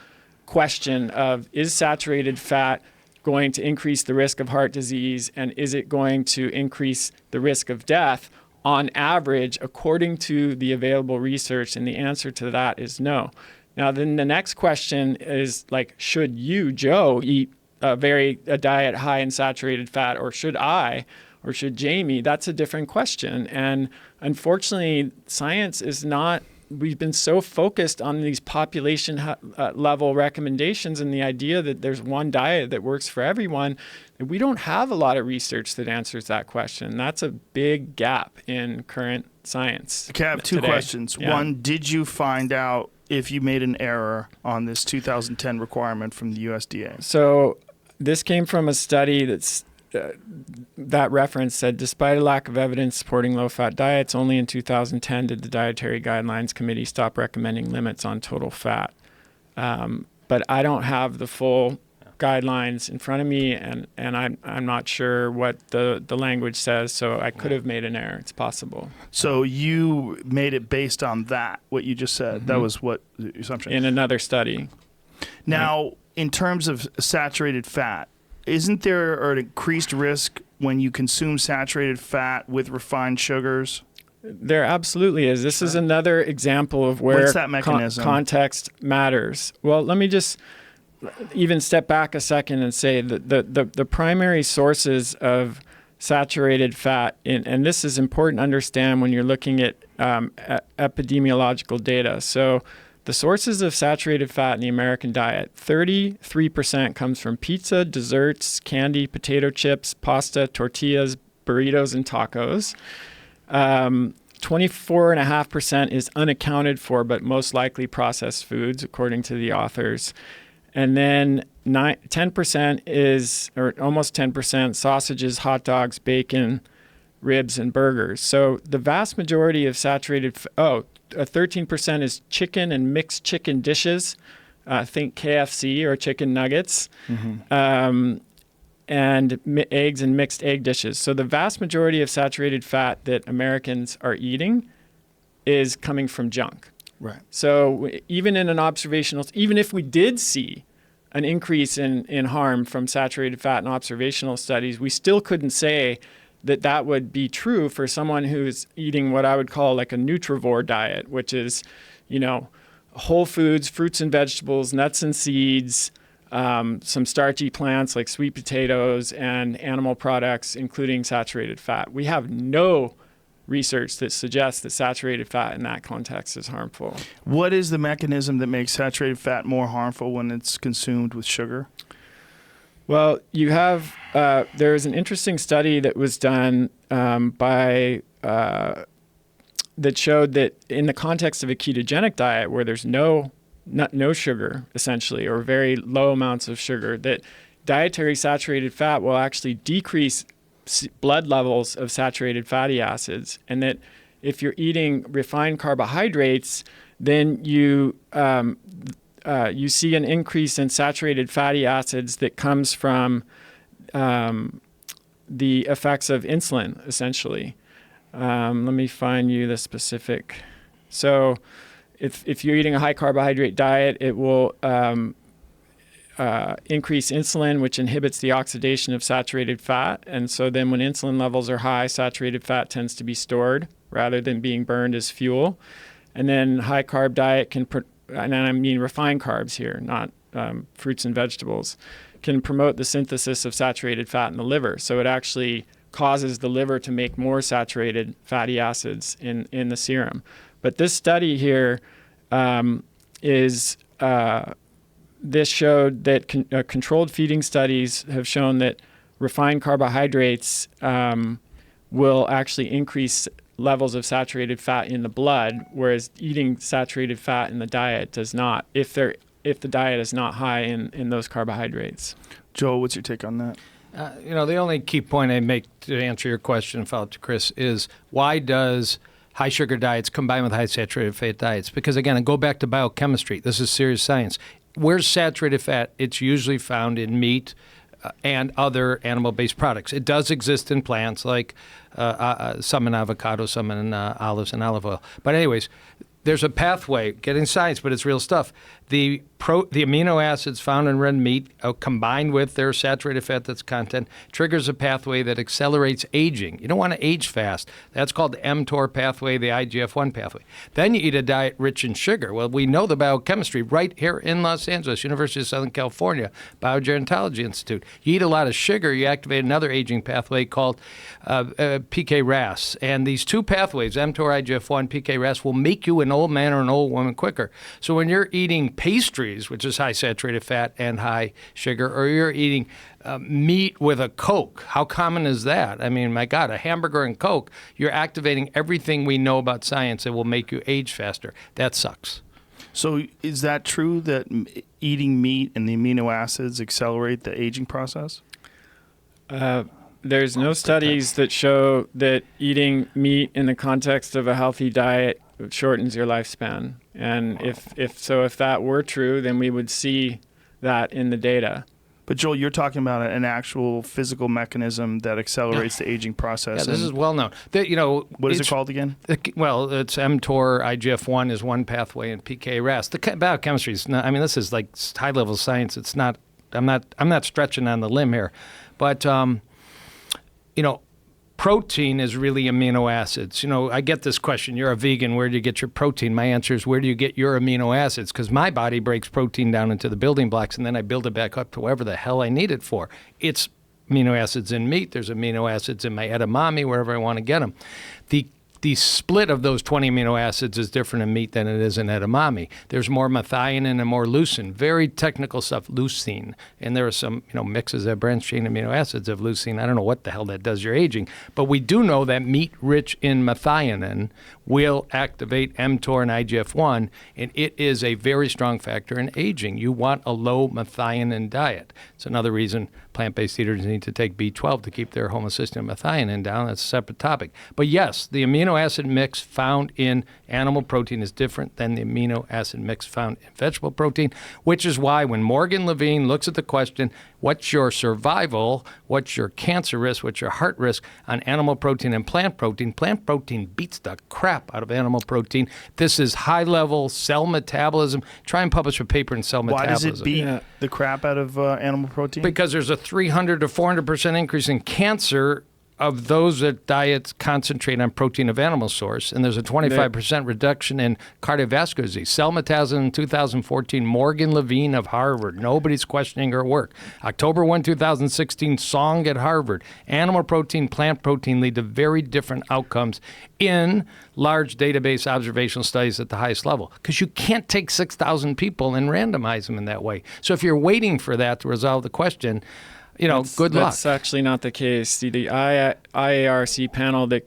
question of, is saturated fat going to increase the risk of heart disease, and is it going to increase the risk of death on average according to the available research? And the answer to that is no. Now then the next question is should you, Joe, eat a diet high in saturated fat, or should I, or should Jamie? That's a different question. And unfortunately, science is not. We've been so focused on these population level recommendations and the idea that there's one diet that works for everyone. And we don't have a lot of research that answers that question. That's a big gap in current science. Okay, I have two today. questions. Yeah. One, did you find out if you made an error on this 2010 requirement from the USDA? So this came from a study that reference said, despite a lack of evidence supporting low-fat diets, only in 2010 did the Dietary Guidelines Committee stop recommending limits on total fat. But I don't have the full guidelines in front of me, and I'm not sure what the language says, so I could have made an error. It's possible. So you made it based on that, what you just said. That was what the assumption. In another study. Now, in terms of saturated fat, isn't there an increased risk when you consume saturated fat with refined sugars? There absolutely is. This is another example of where What's that mechanism? Context matters. Well, let me just even step back a second and say that the primary sources of saturated fat, and this is important to understand when you're looking at epidemiological data. So the sources of saturated fat in the American diet, 33% comes from pizza, desserts, candy, potato chips, pasta, tortillas, burritos, and tacos. 24.5% is unaccounted for, but most likely processed foods, according to the authors. And then 10% is, or almost 10%, sausages, hot dogs, bacon, ribs, and burgers. So the vast majority of saturated, 13% is chicken and mixed chicken dishes. Think KFC or chicken nuggets. And eggs and mixed egg dishes. So the vast majority of saturated fat that Americans are eating is coming from junk. Right. So even in an observational, even if we did see an increase in harm from saturated fat in observational studies, we still couldn't say that would be true for someone who's eating what I would call like a nutrivore diet, which is, whole foods, fruits and vegetables, nuts and seeds, some starchy plants like sweet potatoes, and animal products, including saturated fat. We have no research that suggests that saturated fat in that context is harmful. What is the mechanism that makes saturated fat more harmful when it's consumed with sugar? Well, you have, there's an interesting study that was done that showed that in the context of a ketogenic diet where there's no sugar, essentially, or very low amounts of sugar, that dietary saturated fat will actually decrease blood levels of saturated fatty acids, and that if you're eating refined carbohydrates, then you see an increase in saturated fatty acids that comes from the effects of insulin, essentially. Let me find you the specific. So if you're eating a high carbohydrate diet, it will increase insulin, which inhibits the oxidation of saturated fat. And so then when insulin levels are high, saturated fat tends to be stored rather than being burned as fuel. And then high carb diet and I mean refined carbs here, not fruits and vegetables, can promote the synthesis of saturated fat in the liver. So it actually causes the liver to make more saturated fatty acids in the serum. But this study here this showed that controlled feeding studies have shown that refined carbohydrates will actually increase levels of saturated fat in the blood, whereas eating saturated fat in the diet does not, if the diet is not high in those carbohydrates. Joel, what's your take on that? The only key point I make to answer your question and follow up to Chris is, why does high sugar diets combine with high saturated fat diets? Because again, I go back to biochemistry. This is serious science. Where's saturated fat? It's usually found in meat and other animal-based products. It does exist in plants, like some in avocado, some in olives and olive oil. But anyways, there's a pathway, getting science, but it's real stuff. The amino acids found in red meat, combined with their saturated fat that's content, triggers a pathway that accelerates aging. You don't want to age fast. That's called the mTOR pathway, the IGF-1 pathway. Then you eat a diet rich in sugar. Well, we know the biochemistry right here in Los Angeles, University of Southern California, Biogerontology Institute. You eat a lot of sugar, you activate another aging pathway called PK-RAS. And these two pathways, mTOR, IGF-1, PK-RAS, will make you an old man or an old woman quicker. So when you're eating pastries, which is high saturated fat and high sugar, or you're eating meat with a Coke, how common is that? I mean, my God, a hamburger and Coke, you're activating everything we know about science that will make you age faster. That sucks. So is that true that eating meat and the amino acids accelerate the aging process? There's no studies that show that eating meat in the context of a healthy diet shortens your lifespan. And if that were true, then we would see that in the data. But Joel, you're talking about an actual physical mechanism that accelerates the aging process. Yeah, this is well known. What is it called again? Well, it's mTOR, IGF-1 is one pathway, and PK-RAS. The biochemistry is not. I mean, this is like high-level science. It's not. I'm not stretching on the limb here, but protein is really amino acids. I get this question, you're a vegan, where do you get your protein? My answer is, where do you get your amino acids? Because my body breaks protein down into the building blocks, and then I build it back up to whatever the hell I need it for. It's amino acids in meat. There's amino acids in my edamame, wherever I want to get them. The split of those 20 amino acids is different in meat than it is in edamame. There's more methionine and more leucine. Very technical stuff, leucine. And there are some, mixes of branched chain amino acids of leucine. I don't know what the hell that does your aging. But we do know that meat rich in methionine will activate mTOR and IGF-1, and it is a very strong factor in aging. You want a low methionine diet. It's another reason plant-based eaters need to take B12 to keep their homocysteine methionine down. That's a separate topic. But yes, the amino acid mix found in animal protein is different than the amino acid mix found in vegetable protein, which is why when Morgan Levine looks at the question, what's your survival, what's your cancer risk, what's your heart risk on animal protein and plant protein beats the crap out of animal protein. This is high-level cell metabolism. Try and publish a paper in Cell Metabolism. Why does it beat the crap out of animal protein? Because there's a 300 to 400% increase in cancer of those that diets concentrate on protein of animal source, and there's a 25% reduction in cardiovascular disease. Cell Metabolism in 2014, Morgan Levine of Harvard. Nobody's questioning her work. October 1, 2016, Song at Harvard. Animal protein, plant protein lead to very different outcomes in large database observational studies at the highest level, because you can't take 6,000 people and randomize them in that way. So if you're waiting for that to resolve the question, good luck. That's actually not the case. The IARC panel that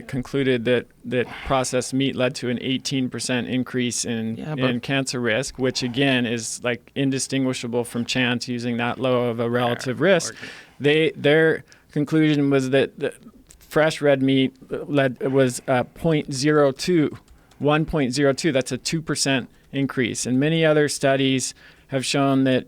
concluded that processed meat led to an 18% increase in cancer risk, which again is like indistinguishable from chance using that low of a relative risk. Their conclusion was that the fresh red meat was 0.02, 1.02. That's a 2% increase. And many other studies have shown that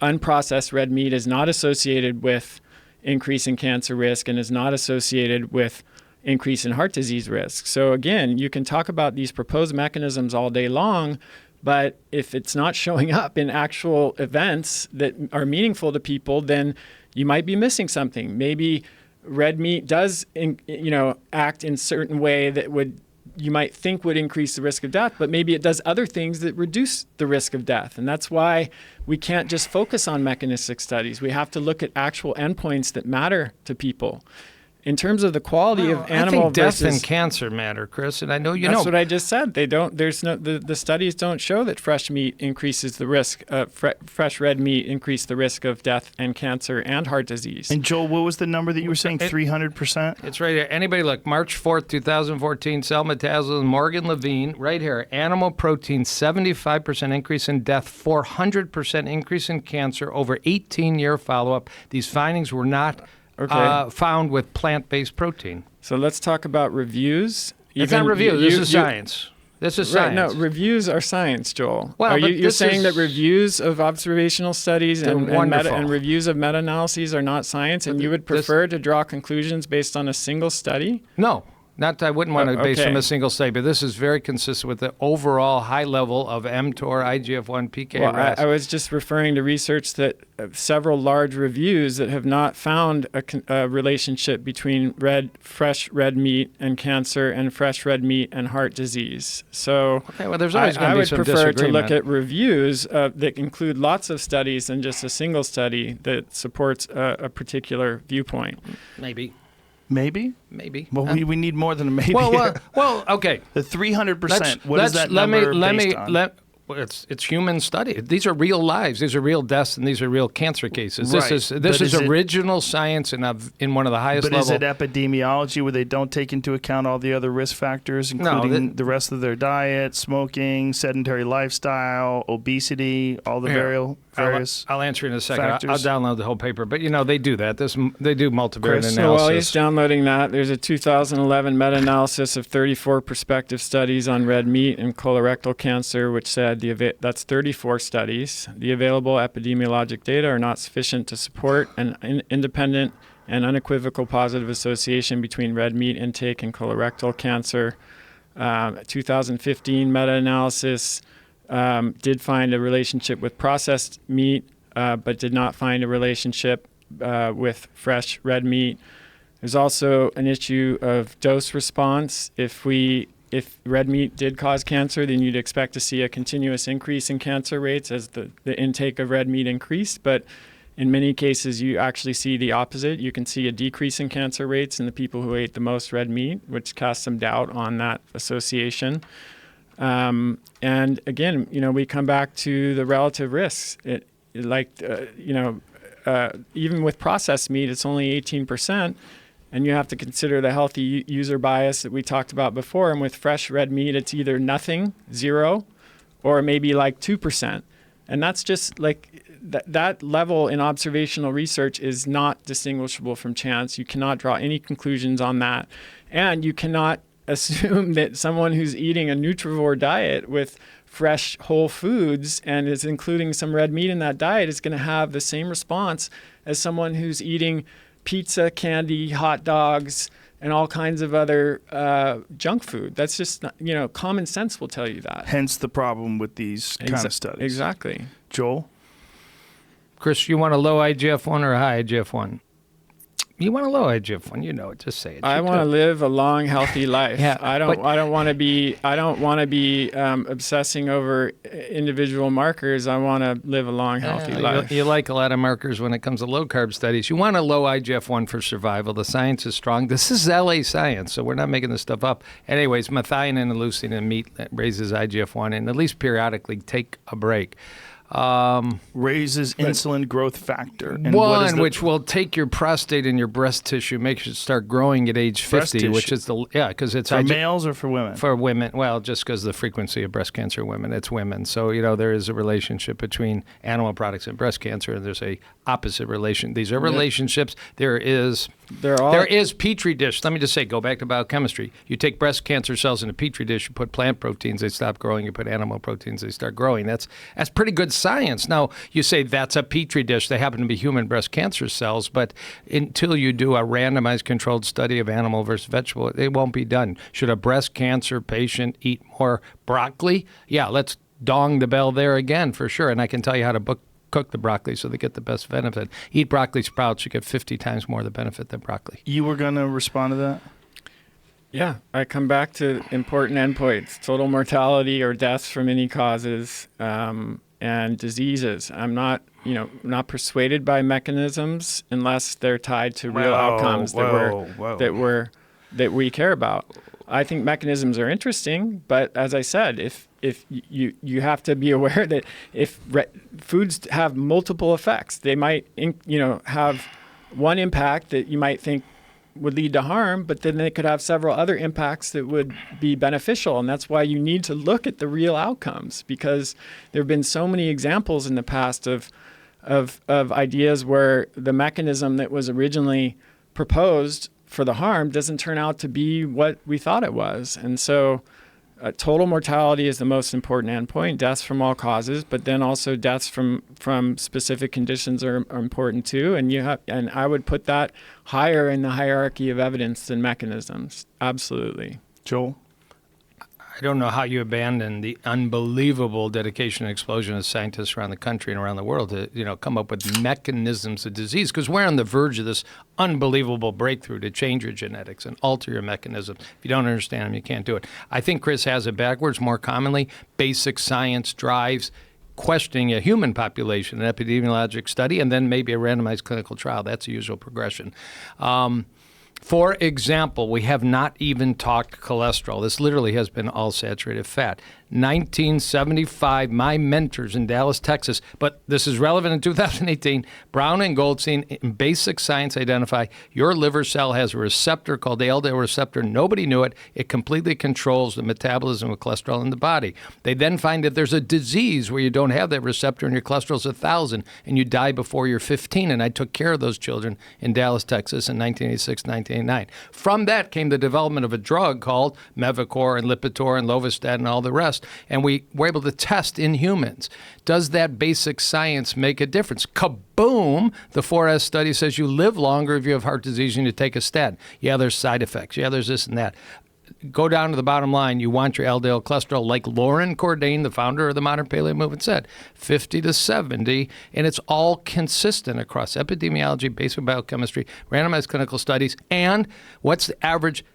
unprocessed red meat is not associated with increase in cancer risk and is not associated with increase in heart disease risk. So again, you can talk about these proposed mechanisms all day long, but if it's not showing up in actual events that are meaningful to people, then you might be missing something. Maybe red meat does act in a certain way that you might think would increase the risk of death, but maybe it does other things that reduce the risk of death. And that's why we can't just focus on mechanistic studies. We have to look at actual endpoints that matter to people. In terms of the quality of animal I think death versus and cancer matter, Chris, and I know That's what I just said. They don't. There's no. The studies don't show that fresh meat increases the risk. Fresh red meat increase the risk of death and cancer and heart disease. And Joel, what was the number that you were saying? 300%. It's right here. Anybody look? March 4th, 2014. Cell Metabolism. Morgan Levine. Right here. Animal protein. 75% increase in death. 400% increase in cancer over 18-year follow-up. These findings were not found with plant-based protein. So let's talk about reviews. It's not review. This is science. This is science. Right, no, reviews are science, Joel. Well, you're saying that reviews of observational studies and reviews of meta-analyses are not science, and you would prefer to draw conclusions based on a single study? No. I wouldn't want to base okay. from a single study, but this is very consistent with the overall high level of mTOR, IGF-1, PK, Well, RAS. I was just referring to research that several large reviews that have not found a relationship between fresh red meat and cancer and fresh red meat and heart disease. So Okay, well, there's always going I to be would some prefer to disagreement. look at reviews that include lots of studies than just a single study that supports a particular viewpoint. Maybe. Maybe? Maybe. Well, we need more than a maybe. Well, okay. The 300%. What is that let number me, based on? well, it's human study. These are real lives. These are real deaths, and these are real cancer cases. Right. This But is is it- original science in one of the highest But is level. it epidemiology where they don't take into account all the other risk factors, including the rest of their diet, smoking, sedentary lifestyle, obesity, all the various... I'll answer in a second. I'll factors? download the whole paper. But, they do that. They do multivariate Chris? So while analysis. he's downloading that, there's a 2011 meta-analysis of 34 prospective studies on red meat and colorectal cancer, which said that's 34 studies. The available epidemiologic data are not sufficient to support an independent and unequivocal positive association between red meat intake and colorectal cancer. 2015 meta-analysis did find a relationship with processed meat, but did not find a relationship with fresh red meat. There's also an issue of dose response. If red meat did cause cancer, then you'd expect to see a continuous increase in cancer rates as the intake of red meat increased. But in many cases, you actually see the opposite. You can see a decrease in cancer rates in the people who ate the most red meat, which casts some doubt on that association. And again, we come back to the relative risks. Even with processed meat, it's only 18%. And you have to consider the healthy user bias that we talked about before. And with fresh red meat, it's either nothing, 0, or maybe like 2%. And that's just like that level in observational research is not distinguishable from chance. You cannot draw any conclusions on that. And you cannot assume that someone who's eating a nutrivore diet with fresh whole foods and is including some red meat in that diet is going to have the same response as someone who's eating pizza, candy, hot dogs, and all kinds of other junk food. That's just not, common sense will tell you that. Hence the problem with these kind of studies. Exactly. Joel? Chris, you want a low IGF-1 or a high IGF-1? You want a low IGF-1, it. Just say it. I want to live a long, healthy life. Yeah, I don't want to be obsessing over individual markers. I want to live a long, healthy life. You like a lot of markers when it comes to low carb studies. You want a low IGF-1 for survival. The science is strong. This is LA science, so we're not making this stuff up. Anyways, methionine and leucine in meat that raises IGF-1, and at least periodically take a break. Raises insulin growth factor. And which will take your prostate and your breast tissue, makes it start growing at age 50, which is because it's for males or for women? For women. Well, just because the frequency of breast cancer in women, it's women. So, there is a relationship between animal products and breast cancer, and there's a opposite relation. These are relationships. There is Petri dish. Let me just say, go back to biochemistry. You take breast cancer cells in a Petri dish, you put plant proteins, they stop growing. You put animal proteins, they start growing. That's pretty good science. Now, you say that's a Petri dish. They happen to be human breast cancer cells, but until you do a randomized controlled study of animal versus vegetable, it won't be done. Should a breast cancer patient eat more broccoli? Yeah, let's dong the bell there again for sure. And I can tell you how to cook the broccoli so they get the best benefit. Eat broccoli sprouts, you get 50 times more the benefit than broccoli. You were going to respond to that? Yeah, I come back to important endpoints, total mortality or deaths from any causes, and diseases. I'm not persuaded by mechanisms unless they're tied to real outcomes that we care about. I think mechanisms are interesting, but as I said, if you have to be aware that if foods have multiple effects, they might have one impact that you might think would lead to harm, but then they could have several other impacts that would be beneficial. And that's why you need to look at the real outcomes, because there have been so many examples in the past of ideas where the mechanism that was originally proposed for the harm doesn't turn out to be what we thought it was. And so total mortality is the most important endpoint, deaths from all causes, but then also deaths from specific conditions are important too. And I would put that higher in the hierarchy of evidence than mechanisms. Absolutely. Joel? I don't know how you abandon the unbelievable dedication and explosion of scientists around the country and around the world to, come up with mechanisms of disease, because we're on the verge of this unbelievable breakthrough to change your genetics and alter your mechanisms. If you don't understand them, you can't do it. I think Chris has it backwards. More commonly, basic science drives questioning a human population, an epidemiologic study, and then maybe a randomized clinical trial. That's the usual progression. For example, we have not even talked cholesterol. This literally has been all saturated fat. 1975, my mentors in Dallas, Texas, but this is relevant in 2018, Brown and Goldstein in basic science identify your liver cell has a receptor called the LDL receptor. Nobody knew it. It completely controls the metabolism of cholesterol in the body. They then find that there's a disease where you don't have that receptor and your cholesterol's 1,000 and you die before you're 15. And I took care of those children in Dallas, Texas in 1986, 1989. From that came the development of a drug called Mevacor and Lipitor and Lovastatin and all the rest. And we were able to test in humans. Does that basic science make a difference? Kaboom! The 4S study says you live longer if you have heart disease and you take a statin. Yeah, there's side effects. Yeah, there's this and that. Go down to the bottom line. You want your LDL cholesterol, like Lauren Cordain, the founder of the modern paleo movement, said, 50 to 70, and it's all consistent across epidemiology, basic biochemistry, randomized clinical studies, and what's the average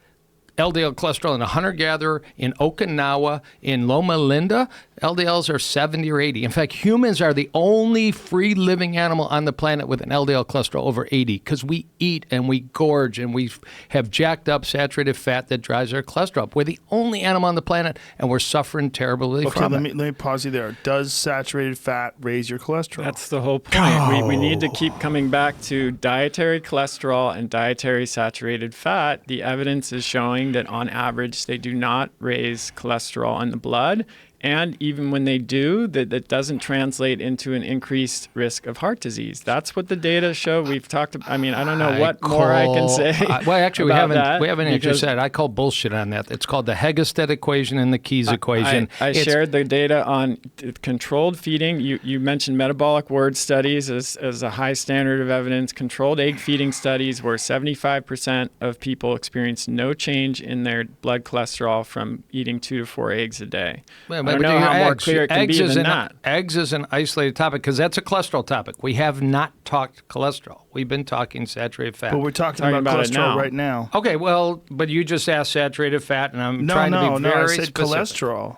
LDL cholesterol in a hunter-gatherer in Okinawa, in Loma Linda? LDLs are 70 or 80. In fact, humans are the only free-living animal on the planet with an LDL cholesterol over 80 because we eat and we gorge and we have jacked up saturated fat that drives our cholesterol up. We're the only animal on the planet, and we're suffering terribly from it. Let me pause you there. Does saturated fat raise your cholesterol? That's the whole point. We need to keep coming back to dietary cholesterol and dietary saturated fat. The evidence is showing that on average they do not raise cholesterol in the blood. And even when they do, that doesn't translate into an increased risk of heart disease. That's what the data show. We've talked about, I don't know what more I can say. Well, actually, we haven't because actually said. I call bullshit on that. It's called the Hegested equation and the Keyes equation. I shared the data on controlled feeding. You mentioned metabolic word studies as a high standard of evidence. Controlled egg feeding studies where 75% of people experienced no change in their blood cholesterol from eating 2 to 4 eggs a day. Well, I don't know how more clear it can be than that. Eggs is an isolated topic because that's a cholesterol topic. We have not talked cholesterol. We've been talking saturated fat. But we're talking about cholesterol right now. Okay, well, but you just asked saturated fat, and I'm trying to be very I said specific. cholesterol.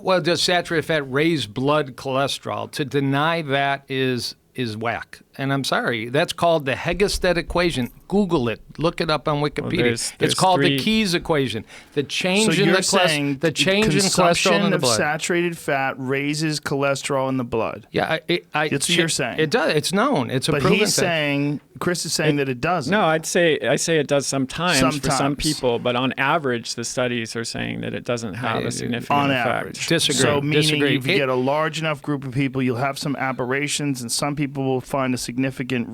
Well, does saturated fat raise blood cholesterol? To deny that is whack. And I'm sorry, that's called the Hegested equation. Google it. Look it up on Wikipedia. There's it's called the Keyes equation. The change in cholesterol in the blood. Saturated fat raises cholesterol in the blood. Yeah, that's what you're saying. It does. It's known. It's a proven But he's thing. saying, Chris is saying that it doesn't. No, I say it does sometimes for some people, but on average, the studies are saying that it doesn't have a significant effect. Average. Disagree. So meaning Disagree. if you get a large enough group of people, you'll have some aberrations, and some people will find a significant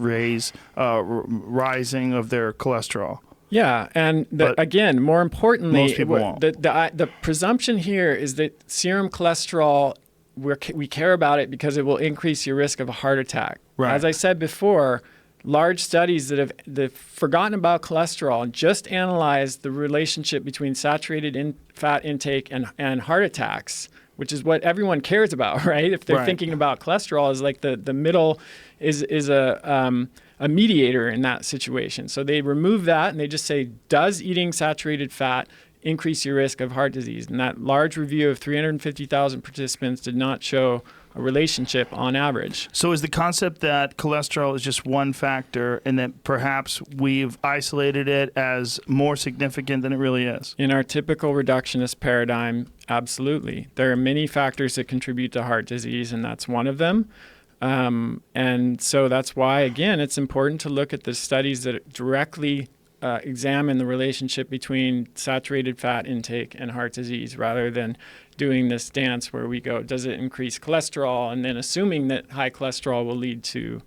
rising of their cholesterol. Yeah, and again, more importantly, most people won't. The presumption here is that serum cholesterol, we care about it because it will increase your risk of a heart attack. Right. As I said before, large studies that have forgotten about cholesterol and just analyzed the relationship between saturated fat intake and heart attacks, which is what everyone cares about, right? If they're thinking about cholesterol as like the middle is a mediator in that situation. So they remove that and they just say, does eating saturated fat increase your risk of heart disease? And that large review of 350,000 participants did not show a relationship on average. So is the concept that cholesterol is just one factor and that perhaps we've isolated it as more significant than it really is? In our typical reductionist paradigm, absolutely. There are many factors that contribute to heart disease, and that's one of them. And so that's why, again, it's important to look at the studies that directly examine the relationship between saturated fat intake and heart disease rather than doing this dance where we go, does it increase cholesterol? And then assuming that high cholesterol will lead to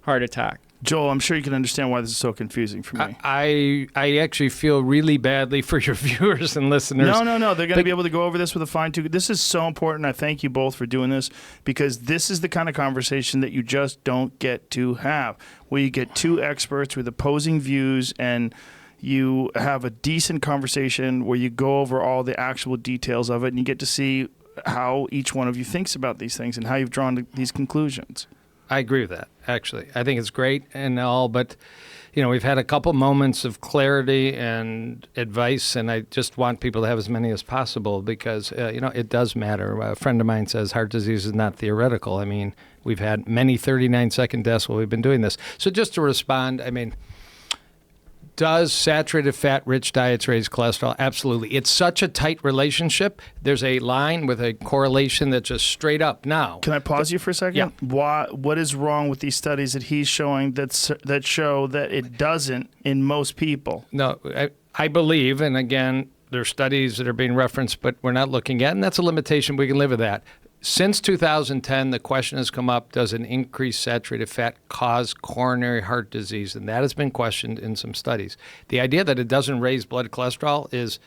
heart attack. Joel, I'm sure you can understand why this is so confusing for me. I actually feel really badly for your viewers and listeners. No. They're going to be able to go over this with a fine tooth. This is so important. I thank you both for doing this, because this is the kind of conversation that you just don't get to have, where you get two experts with opposing views and you have a decent conversation where you go over all the actual details of it, and you get to see how each one of you thinks about these things and how you've drawn these conclusions. I agree with that, actually. I think it's great and all, but, we've had a couple moments of clarity and advice, and I just want people to have as many as possible because, it does matter. A friend of mine says heart disease is not theoretical. I mean, we've had many 39-second deaths while we've been doing this. So just to respond, does saturated fat-rich diets raise cholesterol? Absolutely. It's such a tight relationship. There's a line with a correlation that's just straight up. Now, can I pause you for a second? Yeah. What is wrong with these studies that he's showing that show that it doesn't in most people? No, I believe, and again, there are studies that are being referenced, but we're not looking at, and that's a limitation. We can live with that. Since 2010, the question has come up, does an increased saturated fat cause coronary heart disease? And that has been questioned in some studies. The idea that it doesn't raise blood cholesterol is,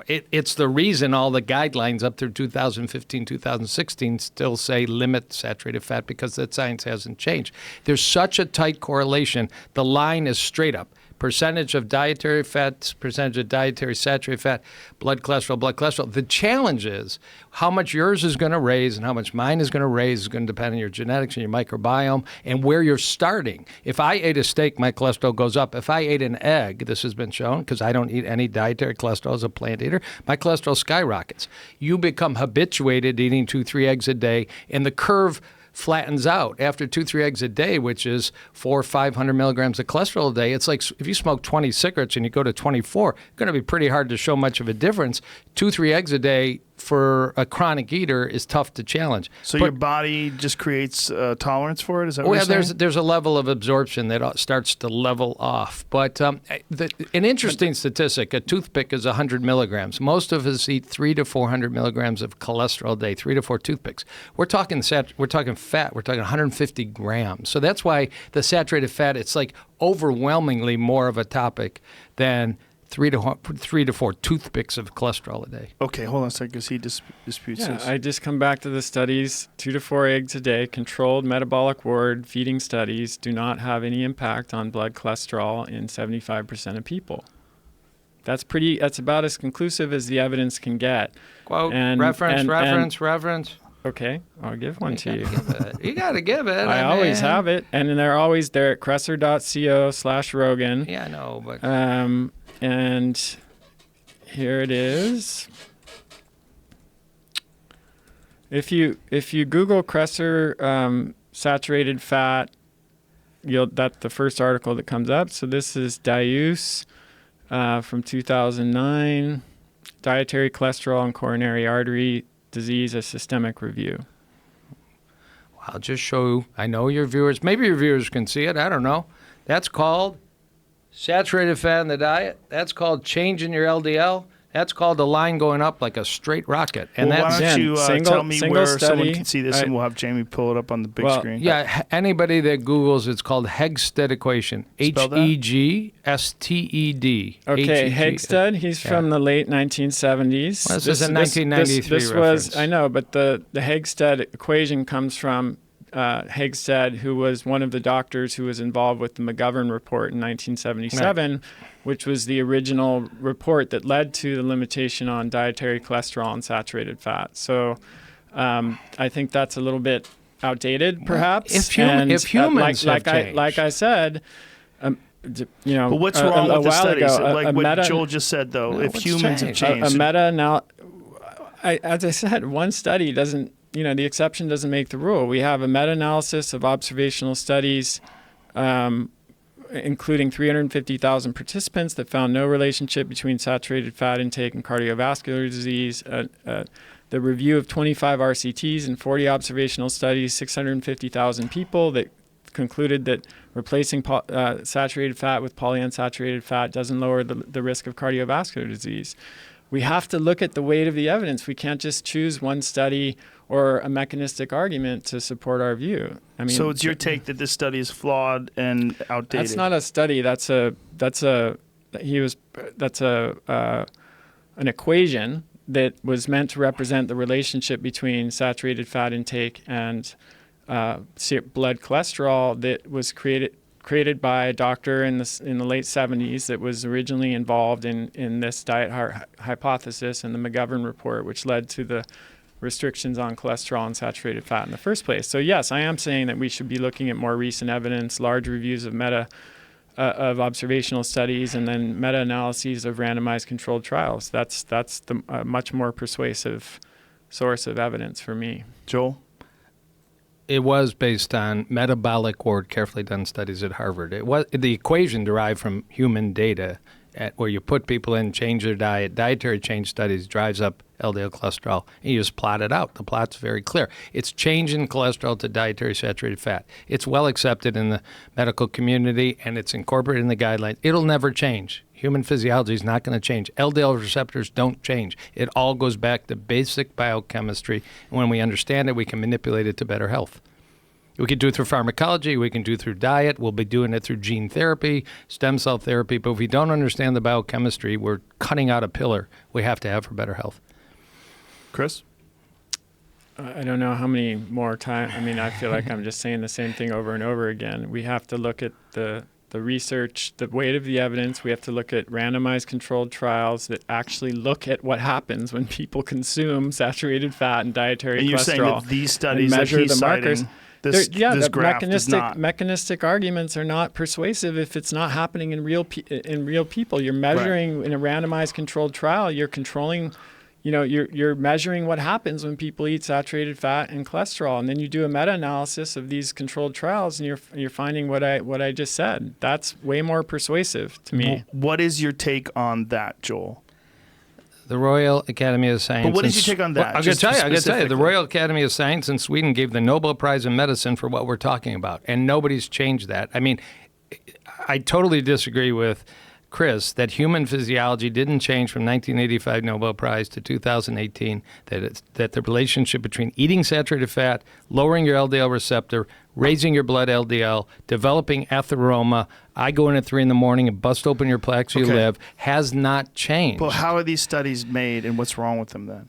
it's the reason all the guidelines up through 2015, 2016 still say limit saturated fat, because that science hasn't changed. There's such a tight correlation. The line is straight up. Percentage of dietary fats, percentage of dietary saturated fat, blood cholesterol. The challenge is how much yours is going to raise and how much mine is going to raise is going to depend on your genetics and your microbiome and where you're starting. If I ate a steak, my cholesterol goes up. If I ate an egg, this has been shown, because I don't eat any dietary cholesterol as a plant eater, my cholesterol skyrockets. You become habituated eating 2-3 eggs a day, and the curve flattens out after 2-3 eggs a day, which is 400 or 500 milligrams of cholesterol a day. It's like if you smoke 20 cigarettes and you go to 24, it's going to be pretty hard to show much of a difference. 2-3 eggs a day for a chronic eater is tough to challenge. So your body just creates tolerance for it? Is that what Well, you're saying? there's a level of absorption that starts to level off. But an interesting statistic, a toothpick is 100 milligrams. Most of us eat 300 to 400 milligrams of cholesterol a day, 3 to 4 toothpicks. We're talking fat, we're talking 150 grams. So that's why the saturated fat, it's like overwhelmingly more of a topic than 3 to 4 toothpicks of cholesterol a day. Okay, hold on a second, because he disputes this. I just come back to the studies. 2 to 4 eggs a day, controlled metabolic ward feeding studies do not have any impact on blood cholesterol in 75% of people. That's about as conclusive as the evidence can get. Quote, And- reference. Okay, I'll give one to you. You got to give it. I always have it, and they're always there at kresser.co/Rogan. Yeah, I know, but And here it is. If you Google Kresser saturated fat, that's the first article that comes up. So this is Diuse from 2009, Dietary Cholesterol and Coronary Artery Disease, a Systemic Review. I'll just show you. I know your viewers, maybe your viewers can see it. I don't know. That's called saturated fat in the diet. That's called change in your LDL. That's called the line going up like a straight rocket. And Well, that's why don't you tell me single where study, someone can see this, and we'll have Jamie pull it up on the big screen. Yeah, anybody that Googles, it's called Hegsted equation. Spell that? Hegsted. Okay, Hegsted, he's from the late 1970s. Well, this is a 1993 this reference. was, I know, but the Hegsted equation comes from Hegsted, who was one of the doctors who was involved with the McGovern report in 1977, which was the original report that led to the limitation on dietary cholesterol and saturated fat. So I think that's a little bit outdated, perhaps. If humans have changed. like I said, But what's wrong with the studies? Like what meta, Joel just said, though, if what's humans have changed? changed. a meta now, as I said, one study doesn't. The exception doesn't make the rule. We have a meta-analysis of observational studies, including 350,000 participants that found no relationship between saturated fat intake and cardiovascular disease. The review of 25 RCTs and 40 observational studies, 650,000 people that concluded that replacing saturated fat with polyunsaturated fat doesn't lower the risk of cardiovascular disease. We have to look at the weight of the evidence. We can't just choose one study or a mechanistic argument to support our view. I mean, So it's your take that this study is flawed and outdated. that's not a study. That's an equation that was meant to represent the relationship between saturated fat intake and blood cholesterol that was created by a doctor in the late 70s that was originally involved in this diet hypothesis and the McGovern report, which led to the restrictions on cholesterol and saturated fat in the first place. So yes, I am saying that we should be looking at more recent evidence, large reviews of of observational studies, and then meta-analyses of randomized controlled trials. That's the much more persuasive source of evidence for me. Joel? It was based on metabolic ward carefully done studies at Harvard. It was the equation derived from human data where you put people in, change their diet, dietary change studies drives up LDL cholesterol, and you just plot it out. The plot's very clear. It's change in cholesterol to dietary saturated fat. It's well accepted in the medical community, and it's incorporated in the guidelines. It'll never change. Human physiology is not going to change. LDL receptors don't change. It all goes back to basic biochemistry. And when we understand it, we can manipulate it to better health. We can do it through pharmacology. We can do it through diet. We'll be doing it through gene therapy, stem cell therapy. But if we don't understand the biochemistry, we're cutting out a pillar we have to have for better health. Chris? I don't know how many more times. I mean, I feel like I'm just saying the same thing over and over again. We have to look at the research, the weight of the evidence. We have to look at randomized controlled trials that actually look at what happens when people consume saturated fat and dietary And you're cholesterol. saying that these studies that measure he's the markers. citing, this The graph does not. mechanistic arguments are not persuasive if it's not happening in real people. You're measuring in a randomized controlled trial. You're controlling. You're measuring what happens when people eat saturated fat and cholesterol, and then you do a meta-analysis of these controlled trials, and you're finding what I just said. That's way more persuasive to me. What is your take on that, Joel? The Royal Academy of Science. But what is your take on that? Well, I'm going to tell you. The specifically. Royal Academy of Science in Sweden gave the Nobel Prize in Medicine for what we're talking about, and nobody's changed that. I mean, I totally disagree with Chris that human physiology didn't change from 1985 Nobel Prize to 2018, that the relationship between eating saturated fat, lowering your LDL receptor, raising your blood LDL, developing atheroma, I go in at 3 a.m. and bust open your plaques, you Okay. live, has not changed. But how are these studies made, and what's wrong with them then?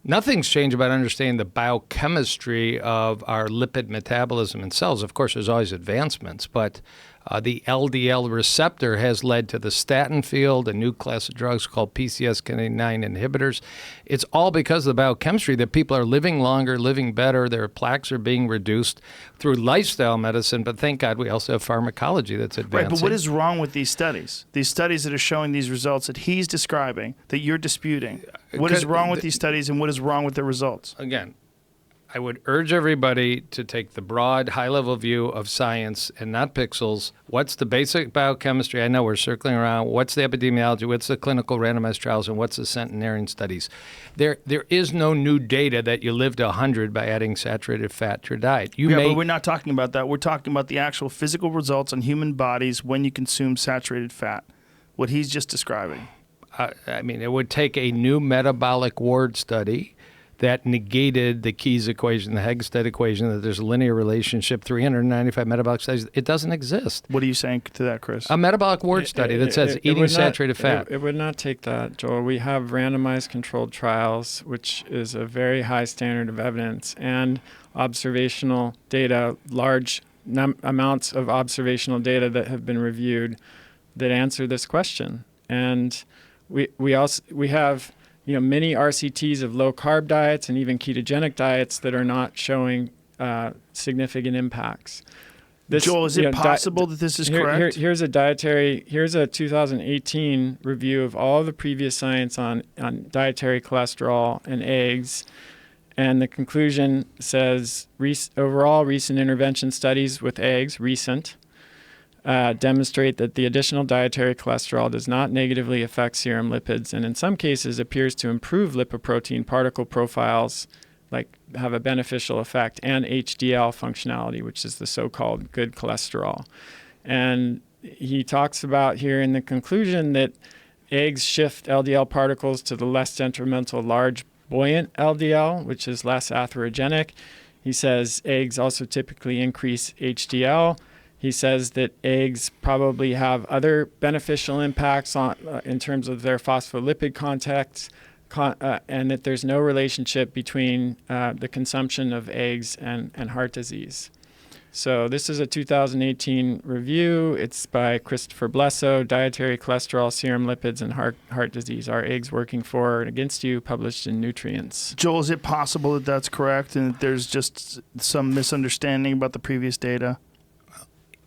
Nothing's changed about understanding the biochemistry of our lipid metabolism in cells. Of course, there's always advancements, but the LDL receptor has led to the statin field, a new class of drugs called PCSK9 inhibitors. It's all because of the biochemistry that people are living longer, living better. Their plaques are being reduced through lifestyle medicine, but thank God we also have pharmacology that's advancing. Right, but what is wrong with these studies? These studies that are showing these results that he's describing, that you're disputing. What is wrong with these studies, and what is wrong with the results? Again, I would urge everybody to take the broad, high-level view of science and not pixels. What's the basic biochemistry? I know we're circling around. What's the epidemiology? What's the clinical randomized trials? And what's the centenarian studies? There is no new data that you live to 100 by adding saturated fat to your diet. But we're not talking about that. We're talking about the actual physical results on human bodies when you consume saturated fat, what he's just describing. I mean, it would take a new metabolic ward study that negated the Keyes equation, the Hegstead equation, that there's a linear relationship, 395 metabolic studies. It doesn't exist. What are you saying to that, Chris? A metabolic ward study that says eating saturated fat. It would not take that, Joel. We have randomized controlled trials, which is a very high standard of evidence, and observational data, large amounts of observational data that have been reviewed that answer this question. And we have many RCTs of low carb diets and even ketogenic diets that are not showing significant impacts. Joel, is it possible that this is correct? Here's a 2018 review of all the previous science on dietary cholesterol and eggs. And the conclusion says, overall recent intervention studies with eggs, demonstrate that the additional dietary cholesterol does not negatively affect serum lipids, and in some cases appears to improve lipoprotein particle profiles, like have a beneficial effect, and HDL functionality, which is the so-called good cholesterol. And he talks about here in the conclusion that eggs shift LDL particles to the less detrimental large buoyant LDL, which is less atherogenic. He says eggs also typically increase HDL. He says that eggs probably have other beneficial impacts on in terms of their phospholipid context, and that there's no relationship between the consumption of eggs and heart disease. So this is a 2018 review. It's by Christopher Blesso, Dietary Cholesterol, Serum Lipids, and Heart Disease. Are eggs working for or against you? Published in Nutrients. Joel, is it possible that that's correct and that there's just some misunderstanding about the previous data?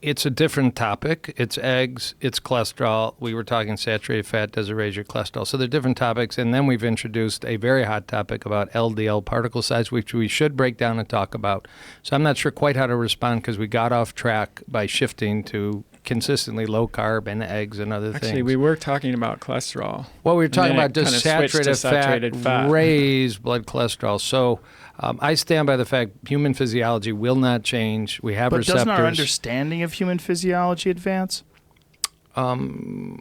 It's a different topic. It's eggs, it's cholesterol. We were talking saturated fat does raise your cholesterol. So they're different topics. And then we've introduced a very hot topic about LDL particle size, which we should break down and talk about. So I'm not sure quite how to respond because we got off track by shifting to consistently low carb and eggs and other things. Actually, we were talking about cholesterol. Well, we were talking about then it does kinda switched to saturated fat raise blood cholesterol. So I stand by the fact human physiology will not change. We have But receptors. doesn't our understanding of human physiology advance? I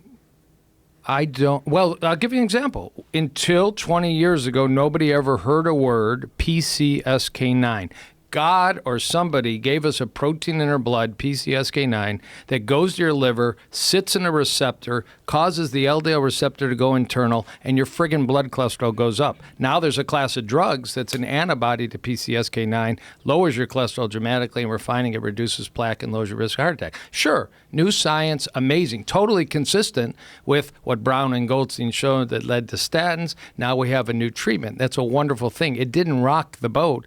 don't. Well, I'll give you an example. Until 20 years ago, nobody ever heard a word PCSK9. God or somebody gave us a protein in our blood, PCSK9, that goes to your liver, sits in a receptor, causes the LDL receptor to go internal, and your friggin' blood cholesterol goes up. Now there's a class of drugs that's an antibody to PCSK9, lowers your cholesterol dramatically, and we're finding it reduces plaque and lowers your risk of heart attack. Sure, new science, amazing, totally consistent with what Brown and Goldstein showed that led to statins. Now we have a new treatment. That's a wonderful thing. It didn't rock the boat.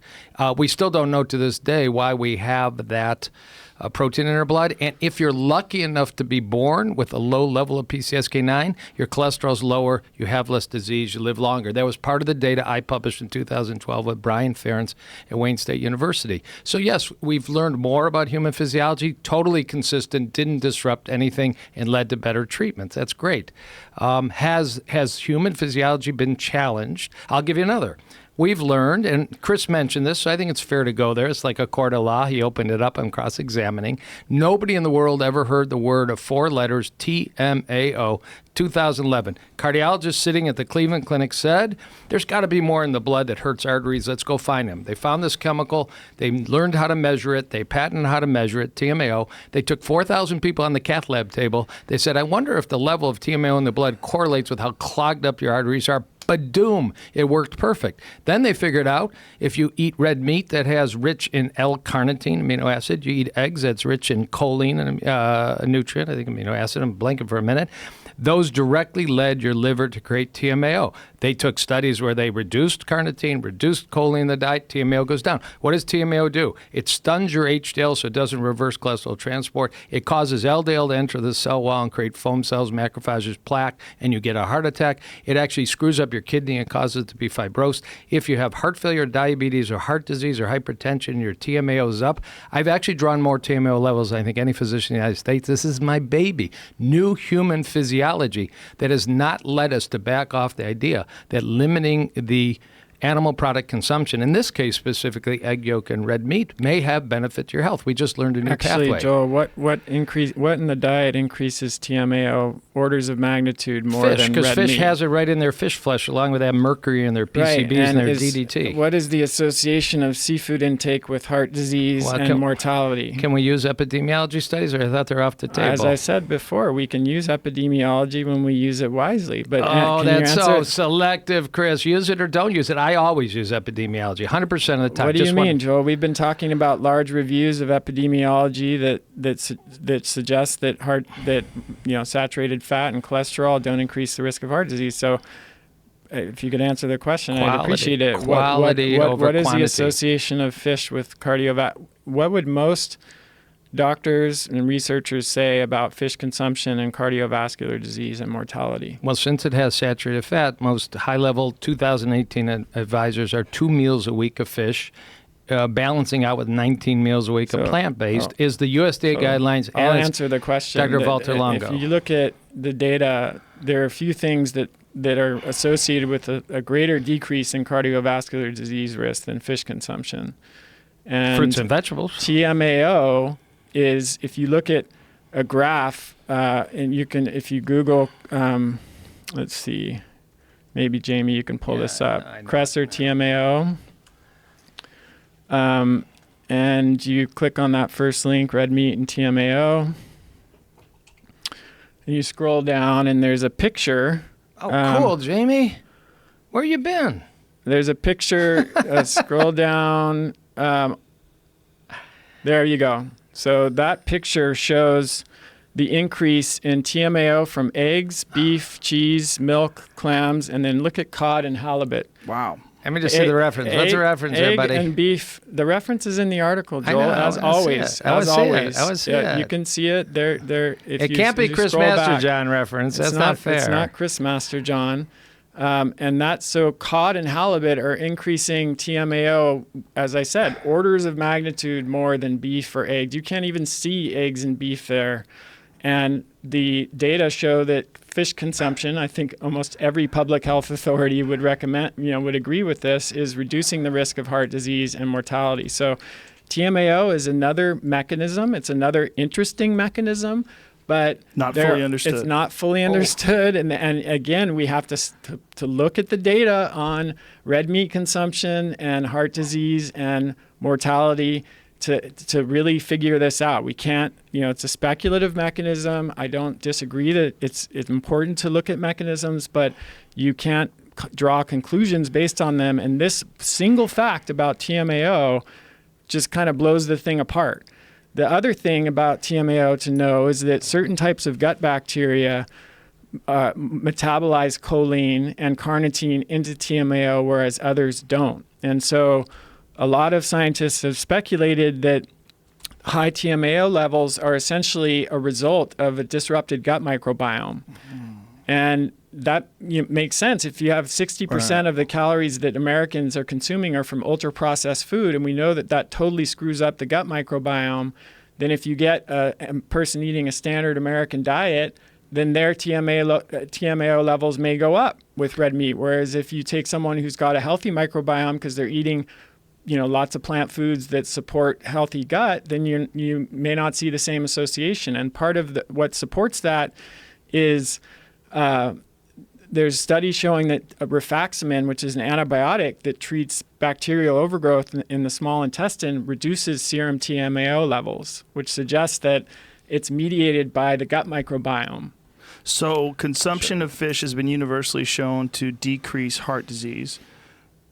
We still don't know to this day why we have that protein in our blood. And if you're lucky enough to be born with a low level of PCSK9, your cholesterol's lower, you have less disease, you live longer. That was part of the data I published in 2012 with Brian Ferentz at Wayne State University. So yes, we've learned more about human physiology, totally consistent, didn't disrupt anything, and led to better treatments. That's great. Has human physiology been challenged? I'll give you another. We've learned, and Chris mentioned this, so I think it's fair to go there. It's like a court of law. He opened it up. I'm cross-examining. Nobody in the world ever heard the word of 4 letters, TMAO, 2011. Cardiologist sitting at the Cleveland Clinic said, there's got to be more in the blood that hurts arteries. Let's go find them. They found this chemical. They learned how to measure it. They patented how to measure it, TMAO. They took 4,000 people on the cath lab table. They said, I wonder if the level of TMAO in the blood correlates with how clogged up your arteries are. Badoom, it worked perfect. Then they figured out if you eat red meat that has rich in L-carnitine amino acid, you eat eggs that's rich in choline, a nutrient, I think amino acid, I'm blanking for a minute, those directly led your liver to create TMAO. They took studies where they reduced carnitine, reduced choline in the diet, TMAO goes down. What does TMAO do? It stuns your HDL so it doesn't reverse cholesterol transport. It causes LDL to enter the cell wall and create foam cells, macrophages, plaque, and you get a heart attack. It actually screws up your kidney and causes it to be fibrosed. If you have heart failure, diabetes, or heart disease, or hypertension, your TMAO is up. I've actually drawn more TMAO levels than I think any physician in the United States. This is my baby. New human physiology that has not led us to back off the idea that limiting the animal product consumption, in this case specifically egg yolk and red meat, may have benefit to your health. We just learned a new pathway. Actually, Joel, what in the diet increases TMAO orders of magnitude more fish, than red meat? because fish has it right in their fish flesh, along with that mercury and their PCBs and their DDT. What is the association of seafood intake with heart disease and mortality? Can we use epidemiology studies, or I thought they're off the table? As I said before, we can use epidemiology when we use it wisely. But that's so selective, Chris. Use it or don't use it. I always use epidemiology, 100% of the time. What do you mean, Joel? We've been talking about large reviews of epidemiology that suggest that saturated fat and cholesterol don't increase the risk of heart disease. So, if you could answer the question, I'd appreciate it. Quality over what is quantity. the association of fish with cardiovascular? What would most doctors and researchers say about fish consumption and cardiovascular disease and mortality? Well, since it has saturated fat, most high-level 2018 advisors are 2 meals a week of fish, balancing out with 19 meals a week of plant-based. Is the USDA guidelines? I'll answer the question. Dr. Walter Longo. If you look at the data, there are a few things that are associated with a greater decrease in cardiovascular disease risk than fish consumption. And fruits and vegetables. TMAO is, if you look at a graph, and you can, if you Google let's see. Maybe Jamie, you can pull this up. I know. Cresser TMAO. And you click on that first link, red meat and TMAO. And you scroll down, and there's a picture. Oh, cool, Jamie. Where you been? There's a picture. Scroll down. There you go. So that picture shows the increase in TMAO from eggs, beef, cheese, milk, clams, and then look at cod and halibut. Wow. Let me just see the reference. What's the reference there, buddy? Egg and beef. The reference is in the article, I Joel, know, as I wanna see always. it. I wanna As see it. always. I wanna see Yeah, it. you can see it there. It can't be Chris Master John reference. That's not fair. It's not Chris Master John. And that's so cod and halibut are increasing TMAO, as I said, orders of magnitude more than beef or eggs. You can't even see eggs and beef there. And the data show that fish consumption, I think almost every public health authority would recommend, would agree with this, is reducing the risk of heart disease and mortality. So TMAO is another mechanism. It's another interesting mechanism, but Not fully understood. It's not fully understood. And again, we have to look at the data on red meat consumption and heart disease and mortality to really figure this out. We can't, it's a speculative mechanism. I don't disagree that it's important to look at mechanisms, but you can't draw conclusions based on them. And this single fact about TMAO just kind of blows the thing apart. The other thing about TMAO to know is that certain types of gut bacteria metabolize choline and carnitine into TMAO, whereas others don't. And so a lot of scientists have speculated that high TMAO levels are essentially a result of a disrupted gut microbiome. And that makes sense. If you have 60% of the calories that Americans are consuming are from ultra-processed food, and we know that totally screws up the gut microbiome, then if you get a person eating a standard American diet, then their TMAO levels may go up with red meat. Whereas if you take someone who's got a healthy microbiome because they're eating lots of plant foods that support healthy gut, then you may not see the same association. And part of what supports that is there's studies showing that rifaximin, which is an antibiotic that treats bacterial overgrowth in the small intestine, reduces serum TMAO levels, which suggests that it's mediated by the gut microbiome. So consumption of fish has been universally shown to decrease heart disease.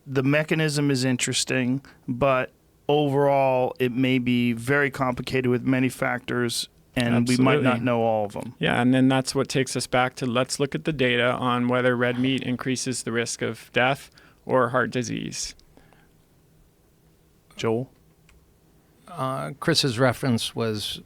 The mechanism is interesting, but overall it may be very complicated with many factors, and Absolutely. we might not know all of them. Yeah, and then that's what takes us back to let's look at the data on whether red meat increases the risk of death or heart disease. Joel? Chris's reference was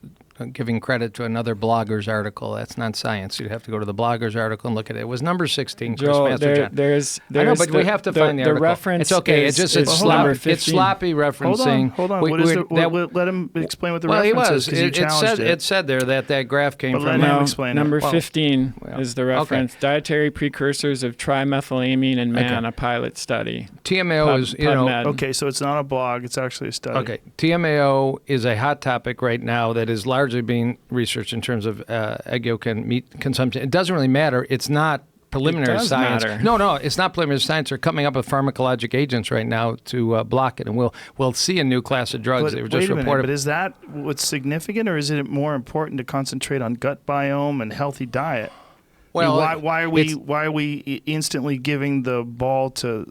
giving credit to another blogger's article. That's not science. You'd have to go to the blogger's article and look at it. It was number 16, Chris Joel, Master John. there's I know, but we have to find the article. reference. It's okay. Is, It's is number sloppy. It's 15. sloppy referencing. Hold on. We- What is we're- let him explain what the well, reference he is, was. because you challenged It said there that graph came But let from. him No, explain it. number Well, 15 well, is the reference. Dietary precursors of trimethylamine in man, Okay. a pilot study. TMAO is, PubMed. Okay, so it's not a blog. It's actually a study. Okay, TMAO is a hot topic right now that is largely being researched in terms of egg yolk and meat consumption. It doesn't really matter. It's not preliminary does science. matter. No, it's not preliminary science. They're coming up with pharmacologic agents right now to block it, and we'll see a new class of drugs. But They were wait just a minute, reported. but is that what's significant, or is it more important to concentrate on gut biome and healthy diet? Well, why are we instantly giving the ball to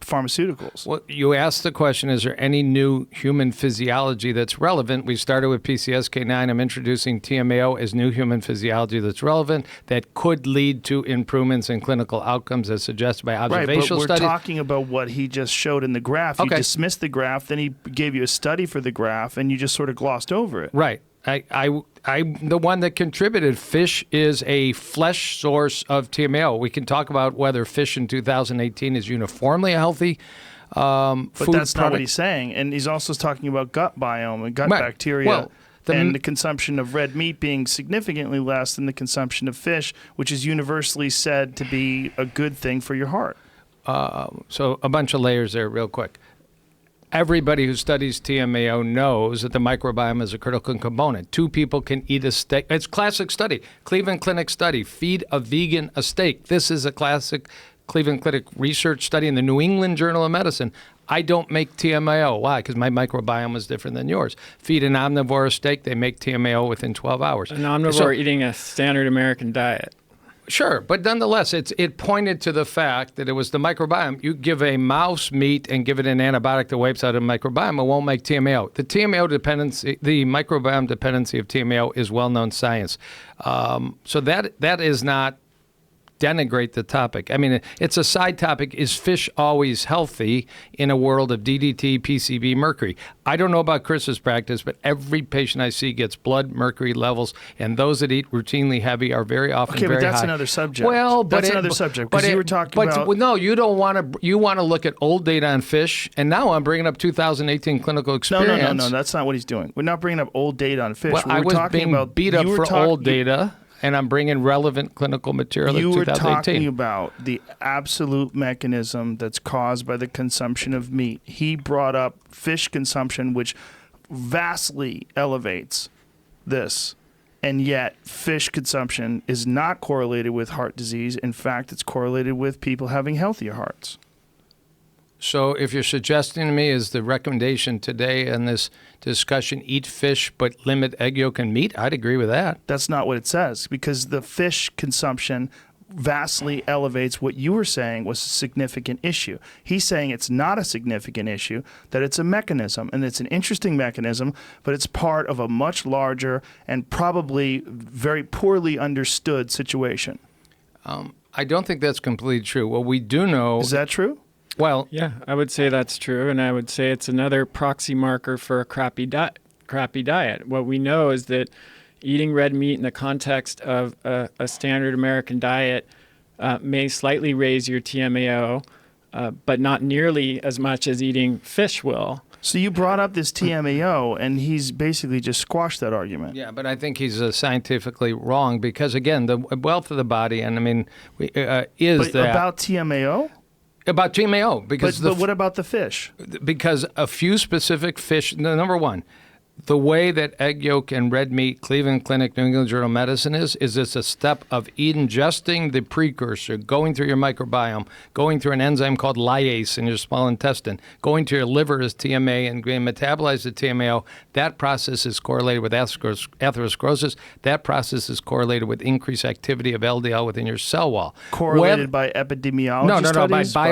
pharmaceuticals? Well, you asked the question, is there any new human physiology that's relevant? We started with PCSK9. I'm introducing TMAO as new human physiology that's relevant that could lead to improvements in clinical outcomes as suggested by Right, but observational we're studies. talking about what he just showed in the graph. You Okay. dismissed the graph, then he gave you a study for the graph, and you just sort of glossed over it. Right. I'm the one that contributed. Fish is a flesh source of TMAO. We can talk about whether fish in 2018 is uniformly a healthy But food that's not what product. he's saying. And he's also talking about gut biome and gut Right. bacteria. Well, and the consumption of red meat being significantly less than the consumption of fish, which is universally said to be a good thing for your heart. So a bunch of layers there real quick. Everybody who studies TMAO knows that the microbiome is a critical component. 2 people can eat a steak. It's classic study. Cleveland Clinic study. Feed a vegan a steak. This is a classic Cleveland Clinic research study in the New England Journal of Medicine. I don't make TMAO. Why? Because my microbiome is different than yours. Feed an omnivore a steak, they make TMAO within 12 hours. An omnivore eating a standard American diet. Sure, but nonetheless, it pointed to the fact that it was the microbiome. You give a mouse meat and give it an antibiotic that wipes out the microbiome, it won't make TMAO. The TMAO dependency, the microbiome dependency of TMAO is well-known science. So that is not denigrate the topic. I mean, it's a side topic. Is fish always healthy in a world of DDT, PCB, mercury? I don't know about Chris's practice, but every patient I see gets blood mercury levels, and those that eat routinely heavy are very often very high. Okay, but that's another subject. Well, that's another subject, because you were talking about... No, you don't want to. You want to look at old data on fish, and now I'm bringing up 2018 clinical experience. No, that's not what he's doing. We're not bringing up old data on fish. Well, I was being beat up for old data. And I'm bringing relevant clinical material you in 2018. You were talking about the absolute mechanism that's caused by the consumption of meat. He brought up fish consumption, which vastly elevates this. And yet fish consumption is not correlated with heart disease. In fact, it's correlated with people having healthier hearts. So if you're suggesting to me is the recommendation today in this discussion, eat fish but limit egg yolk and meat, I'd agree with that. That's not what it says, because the fish consumption vastly elevates what you were saying was a significant issue. He's saying it's not a significant issue, that it's a mechanism, and it's an interesting mechanism, but it's part of a much larger and probably very poorly understood situation. I don't think that's completely true. What we do know... Is that true? Well, yeah, I would say that's true, and I would say it's another proxy marker for a crappy diet. What we know is that eating red meat in the context of a standard American diet may slightly raise your TMAO, but not nearly as much as eating fish will. So you brought up this TMAO, and he's basically just squashed that argument. Yeah, but I think he's scientifically wrong because, again, the wealth of the body, and I mean, is that... About TMAO? About TMAO, because but what about the fish? Because a few specific fish. Number one, the way that egg yolk and red meat, Cleveland Clinic, New England Journal of Medicine is it's a step of ingesting the precursor, going through your microbiome, going through an enzyme called lyase in your small intestine, going to your liver as TMA and metabolize the TMAO. That process is correlated with atherosclerosis. That process is correlated with increased activity of LDL within your cell wall. Correlated by epidemiology studies? By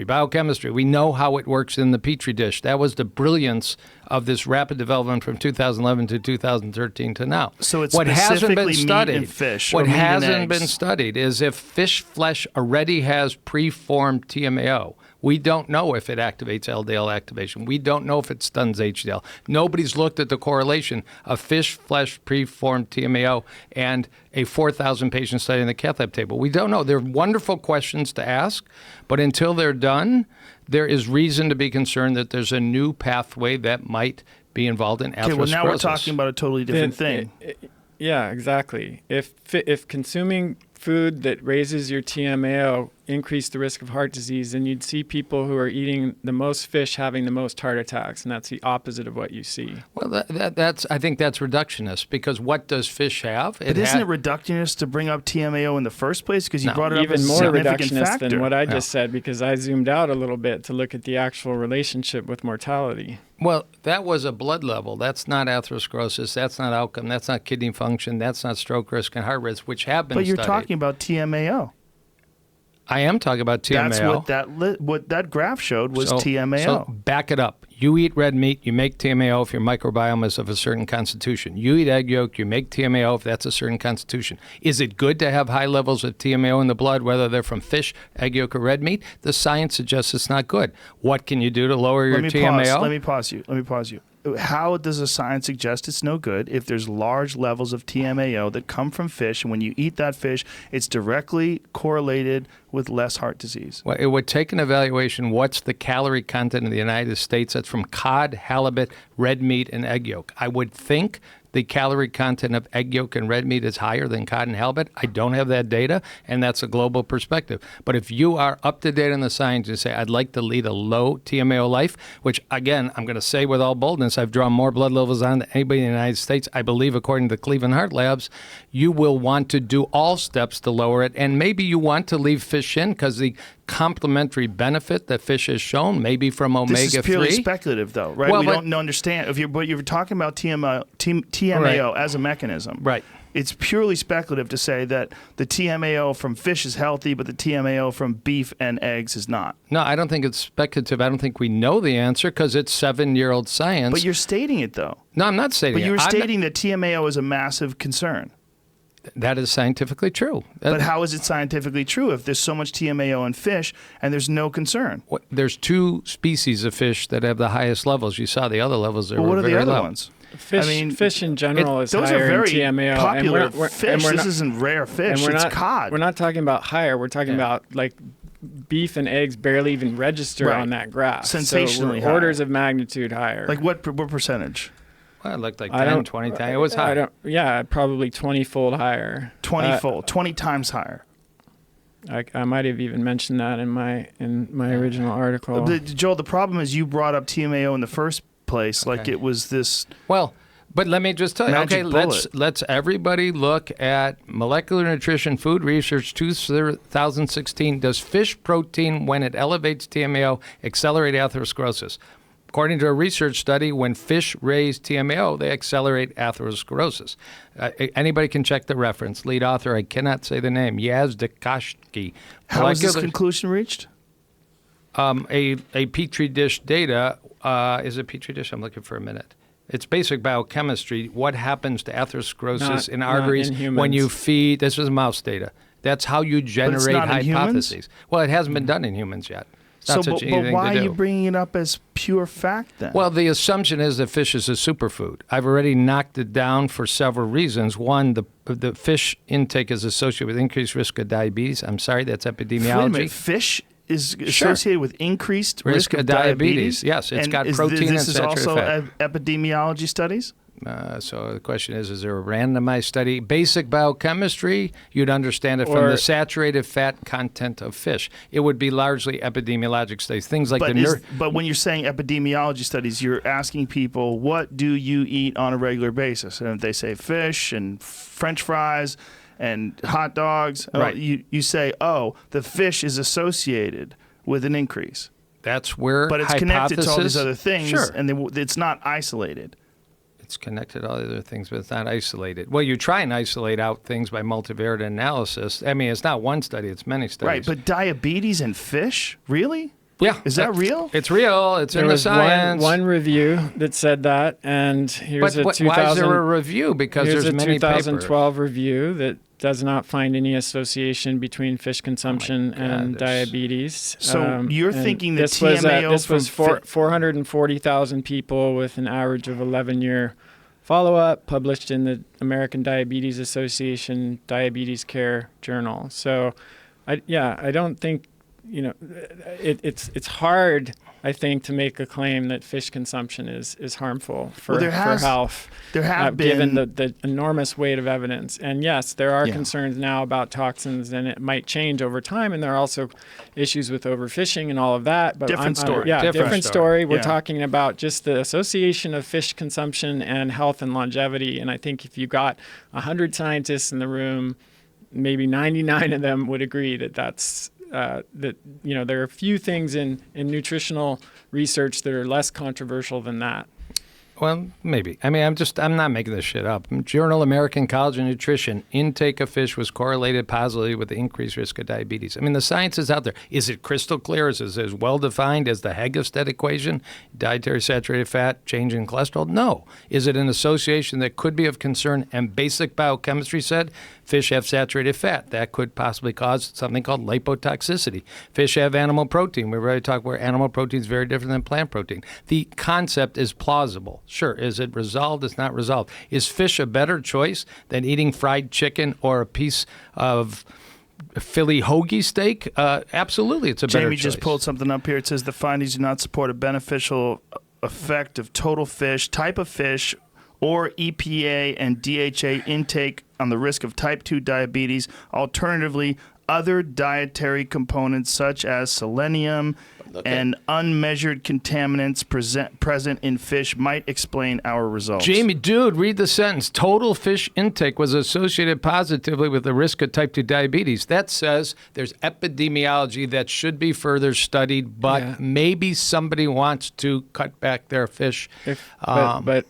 biochemistry. We know how it works in the Petri dish. That was the brilliance of this rapid development from 2011 to 2013 to now. So it's what hasn't been meat studied, and fish. What or meat hasn't and eggs. been studied is if fish flesh already has preformed TMAO. We don't know if it activates LDL activation. We don't know if it stuns HDL. Nobody's looked at the correlation of fish flesh preformed TMAO and a 4,000 patient study in the cath lab table. We don't know. They're wonderful questions to ask, but until they're done, there is reason to be concerned that there's a new pathway that might be involved in atherosclerosis. Okay, well, now we're talking about a totally different thing. Yeah, exactly. If consuming food that raises your TMAO increase the risk of heart disease, and you'd see people who are eating the most fish having the most heart attacks, and that's the opposite of what you see. Well, I think that's reductionist, because what does fish have? But isn't it reductionist to bring up TMAO in the first place? Because you brought it up as a even more significant reductionist factor. than what I just said, because I zoomed out a little bit to look at the actual relationship with mortality. Well, that was a blood level. That's not atherosclerosis. That's not outcome. That's not kidney function. That's not stroke risk and heart risk, which have been But you're studied. talking about TMAO. I am talking about TMAO. That's what that graph showed was TMAO. So back it up. You eat red meat, you make TMAO if your microbiome is of a certain constitution. You eat egg yolk, you make TMAO if that's a certain constitution. Is it good to have high levels of TMAO in the blood, whether they're from fish, egg yolk, or red meat? The science suggests it's not good. What can you do to lower your TMAO? Let me pause you. How does the science suggest it's no good if there's large levels of TMAO that come from fish, and when you eat that fish, it's directly correlated with less heart disease? Well, it would take an evaluation. What's the calorie content in the United States that's from cod, halibut, red meat, and egg yolk? I would think the calorie content of egg yolk and red meat is higher than cod and halibut. I don't have that data, and that's a global perspective. But if you are up to date on the science and say, I'd like to lead a low TMAO life, which, again, I'm going to say with all boldness, I've drawn more blood levels on than anybody in the United States, I believe, according to the Cleveland Heart Labs, you will want to do all steps to lower it. And maybe you want to leave fish in because the complementary benefit that fish has shown, maybe from omega-3. This is purely speculative, though, right? Well, we but- don't understand. But you're talking about TMAO as a mechanism. Right. It's purely speculative to say that the TMAO from fish is healthy, but the TMAO from beef and eggs is not. No, I don't think it's speculative. I don't think we know the answer because it's 7-year-old science. But you're stating it, though. No, I'm not stating But it. you were I'm stating that TMAO is a massive concern. that is scientifically true. But how is it scientifically true if there's so much TMAO in fish and there's no concern? There's 2 species of fish that have the highest levels. You saw the other levels. Well, what are the very other low. ones? Fish in general is those higher are very in TMAO. popular and we're fish. not, This isn't rare fish. and we're It's not, cod. We're not talking about higher. We're talking about like beef and eggs barely even register Right. on that graph. Sensationally so we're high. orders of magnitude higher. Like what percentage? Well, it looked like I 10, don't- 20 times. It was high. I don't. Yeah, probably 20-fold higher. 20-fold, 20 times higher. I might have even mentioned that in my original article. Joel, the problem is you brought up TMAO in the first place, like Okay. it was this. Well, but let me just tell you. Magic Okay, bullet. let's everybody look at Molecular Nutrition Food Research 2016. Does fish protein, when it elevates TMAO, accelerate atherosclerosis? According to a research study, when fish raise TMAO, they accelerate atherosclerosis. Anybody can check the reference. Lead author, I cannot say the name, Yazdakashki. How is this conclusion reached? A petri dish data is a petri dish. I'm looking for a minute. It's basic biochemistry. What happens to atherosclerosis in arteries in humans. when you feed? This is mouse data. That's how you generate not in humans? hypotheses. Well, it hasn't been done in humans yet. It's not such an easy But thing why to are do. you bringing it up as pure fact then? Well, the assumption is that fish is a superfood. I've already knocked it down for several reasons. One, the fish intake is associated with increased risk of diabetes. I'm sorry, that's wait a minute. epidemiology. Fish is associated with increased risk of diabetes. Yes, it's And got is protein this and is saturated also fat. Epidemiology studies? So the question is there a randomized study? Basic biochemistry, you'd understand it from Or- the saturated fat content of fish. It would be largely epidemiologic studies. Things like But when you're saying epidemiology studies, you're asking people, what do you eat on a regular basis? And if they say fish and French fries and hot dogs, Right. you say, oh, the fish is associated with an increase. that's where But it's connected to all these hypothesis- other things, Sure. and it's not isolated. It's connected to all the other things, but it's not isolated. Well, you try and isolate out things by multivariate analysis. I mean, it's not one study, it's many studies. Right, but diabetes and fish? Really? yeah, Is that real? It's real. It's there in the was science. one review that said that, and here's but a why is there a 2000. review? Because Here's there's a many 2012 review that does not find any association between fish consumption God, and there's- diabetes. So you're and thinking that this was, TMAO this was from 440,000 people with an average of 11-year follow-up, published in the American Diabetes Association Diabetes Care Journal. So, I don't think it's hard. I think to make a claim that fish consumption is harmful for health. There have given been the enormous weight of evidence. And yes, there are Yeah. concerns now about toxins, and it might change over time. And there are also issues with overfishing and all of that. But Different story. Different story. We're Yeah. talking about just the association of fish consumption and health and longevity. And I think if you got 100 scientists in the room, maybe 99 of them would agree that there are a few things in nutritional research that are less controversial than that. Well, maybe. I mean, I'm not making this shit up. Journal American College of Nutrition, intake of fish was correlated positively with the increased risk of diabetes. I mean, the science is out there. Is it crystal clear? Is it as well defined as the Hegestead equation? Dietary saturated fat, change in cholesterol? No. Is it an association that could be of concern? And basic biochemistry said fish have saturated fat. That could possibly cause something called lipotoxicity. Fish have animal protein. We've already talked where animal protein is very different than plant protein. The concept is plausible. Sure. Is it resolved? It's not resolved. Is fish a better choice than eating fried chicken or a piece of Philly hoagie steak? Absolutely, it's a better Jamie choice. just pulled something up here. It says the findings do not support a beneficial effect of total fish, type of fish, or EPA and DHA intake on the risk of type 2 diabetes. Alternatively, other dietary components such as selenium and unmeasured contaminants present in fish might explain our results. Jamie, dude, read the sentence. Total fish intake was associated positively with the risk of type 2 diabetes. That says there's epidemiology that should be further studied, but maybe somebody wants to cut back their fish. But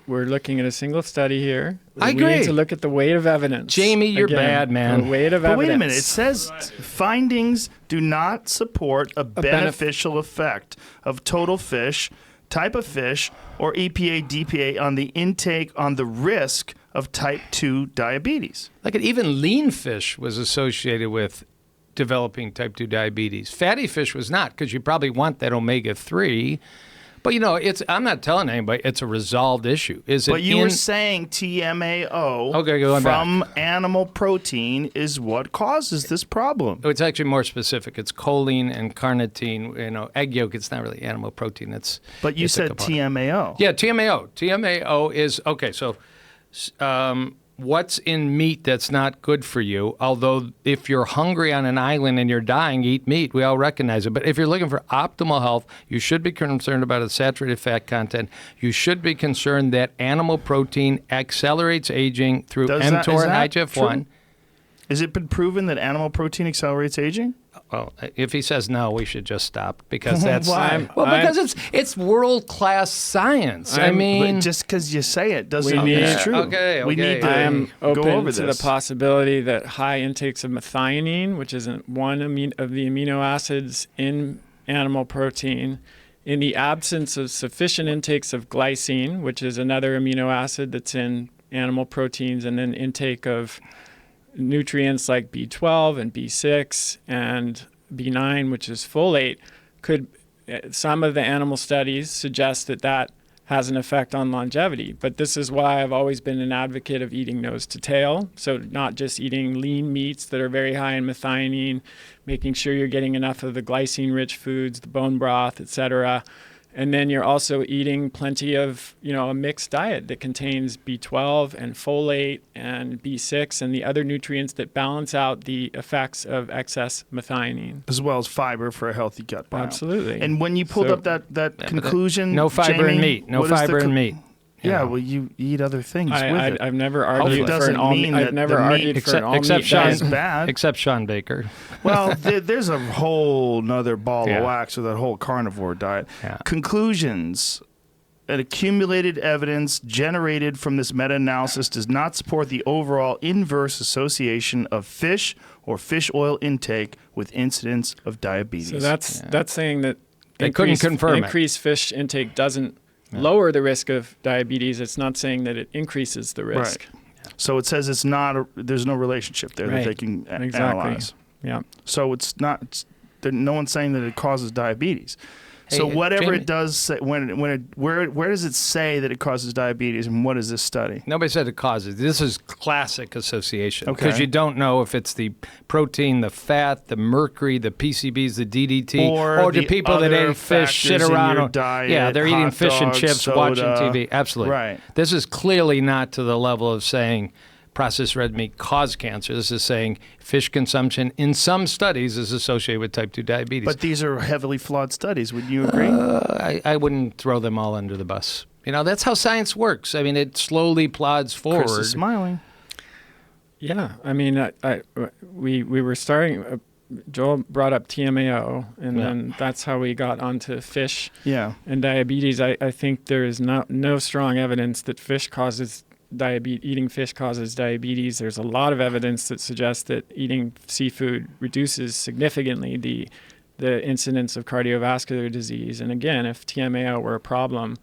we're looking at a single study here. I We agree. need to look at the weight of evidence. Jamie, you're bad, man. The weight of But evidence. wait a minute. It says findings do not support a beneficial effect of total fish, type of fish, or EPA, DPA on the intake on the risk of type 2 diabetes. Like even lean fish was associated with developing type 2 diabetes. Fatty fish was not, because you probably want that omega-3. But, I'm not telling anybody it's a resolved issue. But you were saying TMAO going from animal protein is what causes this problem. It's actually more specific. It's choline and carnitine. Egg yolk, it's not really animal protein. But you it's a said component. TMAO. Yeah, TMAO. TMAO is, okay, so what's in meat that's not good for you? Although if you're hungry on an island and you're dying, eat meat. We all recognize it. But if you're looking for optimal health, you should be concerned about a saturated fat content. You should be concerned that animal protein accelerates aging through Is mTOR that and IGF-1. true? Has it been proven that animal protein accelerates aging? Well, if he says no, we should just stop because that's Why? because it's world class science. I mean, But just because you say it doesn't We mean need- it's true. Okay, We okay. need to I am go open over to this. the possibility that high intakes of methionine, which is one of the amino acids in animal protein, in the absence of sufficient intakes of glycine, which is another amino acid that's in animal proteins, and then intake of nutrients like B12 and B6 and B9, which is folate, some of the animal studies suggest that has an effect on longevity. But this is why I've always been an advocate of eating nose to tail. So not just eating lean meats that are very high in methionine, making sure you're getting enough of the glycine-rich foods, the bone broth, etc. And then you're also eating plenty of, a mixed diet that contains B12 and folate and B6 and the other nutrients that balance out the effects of excess methionine. as well as fiber for a healthy gut biome. Absolutely. And when you pulled So- up that conclusion, no fiber Jamie, in meat. No what is the fiber in meat. Yeah, well, you eat other things with it. I've never Hopefully argued it for doesn't an all mean meat. that I've never the meat- argued for an all except meat Sean- diet. is bad. Except Sean Baker. Well, there's a whole nother ball Yeah. of wax with that whole carnivore diet. Yeah. Conclusions. An accumulated evidence generated from this meta-analysis does not support the overall inverse association of fish or fish oil intake with incidence of diabetes. So that's saying that They couldn't confirm it. increased fish intake doesn't lower the risk of diabetes. It's not saying that it increases the risk. So it says it's not. There's no relationship there that Right. they can Exactly. analyze. Yeah. So it's not. No one's saying that it causes diabetes. So Hey, whatever Jamie. it does, say, where does it say that it causes diabetes, and what is this study? Nobody said it causes. This is classic association because Okay. you don't know if it's the protein, the fat, the mercury, the PCBs, the DDT, Or the the people that other ate fish shit factors in around. your diet, yeah, they're eating hot fish and dogs, chips, soda. watching TV. Absolutely. Right. This is clearly not to the level of saying processed red meat cause cancer. This is saying fish consumption in some studies is associated with type 2 diabetes. But these are heavily flawed studies. Would you agree? I wouldn't throw them all under the bus. That's how science works. I mean, it slowly plods forward. Chris is smiling. Yeah. I mean, we were starting. Joel brought up TMAO, and then that's how we got onto fish Yeah. and diabetes. I think there is no strong evidence that fish causes diabetes. Eating fish causes diabetes. There's a lot of evidence that suggests that eating seafood reduces significantly the incidence of cardiovascular disease. And again, if TMAO were a problem,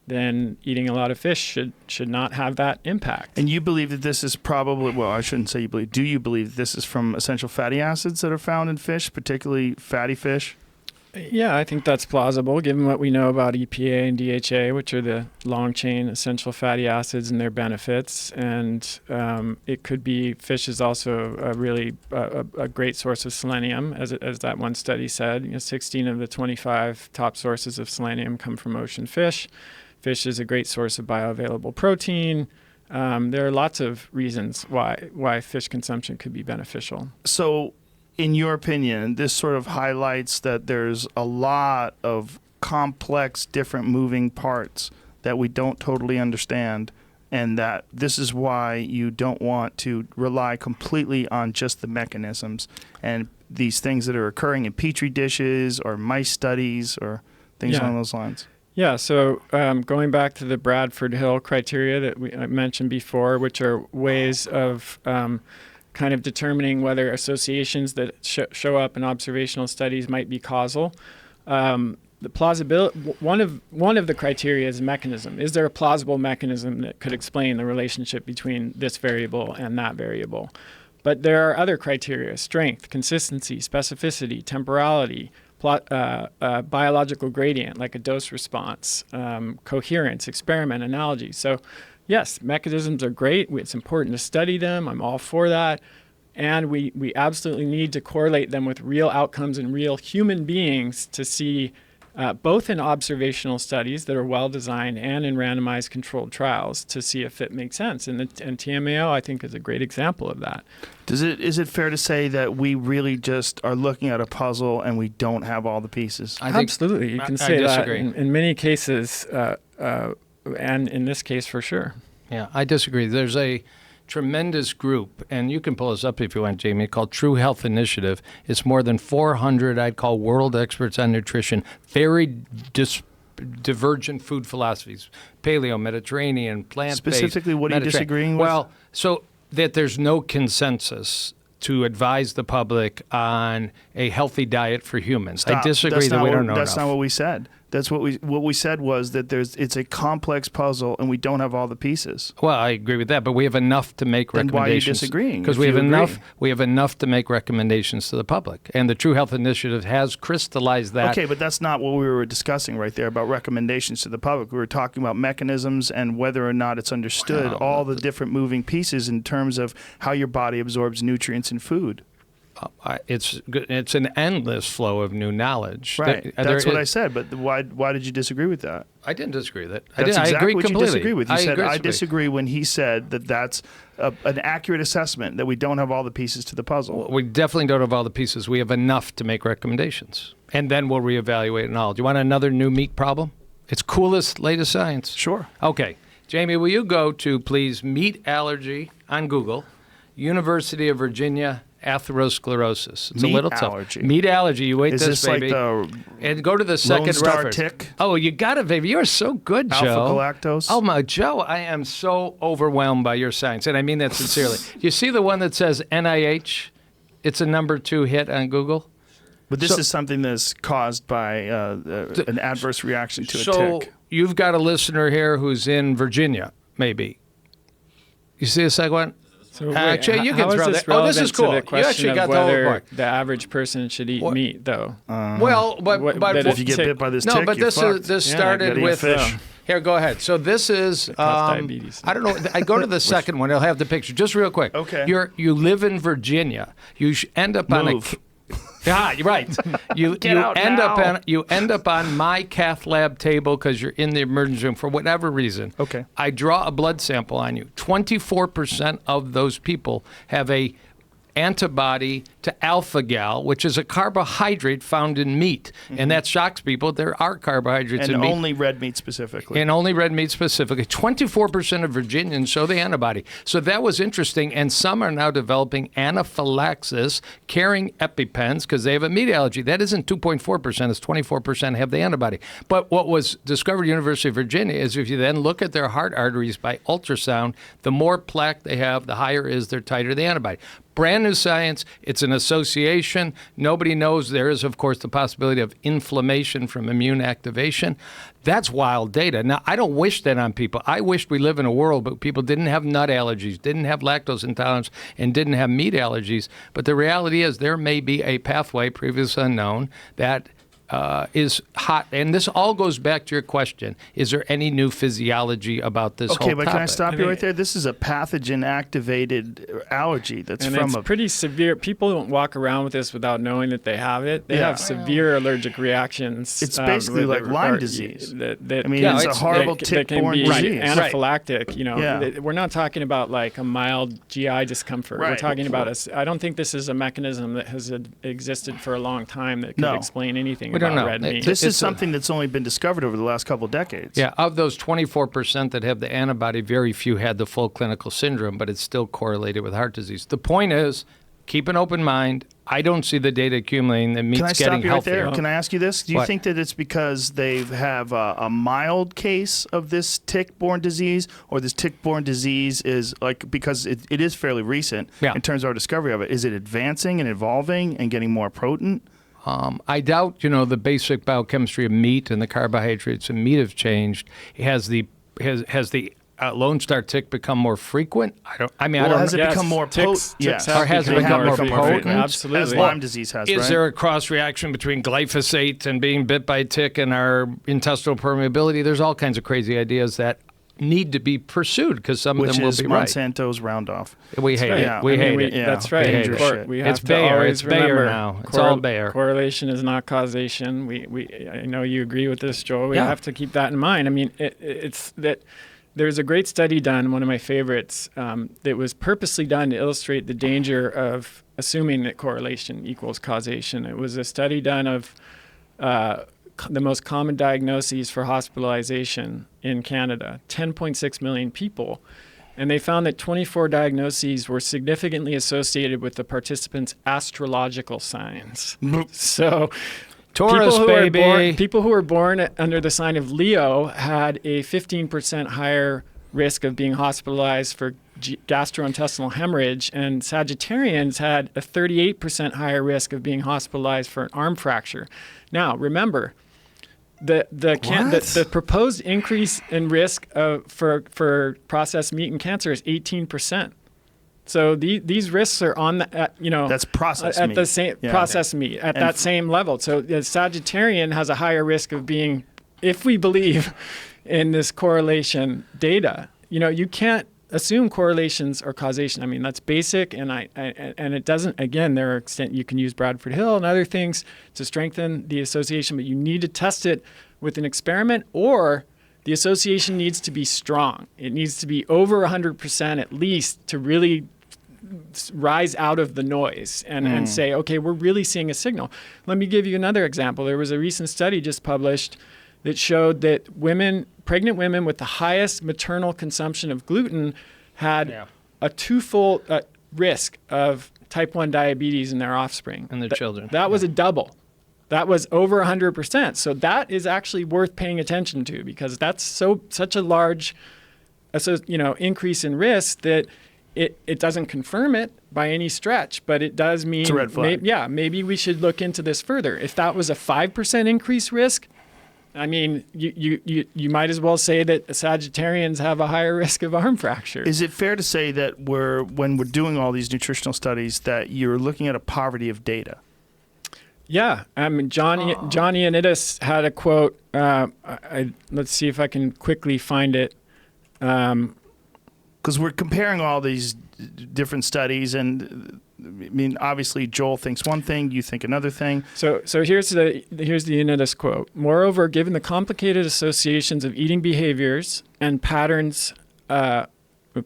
then eating a lot of fish should not have that impact. And you believe that this is probably, well, I shouldn't say you believe. Do you believe this is from essential fatty acids that are found in fish, particularly fatty fish? Yeah, I think that's plausible given what we know about EPA and DHA, which are the long-chain essential fatty acids and their benefits. And it could be fish is also a really a great source of selenium, as that one study said. 16 of the 25 top sources of selenium come from ocean fish. Fish is a great source of bioavailable protein. There are lots of reasons why fish consumption could be beneficial. So, in your opinion, this sort of highlights that there's a lot of complex, different moving parts that we don't totally understand, and that this is why you don't want to rely completely on just the mechanisms and these things that are occurring in petri dishes or mice studies or things along those lines. Yeah, so going back to the Bradford Hill criteria that I mentioned before, which are ways of kind of determining whether associations that show up in observational studies might be causal. The plausibility, one of the criteria is mechanism. Is there a plausible mechanism that could explain the relationship between this variable and that variable? But there are other criteria: strength, consistency, specificity, temporality, biological gradient, like a dose response, coherence, experiment, analogy. So yes, mechanisms are great. It's important to study them. I'm all for that. And we absolutely need to correlate them with real outcomes in real human beings to see, both in observational studies that are well designed and in randomized controlled trials, to see if it makes sense. And TMAO, I think, is a great example of that. Is it fair to say that we really just are looking at a puzzle and we don't have all the pieces? I think Absolutely. You can I say that disagree. in many cases, and in this case for sure. Yeah, I disagree. There's a tremendous group, and you can pull this up if you want, Jamie, called True Health Initiative. It's more than 400, I'd call, world experts on nutrition, very divergent food philosophies, paleo, Mediterranean, plant-based. Specifically, what are you disagreeing with? Well, so that there's no consensus to advise the public on a healthy diet for humans. I Stop. disagree that we don't know That's enough. not what we said. That's what we said was that it's a complex puzzle and we don't have all the pieces. Well, I agree with that, but we have enough to make Then why are you recommendations. disagreeing Because if we have you enough. agree? We have enough to make recommendations to the public, and the True Health Initiative has crystallized that. Okay, but that's not what we were discussing right there about recommendations to the public. We were talking about mechanisms and whether or not it's understood all the different moving pieces in terms of how your body absorbs nutrients in food. It's an endless flow of new knowledge. Right. That's what I said. But why did you disagree with that? I didn't disagree with that. That's I exactly agree what completely. you disagree with. You said, agree I completely. disagree when he said that that's an accurate assessment, that we don't have all the pieces to the puzzle. We definitely don't have all the pieces. We have enough to make recommendations, and then we'll reevaluate it all. Do you want another new meat problem? It's coolest, latest science. Sure. Okay. Jamie, will you go to, please, meat allergy on Google, University of Virginia atherosclerosis. It's Meat a little tough. allergy. Meat allergy. You wait Is this, this like baby. the And go to the second Star reference. tick? Oh, you got it, baby. You're so good, Joe. Alpha-galactose? Oh, my Joe, I am so overwhelmed by your science, and I mean that sincerely. You see the one that says NIH? It's a number 2 hit on Google. But this So- is something that's caused by an adverse reaction to a So tick. you've got a listener here who's in Virginia, maybe. You see the second one? So wait, Actually, you can how is throw this that. Oh, this is relevant cool. to You the question actually of got the whole whether point. the average person should eat meat, though? Well, but If you get bit by this no, tick, but you're this fucked. this Yeah, started gotta eat with fish. Here, go ahead. So this is diabetes. I don't know. I go to the second one. I'll have the picture just real quick. Okay. You live in Virginia. You end up on Move. Ah, you're right. You out end now. up on my cath lab table because you're in the emergency room for whatever reason. Okay. I draw a blood sample on you. 24% of those people have a antibody to alpha-gal, which is a carbohydrate found in meat. And that shocks people. There are carbohydrates And in meat. only red meat specifically. And only red meat specifically. 24% of Virginians show the antibody. So that was interesting. And some are now developing anaphylaxis, carrying EpiPens because they have a meat allergy. That isn't 2.4%, it's 24% have the antibody. But what was discovered at University of Virginia is if you then look at their heart arteries by ultrasound, the more plaque they have, the higher is their titer the antibody. Brand new science. It's an association. Nobody knows. There is, of course, the possibility of inflammation from immune activation. That's wild data. Now, I don't wish that on people. I wished we live in a world where people didn't have nut allergies, didn't have lactose intolerance, and didn't have meat allergies. But the reality is there may be a pathway previously unknown that is hot. And this all goes back to your question. Is there any new physiology about this Okay, whole but topic? can I stop you right there? This is a pathogen-activated allergy that's And from it's a... pretty severe. People don't walk around with this without knowing that they have it. They Yeah. have severe allergic reactions. It's basically with like it, Lyme or- disease. That, I mean, Yeah, it's a it's- horrible that can tick-borne be disease. anaphylactic. You know, Yeah. we're not talking about like a mild GI discomfort. We're Right. talking about I don't think this is a mechanism that has existed for a long time that could No. explain anything We don't about know. red meat. This It's is something that's only been discovered over the last couple of decades. Yeah, of those 24% that have the antibody, very few had the full clinical syndrome, but it's still correlated with heart disease. The point is, keep an open mind. I don't see the data accumulating that Can I meat's stop getting you right healthier. there? Can I ask you this? Do you What? think that it's because they have a mild case of this tick-borne disease, or this tick-borne disease is like, because it is fairly recent Yeah. in terms of our discovery of it, is it advancing and evolving and getting more potent? I doubt, the basic biochemistry of meat and the carbohydrates in meat have changed. Has the Lone Star tick become more frequent? I don't Well, know. has it Yes, become more ticks- potent? ticks Yes. have Or has it become become more potent? Absolutely. As Lyme disease has, Is right? there a cross reaction between glyphosate and being bit by a tick and our intestinal permeability? There's all kinds of crazy ideas that need to be pursued because some Which of them will is be right. Monsanto's Rounduff. We hate it. Yeah, We I mean, hate it. yeah. That's right. Dangerous Cor- shit. We have It's to Bayer. always It's Bayer remember, now. It's all Bayer. Correlation is not causation. I know you agree with this, Joel. We Yeah. have to keep that in mind. I mean, it's that there's a great study done, one of my favorites, that was purposely done to illustrate the danger of assuming that correlation equals causation. It was a study done of the most common diagnoses for hospitalization in Canada, 10.6 million people. And they found that 24 diagnoses were significantly associated with the participants' astrological signs. So Taurus, baby. people who were born under the sign of Leo had a 15% higher risk of being hospitalized for gastrointestinal hemorrhage, and Sagittarians had a 38% higher risk of being hospitalized for an arm fracture. Now, remember, the proposed increase in risk for processed meat and cancer is 18%. So these risks are on the That's processed at meat. the same Yeah. processed meat at And that same level. So the Sagittarian has a higher risk of being, if we believe in this correlation data, you can't assume correlations or causation. I mean, that's basic, and and it doesn't. Again, there are extent you can use Bradford Hill and other things to strengthen the association, but you need to test it with an experiment, or the association needs to be strong. It needs to be over 100% at least to really rise out of the noise and say, okay, we're really seeing a signal. Let me give you another example. There was a recent study just published that showed that pregnant women with the highest maternal consumption of gluten had a twofold risk of type 1 diabetes in their offspring. And their children. That was a double. That was over 100%. So that is actually worth paying attention to, because that's such a large increase in risk that it doesn't confirm it by any stretch, but it does mean It's a red flag. maybe we should look into this further. If that was a 5% increase risk, I mean, you might as well say that Sagittarians have a higher risk of arm fracture. Is it fair to say that when we're doing all these nutritional studies, that you're looking at a poverty of data? Yeah, Johnny Ioannidis had a quote. Let's see if I can quickly find it. Because we're comparing all these different studies, and I mean, obviously, Joel thinks one thing, you think another thing. So here's the Ioannidis quote. Moreover, given the complicated associations of eating behaviors and patterns,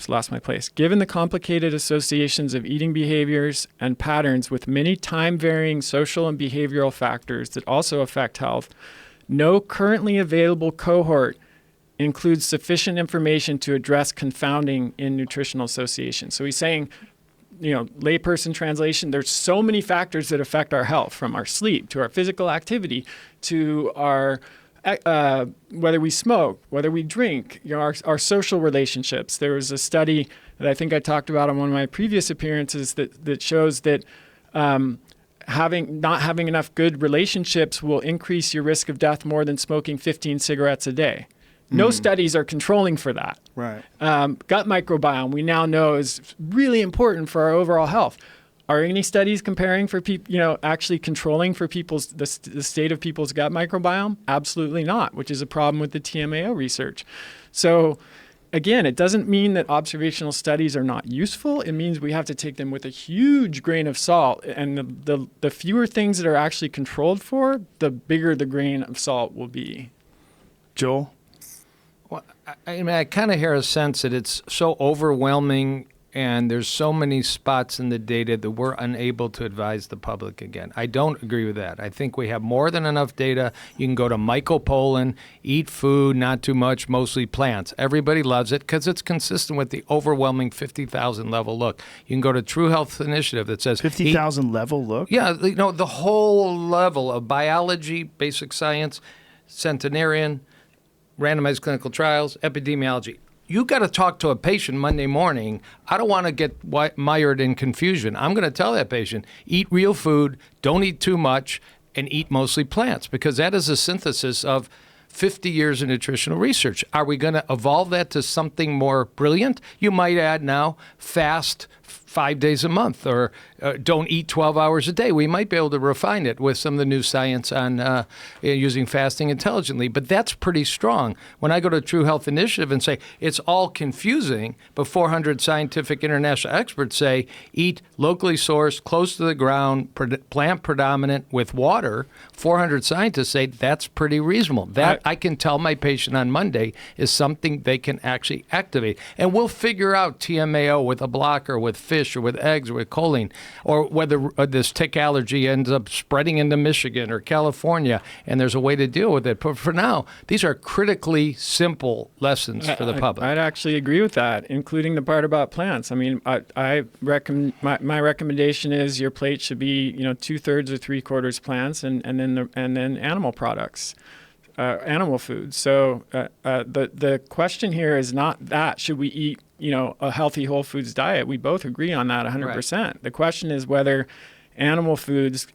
lost my place. Given the complicated associations of eating behaviors and patterns with many time-varying social and behavioral factors that also affect health, no currently available cohort includes sufficient information to address confounding in nutritional association. So he's saying, layperson translation, there's so many factors that affect our health, from our sleep to our physical activity to our whether we smoke, whether we drink, our social relationships. There was a study that I think I talked about on one of my previous appearances that shows that not having enough good relationships will increase your risk of death more than smoking 15 cigarettes a day. No studies are controlling for that. Right. Gut microbiome, we now know, is really important for our overall health. Are any studies comparing for people, actually controlling for the state of people's gut microbiome? Absolutely not, which is a problem with the TMAO research. So again, it doesn't mean that observational studies are not useful. It means we have to take them with a huge grain of salt. And the fewer things that are actually controlled for, the bigger the grain of salt will be. Joel? Well, I kind of hear a sense that it's so overwhelming and there's so many spots in the data that we're unable to advise the public again. I don't agree with that. I think we have more than enough data. You can go to Michael Pollan, eat food, not too much, mostly plants. Everybody loves it because it's consistent with the overwhelming 50,000 level look. You can go to True Health Initiative that says 50,000 level look? Yeah, the whole level of biology, basic science, centenarian, randomized clinical trials, epidemiology. You got to talk to a patient Monday morning. I don't want to get mired in confusion. I'm going to tell that patient, eat real food, don't eat too much, and eat mostly plants, because that is a synthesis of 50 years of nutritional research. Are we going to evolve that to something more brilliant? You might add now fast 5 days a month, or don't eat 12 hours a day. We might be able to refine it with some of the new science on using fasting intelligently, but that's pretty strong. When I go to True Health Initiative and say it's all confusing, but 400 scientific international experts say eat locally sourced, close to the ground, plant predominant with water, 400 scientists say that's pretty reasonable. That I can tell my patient on Monday is something they can actually activate. And we'll figure out TMAO with a blocker, with fish, or with eggs, or with choline, or whether this tick allergy ends up spreading into Michigan or California, and there's a way to deal with it. But for now, these are critically simple lessons for the public. I'd actually agree with that, including the part about plants. I mean, I recommend my recommendation is your plate should be 2/3 or 3/4 plants, and then animal products. Animal food. So the question here is not that should we eat a healthy whole foods diet. We both agree on that 100%. Right. The question is whether animal foods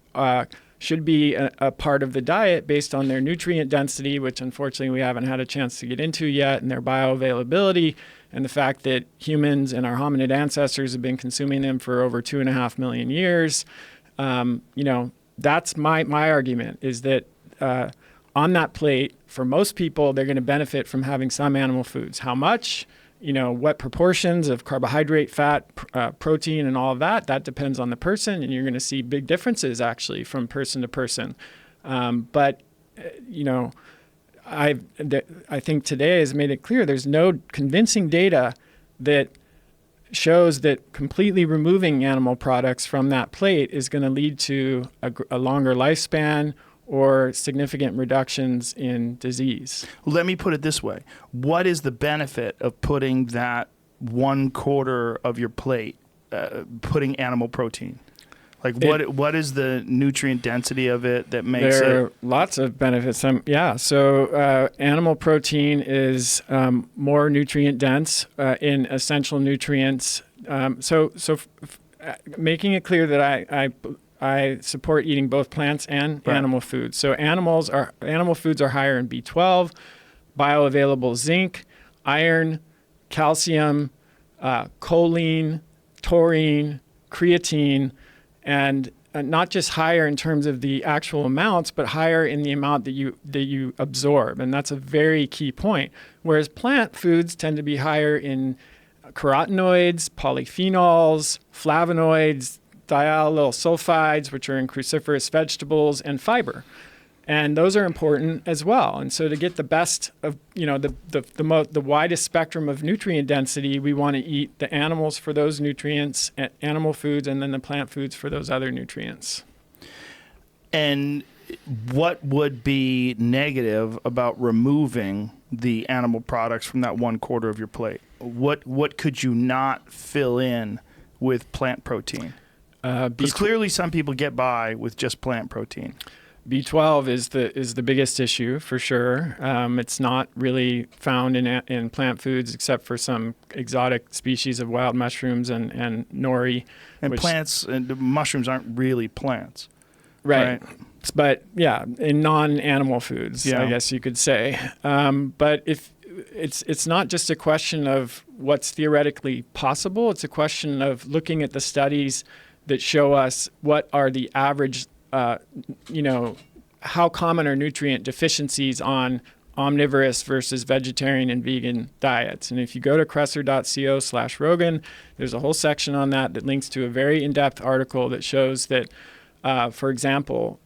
should be a part of the diet based on their nutrient density, which unfortunately we haven't had a chance to get into yet, and their bioavailability, and the fact that humans and our hominid ancestors have been consuming them for over 2.5 million years. That's my argument, is that on that plate, for most people, they're going to benefit from having some animal foods. How much, what proportions of carbohydrate, fat, protein, and all of that depends on the person, and you're going to see big differences actually from person to person. But I think today has made it clear there's no convincing data that shows that completely removing animal products from that plate is going to lead to a longer lifespan or significant reductions in disease. Let me put it this way. What is the benefit of putting that 1/4 of your plate, putting animal protein? Like what is the nutrient density of it that makes it? There are lots of benefits. So animal protein is more nutrient dense in essential nutrients. Making it clear that I support eating both plants and animal foods. So animal foods are higher in B12, bioavailable zinc, iron, calcium, choline, taurine, creatine, and not just higher in terms of the actual amounts, but higher in the amount that you absorb. And that's a very key point. Whereas plant foods tend to be higher in carotenoids, polyphenols, flavonoids, thialyl sulfides, which are in cruciferous vegetables, and fiber. And those are important as well. And so to get the best of, the widest spectrum of nutrient density, we want to eat the animals for those nutrients, animal foods, and then the plant foods for those other nutrients. And what would be negative about removing the animal products from that 1/4 of your plate? What could you not fill in with plant protein? Because clearly some people get by with just plant protein. B12 is the biggest issue for sure. It's not really found in plant foods except for some exotic species of wild mushrooms and nori. And plants and mushrooms aren't really plants. Right. But yeah, in non-animal foods, I guess you could say. But if it's not just a question of what's theoretically possible, it's a question of looking at the studies that show us what are the average, how common are nutrient deficiencies on omnivorous versus vegetarian and vegan diets. And if you go to kresser.co/Rogan, there's a whole section on that links to a very in-depth article that shows that, for example,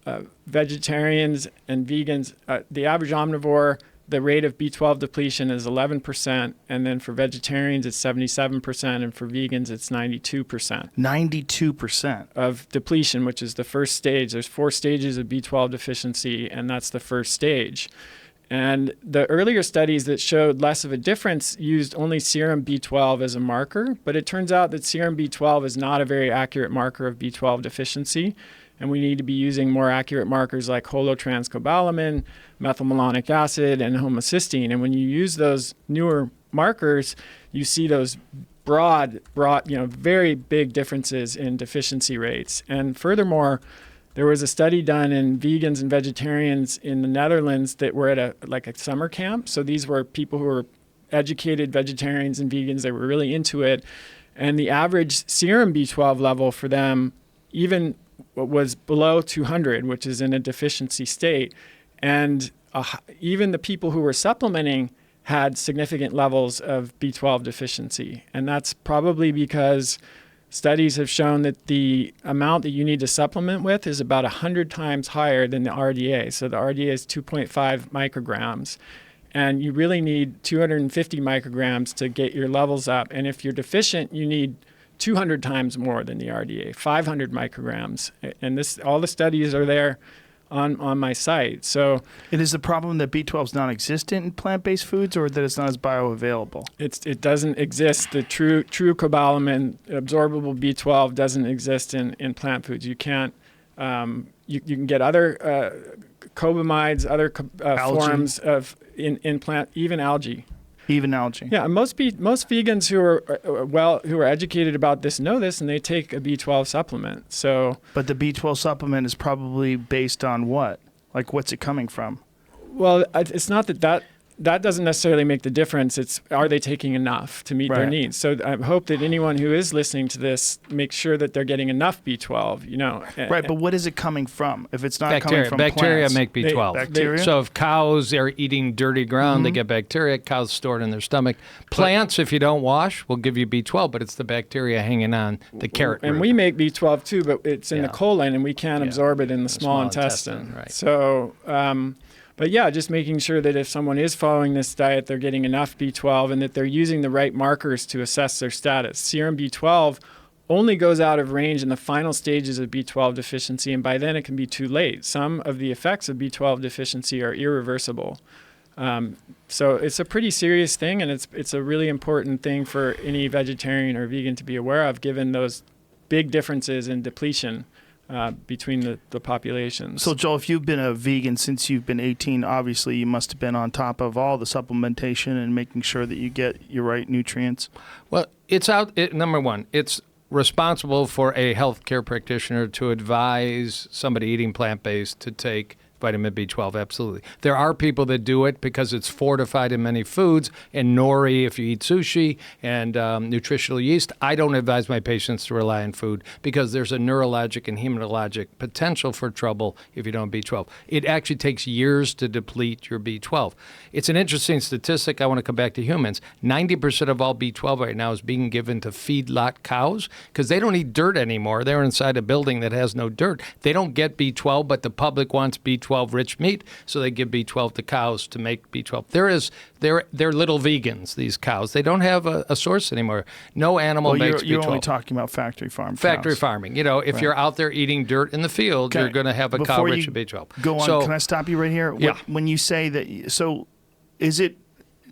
vegetarians and vegans, the average omnivore, the rate of B12 depletion is 11%, and then for vegetarians it's 77%, and for vegans it's 92%. 92% of depletion, which is the first stage. There's 4 stages of B12 deficiency, and that's the first stage. And the earlier studies that showed less of a difference used only serum B12 as a marker, but it turns out that serum B12 is not a very accurate marker of B12 deficiency, and we need to be using more accurate markers like holotranscobalamin, methylmalonic acid, and homocysteine. And when you use those newer markers, you see those broad, very big differences in deficiency rates. And furthermore, there was a study done in vegans and vegetarians in the Netherlands that were at a summer camp. So these were people who were educated vegetarians and vegans. They were really into it. And the average serum B12 level for them even was below 200, which is in a deficiency state. And even the people who were supplementing had significant levels of B12 deficiency. And that's probably because studies have shown that the amount that you need to supplement with is about 100 times higher than the RDA. So the RDA is 2.5 micrograms. And you really need 250 micrograms to get your levels up. And if you're deficient, you need 200 times more than the RDA, 500 micrograms. And all the studies are there on my site. So it is the problem that B12 is non-existent in plant-based foods, or that it's not as bioavailable? It doesn't exist. The true cobalamin, absorbable B12, doesn't exist in plant foods. You can't. You can get other cobamides, other forms of in plant, even algae. Even algae. Yeah, most vegans who are educated about this know this, and they take a B12 supplement. So, but the B12 supplement is probably based on what? Like, what's it coming from? Well, it's not that doesn't necessarily make the difference. It's, are they taking enough to meet their needs? So I hope that anyone who is listening to this makes sure that they're getting enough B12, Right, but what is it coming from? If it's not bacteria. coming from Bacteria plants, make B12. Bacteria? So if cows are eating dirty ground, they get bacteria. Cows store it in their stomach. Plants, if you don't wash, will give you B12, but it's the bacteria hanging on the carrot root. And we make B12 too, but it's in the colon, and we can't absorb it in the small intestine. Right. So, but yeah, just making sure that if someone is following this diet, they're getting enough B12 and that they're using the right markers to assess their status. Serum B12 only goes out of range in the final stages of B12 deficiency, and by then it can be too late. Some of the effects of B12 deficiency are irreversible. So it's a pretty serious thing, and it's a really important thing for any vegetarian or vegan to be aware of, given those big differences in depletion between the populations. So, Joel, if you've been a vegan since you've been 18, obviously you must have been on top of all the supplementation and making sure that you get your right nutrients. Well, number one, it's responsible for a healthcare practitioner to advise somebody eating plant-based to take vitamin B12, absolutely. There are people that do it because it's fortified in many foods, and nori if you eat sushi, and nutritional yeast. I don't advise my patients to rely on food because there's a neurologic and hematologic potential for trouble if you don't B12. It actually takes years to deplete your B12. It's an interesting statistic. I want to come back to humans. 90% of all B12 right now is being given to feedlot cows because they don't eat dirt anymore. They're inside a building that has no dirt. They don't get B12, but the public wants B12 rich meat, so they give B12 to cows to make B12. They're little vegans, these cows. They don't have a source anymore. No animal makes B12. You're only talking about factory farm Factory cows. farming. If you're out there eating dirt in the field, you're going to have a cow rich in B12. Go on. Can I stop you right here? Yeah. When you say that, so is it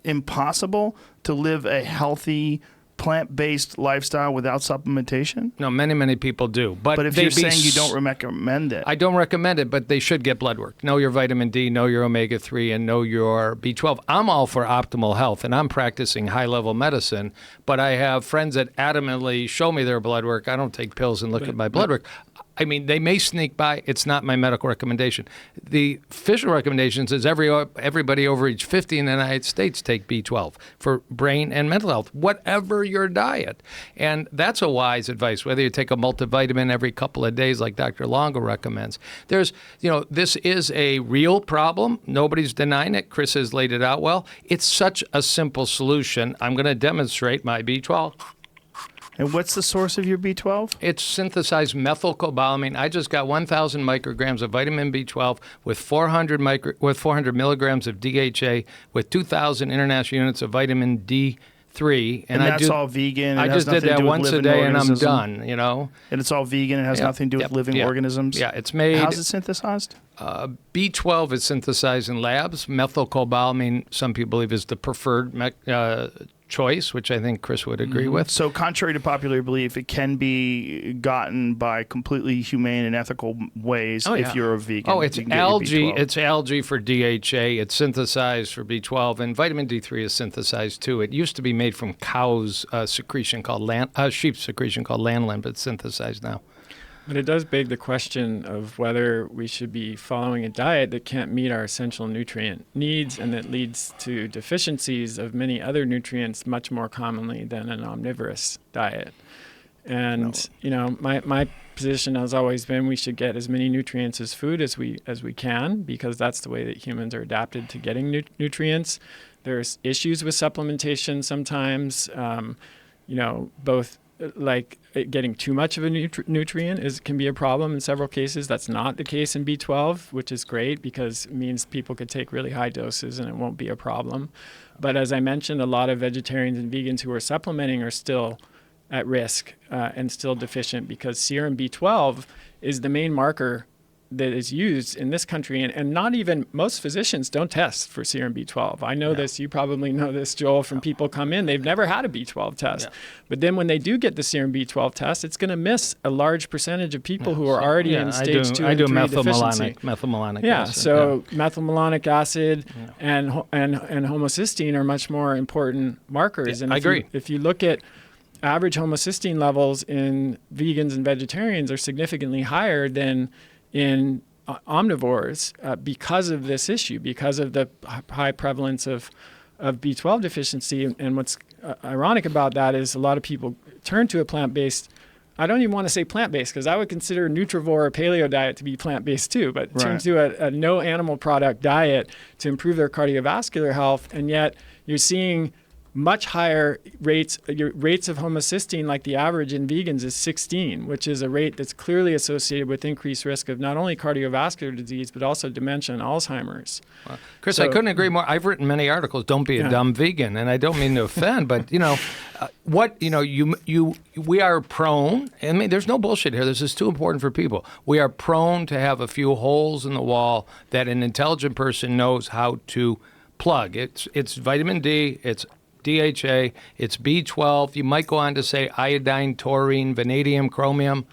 impossible to live a healthy plant-based lifestyle without supplementation? No, many people do. But if you're saying you don't recommend it. I don't recommend it, but they should get blood work. Know your vitamin D, know your omega-3, and know your B12. I'm all for optimal health, and I'm practicing high-level medicine, but I have friends that adamantly show me their blood work. I don't take pills and look at my blood work. I mean, they may sneak by. It's not my medical recommendation. The official recommendations is everybody over age 50 in the United States take B12 for brain and mental health, whatever your diet. And that's a wise advice, whether you take a multivitamin every couple of days like Dr. Longo recommends. This is a real problem. Nobody's denying it. Chris has laid it out well. It's such a simple solution. I'm going to demonstrate my B12. And what's the source of your B12? It's synthesized methylcobalamin. I just got 1,000 micrograms of vitamin B12 with 400 milligrams of DHA with 2,000 international units of vitamin D3. And that's all vegan. I just did that once a day and I'm done, And it's all vegan. It has nothing to do with living organisms. Yeah, it's made. How's it synthesized? B12 is synthesized in labs. Methylcobalamin, some people believe, is the preferred choice, which I think Chris would agree with. So contrary to popular belief, it can be gotten by completely humane and ethical ways if you're a vegan. Oh, it's algae. It's algae for DHA. It's synthesized for B12, and vitamin D3 is synthesized too. It used to be made from cows' secretion called sheep secretion called lanolin, but it's synthesized now. But it does beg the question of whether we should be following a diet that can't meet our essential nutrient needs and that leads to deficiencies of many other nutrients much more commonly than an omnivorous diet. And, my position has always been we should get as many nutrients as food as we can, because that's the way that humans are adapted to getting nutrients. There's issues with supplementation sometimes, both like getting too much of a nutrient can be a problem in several cases. That's not the case in B12, which is great because it means people could take really high doses and it won't be a problem. But as I mentioned, a lot of vegetarians and vegans who are supplementing are still at risk and still deficient because serum B12 is the main marker that is used in this country, and not even most physicians don't test for serum B12. I know this, you probably know this, Joel, from people come in, they've never had a B12 test. Yeah. But then when they do get the serum B12 test, it's going to miss a large percentage of people who are already in stage 2 and 3 deficiency. Methylmalonic acid. So methylmalonic acid and homocysteine are much more important markers. And I agree. If you look at average homocysteine levels in vegans and vegetarians are significantly higher than in omnivores because of this issue, because of the high prevalence of B12 deficiency. And what's ironic about that is a lot of people turn to a plant-based, I don't even want to say plant-based because I would consider nutrivore or paleo diet to be plant-based too, but turn to a no animal product diet to improve their cardiovascular health. And yet you're seeing much higher rates of homocysteine, like the average in vegans is 16, which is a rate that's clearly associated with increased risk of not only cardiovascular disease, but also dementia and Alzheimer's. Well, Chris, I couldn't agree more. I've written many articles, don't be a dumb vegan, and I don't mean to offend, but we are prone, I mean, there's no bullshit here. This is too important for people. We are prone to have a few holes in the wall that an intelligent person knows how to plug. It's vitamin D, it's DHA, it's B12. You might go on to say iodine, taurine, vanadium, chromium.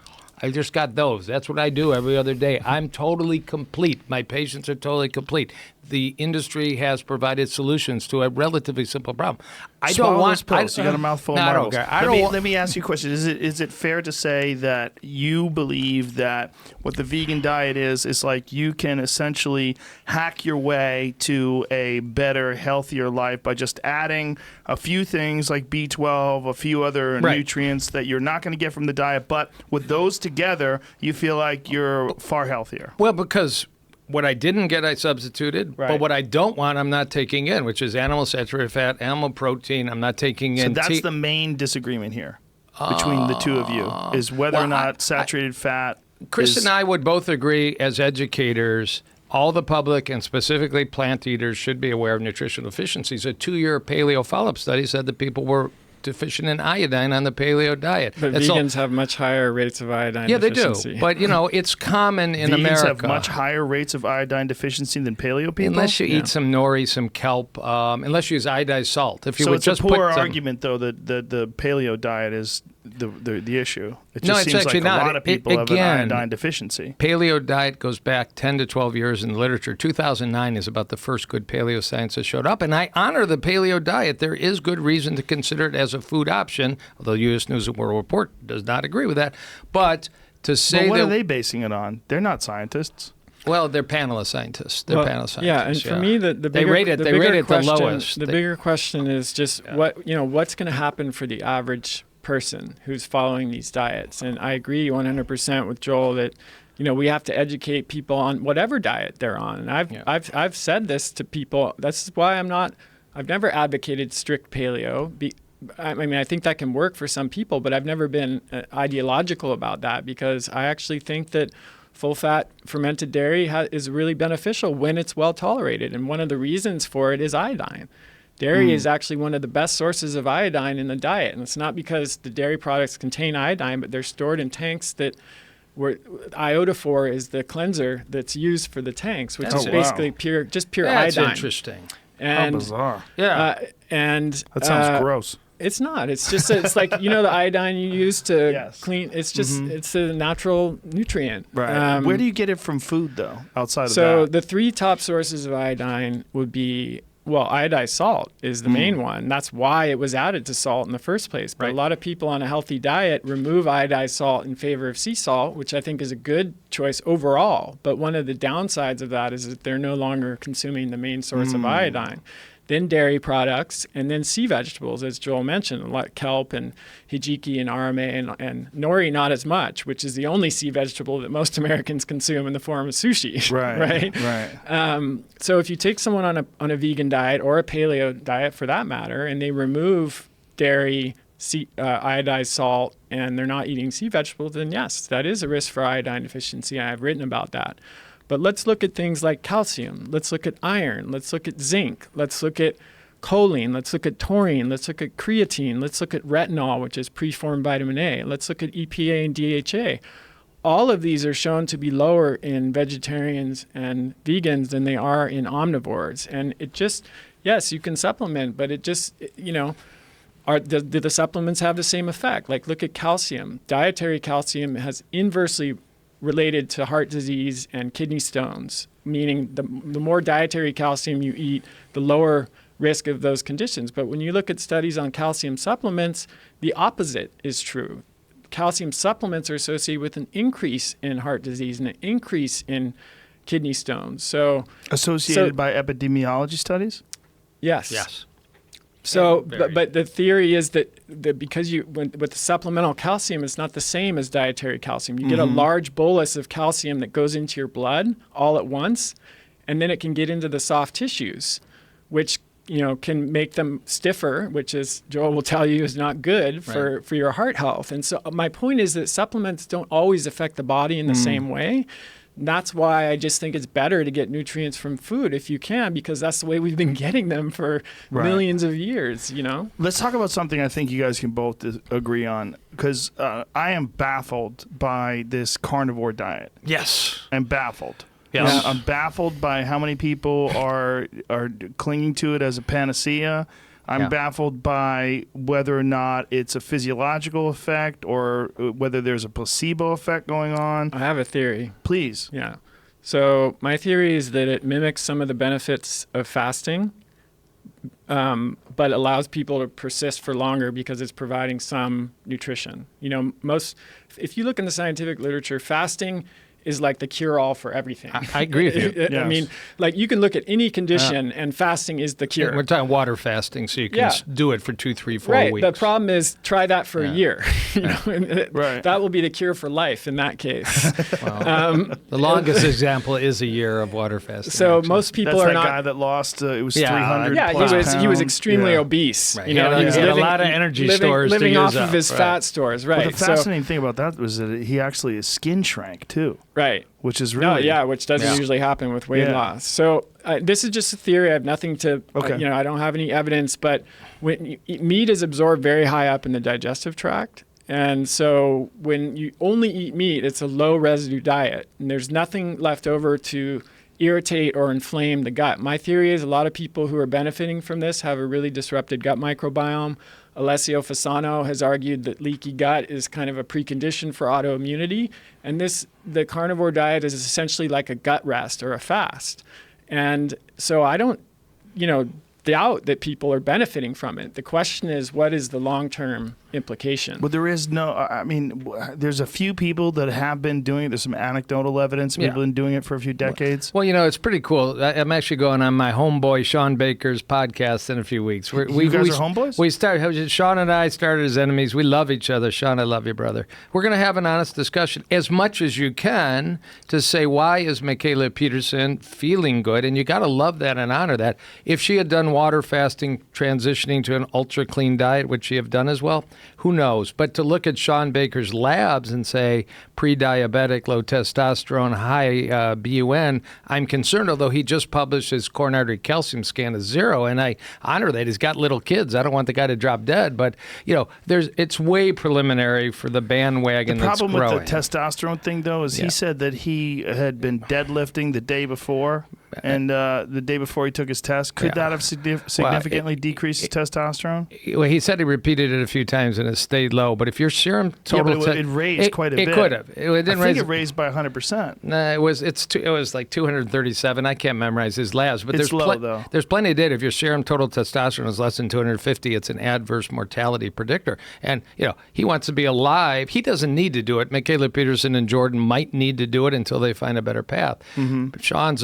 I just got those. That's what I do every other day. I'm totally complete. My patients are totally complete. The industry has provided solutions to a relatively simple problem. I Swallow don't want those pills. You got a mouthful of marbles. Let me ask you a question. Is it fair to say that you believe that what the vegan diet is like you can essentially hack your way to a better, healthier life by just adding a few things like B12, a few other nutrients that you're not going to get from the diet, but with those together, you feel like you're far healthier? Well, because what I didn't get, I substituted. But what I don't want, I'm not taking in, which is animal saturated fat, animal protein. I'm not taking in. So that's the main disagreement here between the two of you, is whether or not saturated fat. Chris and I would both agree as educators, all the public and specifically plant eaters should be aware of nutritional deficiencies. A 2-year paleo follow-up study said that people were deficient in iodine on the paleo diet. But vegans have much higher rates of iodine deficiency. Yeah, they do. But, it's common in America. Vegans have much higher rates of iodine deficiency than paleo people? Unless you eat some nori, some kelp, unless you use iodized salt. If you so would it's just a poor put argument, though, that the paleo diet is the issue. It just it's seems like actually not. A lot of people have an iodine deficiency. Paleo diet goes back 10 to 12 years in the literature. 2009 is about the first good paleo science that showed up. And I honor the paleo diet. There is good reason to consider it as a food option, although U.S. News and World Report does not agree with that. But to But say what that are they basing it on? They're not scientists. well, they're panel of scientists. They're Well, panel of yeah, and scientists. for me, the They bigger, rate it- the they bigger rate it the question, lowest. The They- bigger question is just what's going to happen for the average person who's following these diets. And I agree 100% with Joel that we have to educate people on whatever diet they're on. And I've said this to people. That's why I've never advocated strict paleo. I mean, I think that can work for some people, but I've never been ideological about that because I actually think that full-fat fermented dairy is really beneficial when it's well tolerated. And one of the reasons for it is iodine. Dairy is actually one of the best sources of iodine in the diet. And it's not because the dairy products contain iodine, but they're stored in tanks that where iodophore is the cleanser that's used for the tanks, which is basically pure That's iodine. interesting. And, How bizarre. Yeah. That sounds gross. It's not. It's just it's like the iodine you use to clean. It's just it's a natural nutrient. Right. Where do you get it from food though? Outside of So that. the three top sources of iodine would be iodized salt is the main one. That's why it was added to salt in the first place. But a lot of people on a healthy diet remove iodized salt in favor of sea salt, which I think is a good choice overall. But one of the downsides of that is that they're no longer consuming the main source of iodine. Then dairy products, and then sea vegetables, as Joel mentioned, like kelp and hijiki and arame and nori, not as much, which is the only sea vegetable that most Americans consume in the form of sushi. Right. So if you take someone on a vegan diet or a paleo diet for that matter, and they remove dairy, iodized salt, and they're not eating sea vegetables, then yes, that is a risk for iodine deficiency. I've written about that. But let's look at things like calcium. Let's look at iron. Let's look at zinc. Let's look at choline. Let's look at taurine. Let's look at creatine. Let's look at retinol, which is preformed vitamin A. Let's look at EPA and DHA. All of these are shown to be lower in vegetarians and vegans than they are in omnivores. And it just, yes, you can supplement, but it just, do the supplements have the same effect? Like look at calcium. Dietary calcium has inversely related to heart disease and kidney stones, meaning the more dietary calcium you eat, the lower risk of those conditions. But when you look at studies on calcium supplements, the opposite is true. Calcium supplements are associated with an increase in heart disease and an increase in kidney stones. So Associated by epidemiology studies? yes. Yes. So, Very. but the theory is that because with the supplemental calcium, it's not the same as dietary calcium. You get a large bolus of calcium that goes into your blood all at once, and then it can get into the soft tissues, which can make them stiffer, which is Joel will tell you is not good for your heart health. And so my point is that supplements don't always affect the body in the same way. That's why I just think it's better to get nutrients from food if you can, because that's the way we've been getting them for millions of years, Let's talk about something I think you guys can both agree on, because I am baffled by this carnivore diet. Yes. I'm baffled. Yes. I'm baffled by how many people are clinging to it as a panacea. I'm baffled by whether or not it's a physiological effect or whether there's a placebo effect going on. I have a theory. Please. Yeah. So my theory is that it mimics some of the benefits of fasting, but allows people to persist for longer because it's providing some nutrition. If you look in the scientific literature, fasting is like the cure-all for everything. I agree with you. I mean, like you can look at any condition and fasting is the cure. We're talking water fasting, so you can do it for 2, 3, 4 right. weeks. The problem is try that for a year. Right. That will be the cure for life in that case. The longest example is a year of water fasting. So actually. most people That's are that not. guy that lost, it was Yeah, 300 Yeah, plus he was pounds. extremely Yeah. obese. Right. You know, He was had a living, lot of energy living, stores to living use off up. of his Right. fat stores. Right. But the fascinating thing about that was that he actually, his skin shrank too, right. which is No, really... which doesn't usually happen with weight Yeah. loss. So this is just a theory. I have nothing to, Okay. I don't have any evidence. But when you eat, meat is absorbed very high up in the digestive tract, and so when you only eat meat, it's a low residue diet, and there's nothing left over to irritate or inflame the gut. My theory is a lot of people who are benefiting from this have a really disrupted gut microbiome. Alessio Fasano has argued that leaky gut is kind of a precondition for autoimmunity. And the carnivore diet is essentially like a gut rest or a fast. And so I don't, doubt that people are benefiting from it. The question is, what is the long-term implication. Well, there is no. I mean, there's a few people that have been doing it. There's some anecdotal evidence. People have been doing it for a few decades. Well, it's pretty cool. I'm actually going on my homeboy Sean Baker's podcast in a few weeks. You guys are homeboys? We started. Sean and I started as enemies. We love each other. Sean, I love you, brother. We're going to have an honest discussion as much as you can to say, why is Michaela Peterson feeling good? And you got to love that and honor that. If she had done water fasting, transitioning to an ultra clean diet, would she have done as well? Who knows? But to look at Sean Baker's labs and say pre-diabetic, low testosterone, high BUN, I'm concerned, although he just published his coronary artery calcium scan as 0, and I honor that. He's got little kids. I don't want the guy to drop dead, but it's way preliminary for the bandwagon that's growing. The problem with the testosterone thing, though, is he said that he had been deadlifting the day before, and the day before he took his test. Could that have significantly decreased his testosterone? Well, he said he repeated it a few times and it stayed low. But if your serum total, it raised quite a bit. It could have. It didn't I think it raised by 100%. No, it was like 237. I can't memorize his labs, but it's low though. There's plenty of data. If your serum total testosterone is less than 250, it's an adverse mortality predictor. And he wants to be alive. He doesn't need to do it. Michaela Peterson and Jordan might need to do it until they find a better path. Mm-hmm. But Sean's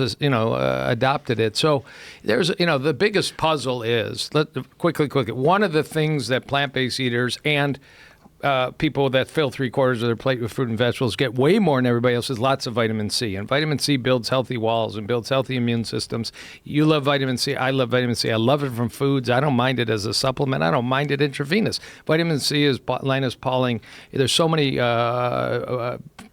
adopted it. So there's the biggest puzzle is quickly. One of the things that plant-based eaters and people that fill 3/4 of their plate with fruit and vegetables get way more than everybody else is lots of vitamin C. And vitamin C builds healthy walls and builds healthy immune systems. You love vitamin C. I love vitamin C. I love it from foods. I don't mind it as a supplement. I don't mind it intravenous. Vitamin C is Linus Pauling. There's so many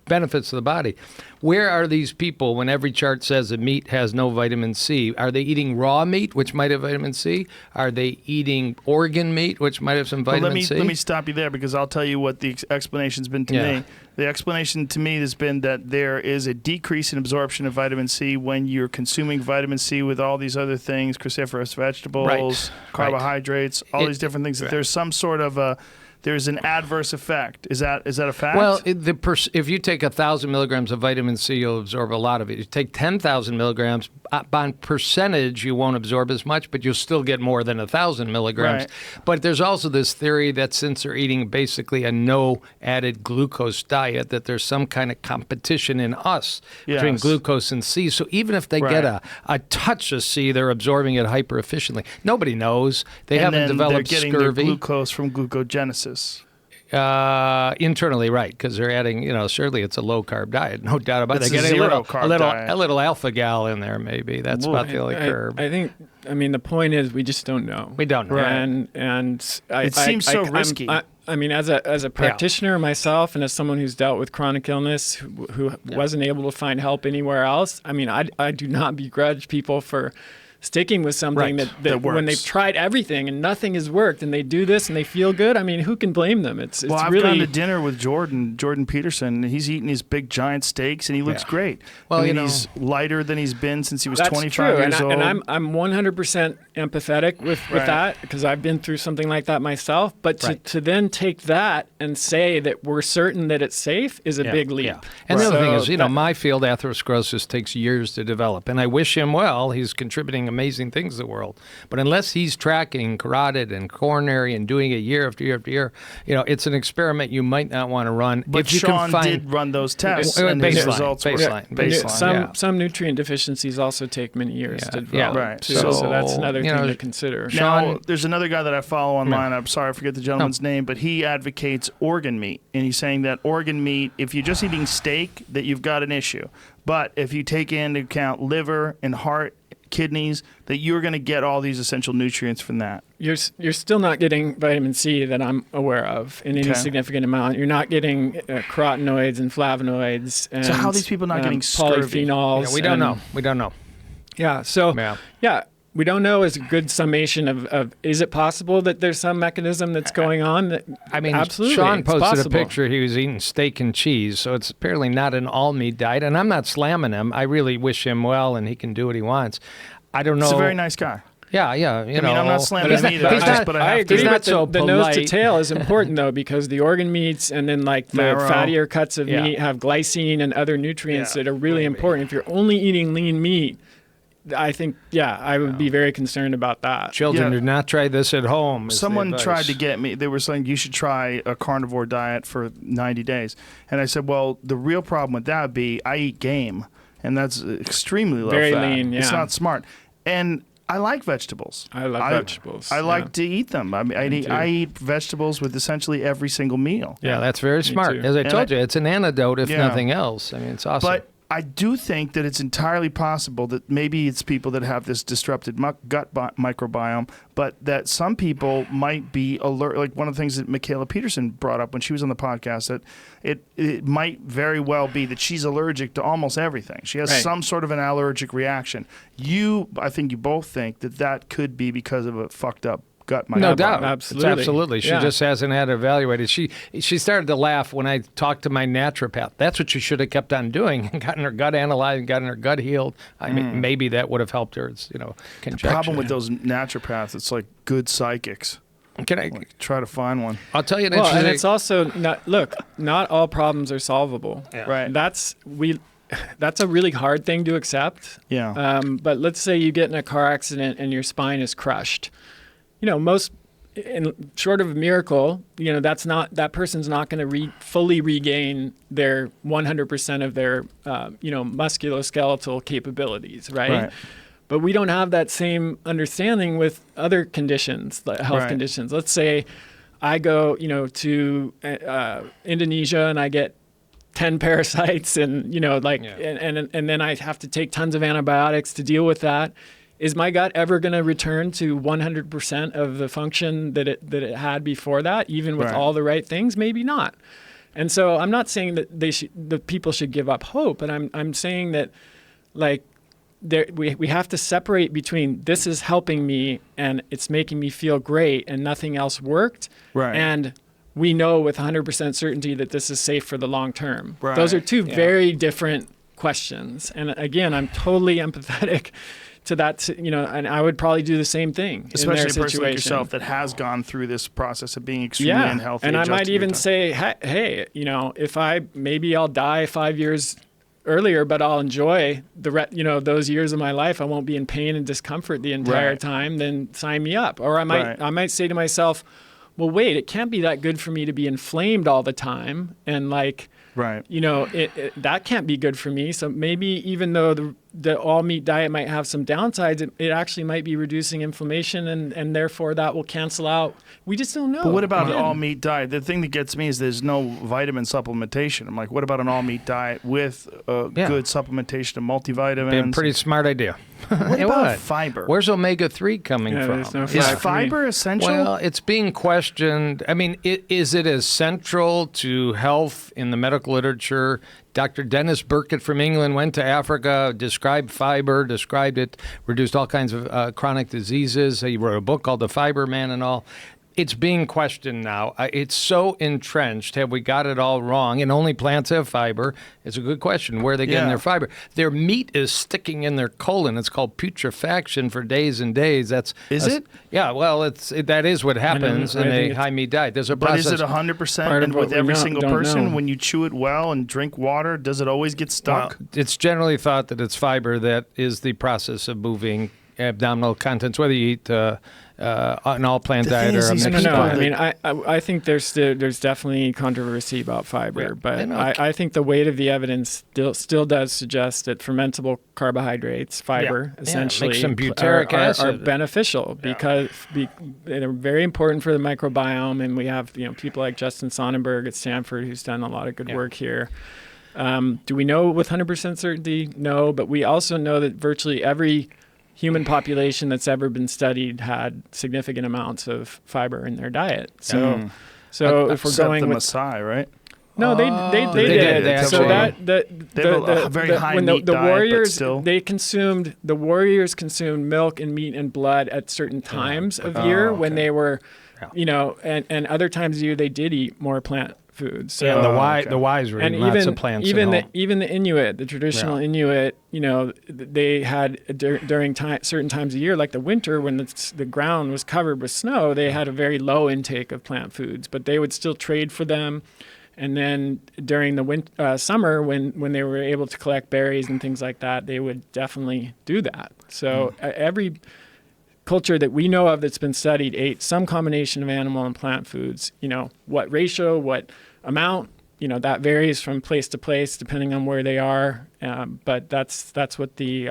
benefits to the body. Where are these people when every chart says that meat has no vitamin C? Are they eating raw meat, which might have vitamin C? Are they eating organ meat, which might have some vitamin C? Let me stop you there, because I'll tell you what the explanation's been to me. The explanation to me has been that there is a decrease in absorption of vitamin C when you're consuming vitamin C with all these other things, cruciferous vegetables, carbohydrates, all these different things. That there's some sort of there's an adverse effect. Is that a fact? Well, if you take 1,000 milligrams of vitamin C, you'll absorb a lot of it. You take 10,000 milligrams, on percentage, you won't absorb as much, but you'll still get more than 1,000 milligrams. Right. But there's also this theory that since they're eating basically a no added glucose diet, that there's some kind of competition in us between glucose and C. So even if they get a touch of C, they're absorbing it hyper efficiently. Nobody knows. They haven't developed they're getting scurvy. Their glucose from glucogenesis. Internally, right, because they're adding, certainly it's a low-carb diet, no doubt about it. They're getting a little alpha-gal in there, maybe. That's about the only curb. I think, the point is we just don't know. We don't know. Right. And it seems so risky. As a practitioner myself and as someone who's dealt with chronic illness who wasn't able to find help anywhere else, I do not begrudge people for sticking with something that when they've tried everything and nothing has worked and they do this and they feel good, who can blame them? It's I've really... gone to dinner with Jordan Peterson. He's eating his big giant steaks and he looks great. Well, he's lighter than he's been since he was 25 years old. And I'm 100% empathetic with that, because I've been through something like that myself. But to then take that and say that we're certain that it's safe is a big leap. Yeah. And the other thing is, my field, atherosclerosis, takes years to develop. And I wish him well. He's contributing amazing things to the world. But unless he's tracking carotid and coronary and doing it year after year after year, it's an experiment you might not want to run. But if you Sean can find, did run those tests, and his results were baseline. Some nutrient deficiencies also take many years to develop. Right. Too, so that's another thing to consider. Now, there's another guy that I follow online. I'm sorry, I forget the gentleman's name, but he advocates organ meat, and he's saying that organ meat, if you're just eating steak, that you've got an issue. But if you take into account liver and heart, kidneys, that you're going to get all these essential nutrients from that. You're still not getting vitamin C that I'm aware of in any significant amount. You're not getting carotenoids and flavonoids. And, so how are these people not getting scurvy? Polyphenols? We don't know. We don't know. Yeah. So we don't know is a good summation of is it possible that there's some mechanism that's going on? Absolutely. Sean posted possible. a picture. He was eating steak and cheese, so it's apparently not an all-meat diet. And I'm not slamming him. I really wish him well, and he can do what he wants. I don't know. He's a very nice guy. Yeah. I'm not slamming him either. I agree, but so the nose to tail is important, though, because the organ meats and then the fattier cuts of meat have glycine and other nutrients that are really important. If you're only eating lean meat, I think, I would be very concerned about that. Children, Yeah. do not try this at home. is the Someone advice. tried to get me. They were saying you should try a carnivore diet for 90 days, and I said, well, the real problem with that would be I eat game, and that's extremely low Very fat. lean, It's yeah. not smart, and I like vegetables. I love vegetables. I yeah. like to eat them. I mean, too. I eat vegetables with essentially every single meal. Yeah, that's very smart. too. As I And told I- you, it's an antidote, if Yeah. nothing else. I mean, it's awesome. But I do think that it's entirely possible that maybe it's people that have this disrupted gut microbiome, but that some people might be alert. Like one of the things that Michaela Peterson brought up when she was on the podcast, that it might very well be that she's allergic to almost everything. She has Right. some sort of an allergic reaction. I think you both think that could be because of a fucked up gut microbiome. no doubt. Absolutely. It's absolutely. She Yeah. just hasn't had it evaluated. She started to laugh when I talked to my naturopath. That's what she should have kept on doing and gotten her gut analyzed and gotten her gut healed. I mean, maybe that would have helped her. It's, conjecture. Problem with those naturopaths, it's like good psychics. Can I? Try to find one. I'll tell you an Well, and interesting. it's also not all problems are solvable. Yeah. Right. That's a really hard thing to accept. Yeah. But let's say you get in a car accident and your spine is crushed. Short of a miracle, that person's not going to fully regain their 100% of their, musculoskeletal capabilities, right? Right. But we don't have that same understanding with other conditions, like health Right. conditions. Let's say I go, to Indonesia and I get 10 parasites and, and then I have to take tons of antibiotics to deal with that. Is my gut ever going to return to 100% of the function that it had before that, even with Right. all the right things? Maybe not. And so I'm not saying that the people should give up hope, but I'm saying that, we have to separate between this is helping me and it's making me feel great and nothing else worked, Right. and we know with 100% certainty that this is safe for the long term. Right. Those are two Yeah. very different questions. And again, I'm totally empathetic to that, and I would probably do the same thing Especially in their a person situation. like yourself that has gone through this process of being extremely Yeah, unhealthy. and I might adjusting even your say, hey, if maybe I'll die 5 years earlier, but I'll enjoy those years of my life. I won't be in pain and discomfort the entire Right. time. Then sign me up. Or I Right. might say to myself, well, wait, it can't be that good for me to be inflamed all the time, and Right. that can't be good for me. So maybe even though the all meat diet might have some downsides, it actually might be reducing inflammation, and therefore that will cancel out. We just don't know. But what about an Again, all meat diet? The thing that gets me is there's no vitamin supplementation. I'm like, what about an all meat diet with Yeah. good supplementation of multivitamins? Be a pretty smart idea. What It about would. fiber? Where's omega-3 coming Yeah, from? there's no Is fat for me. fiber essential? Well, it's being questioned. I mean, is it as central to health in the medical literature? Dr. Dennis Burkitt from England went to Africa, described fiber, described it, reduced all kinds of chronic diseases. He wrote a book called The Fiber Man and all. It's being questioned now. It's so entrenched. Have we got it all wrong? And only plants have fiber. It's a good question. Where are they getting Yeah. their fiber? Their meat is sticking in their colon. It's called putrefaction for days and days. Is it? Yeah. Well, that is what happens I in think a it's- high meat diet. There's a but process. is it 100% Part of and what with we every don't single person? know. When you chew it well and drink water, does it always get stuck? Well, it's generally thought that it's fiber that is the process of moving abdominal contents, whether you eat an all-plant The diet thing or is a these mixed people No. diet. I mean, I think there's definitely controversy about fiber, Yeah, I but know. I think the weight of the evidence still does suggest that fermentable carbohydrates, fiber, Yeah, essentially, make some butyric are acid. beneficial because they're very important for the microbiome, and we have people like Justin Sonnenberg at Stanford who's done a lot of good Yeah. work here. Do we know with 100% certainty? No, but we also know that virtually every human population that's ever been studied had significant amounts of fiber in their diet. So, if we're Except going the with Maasai, right? no, they They did. did, So actually. that They have a very high when meat the diet, but warriors still. the warriors consumed milk and meat and blood at certain times of year when okay. they were, Yeah. and other times of year they did eat more plant foods. So and the okay. wise were and eating lots even of plants even at home. even the Inuit, the traditional Yeah. Inuit, they had during certain times of year, like the winter when the ground was covered with snow, they had a very low intake of plant foods, but they would still trade for them, And then during the summer, when they were able to collect berries and things like that, they would definitely do that. So every culture that we know of that's been studied ate some combination of animal and plant foods. What ratio, what amount, that varies from place to place depending on where they are. But that's what the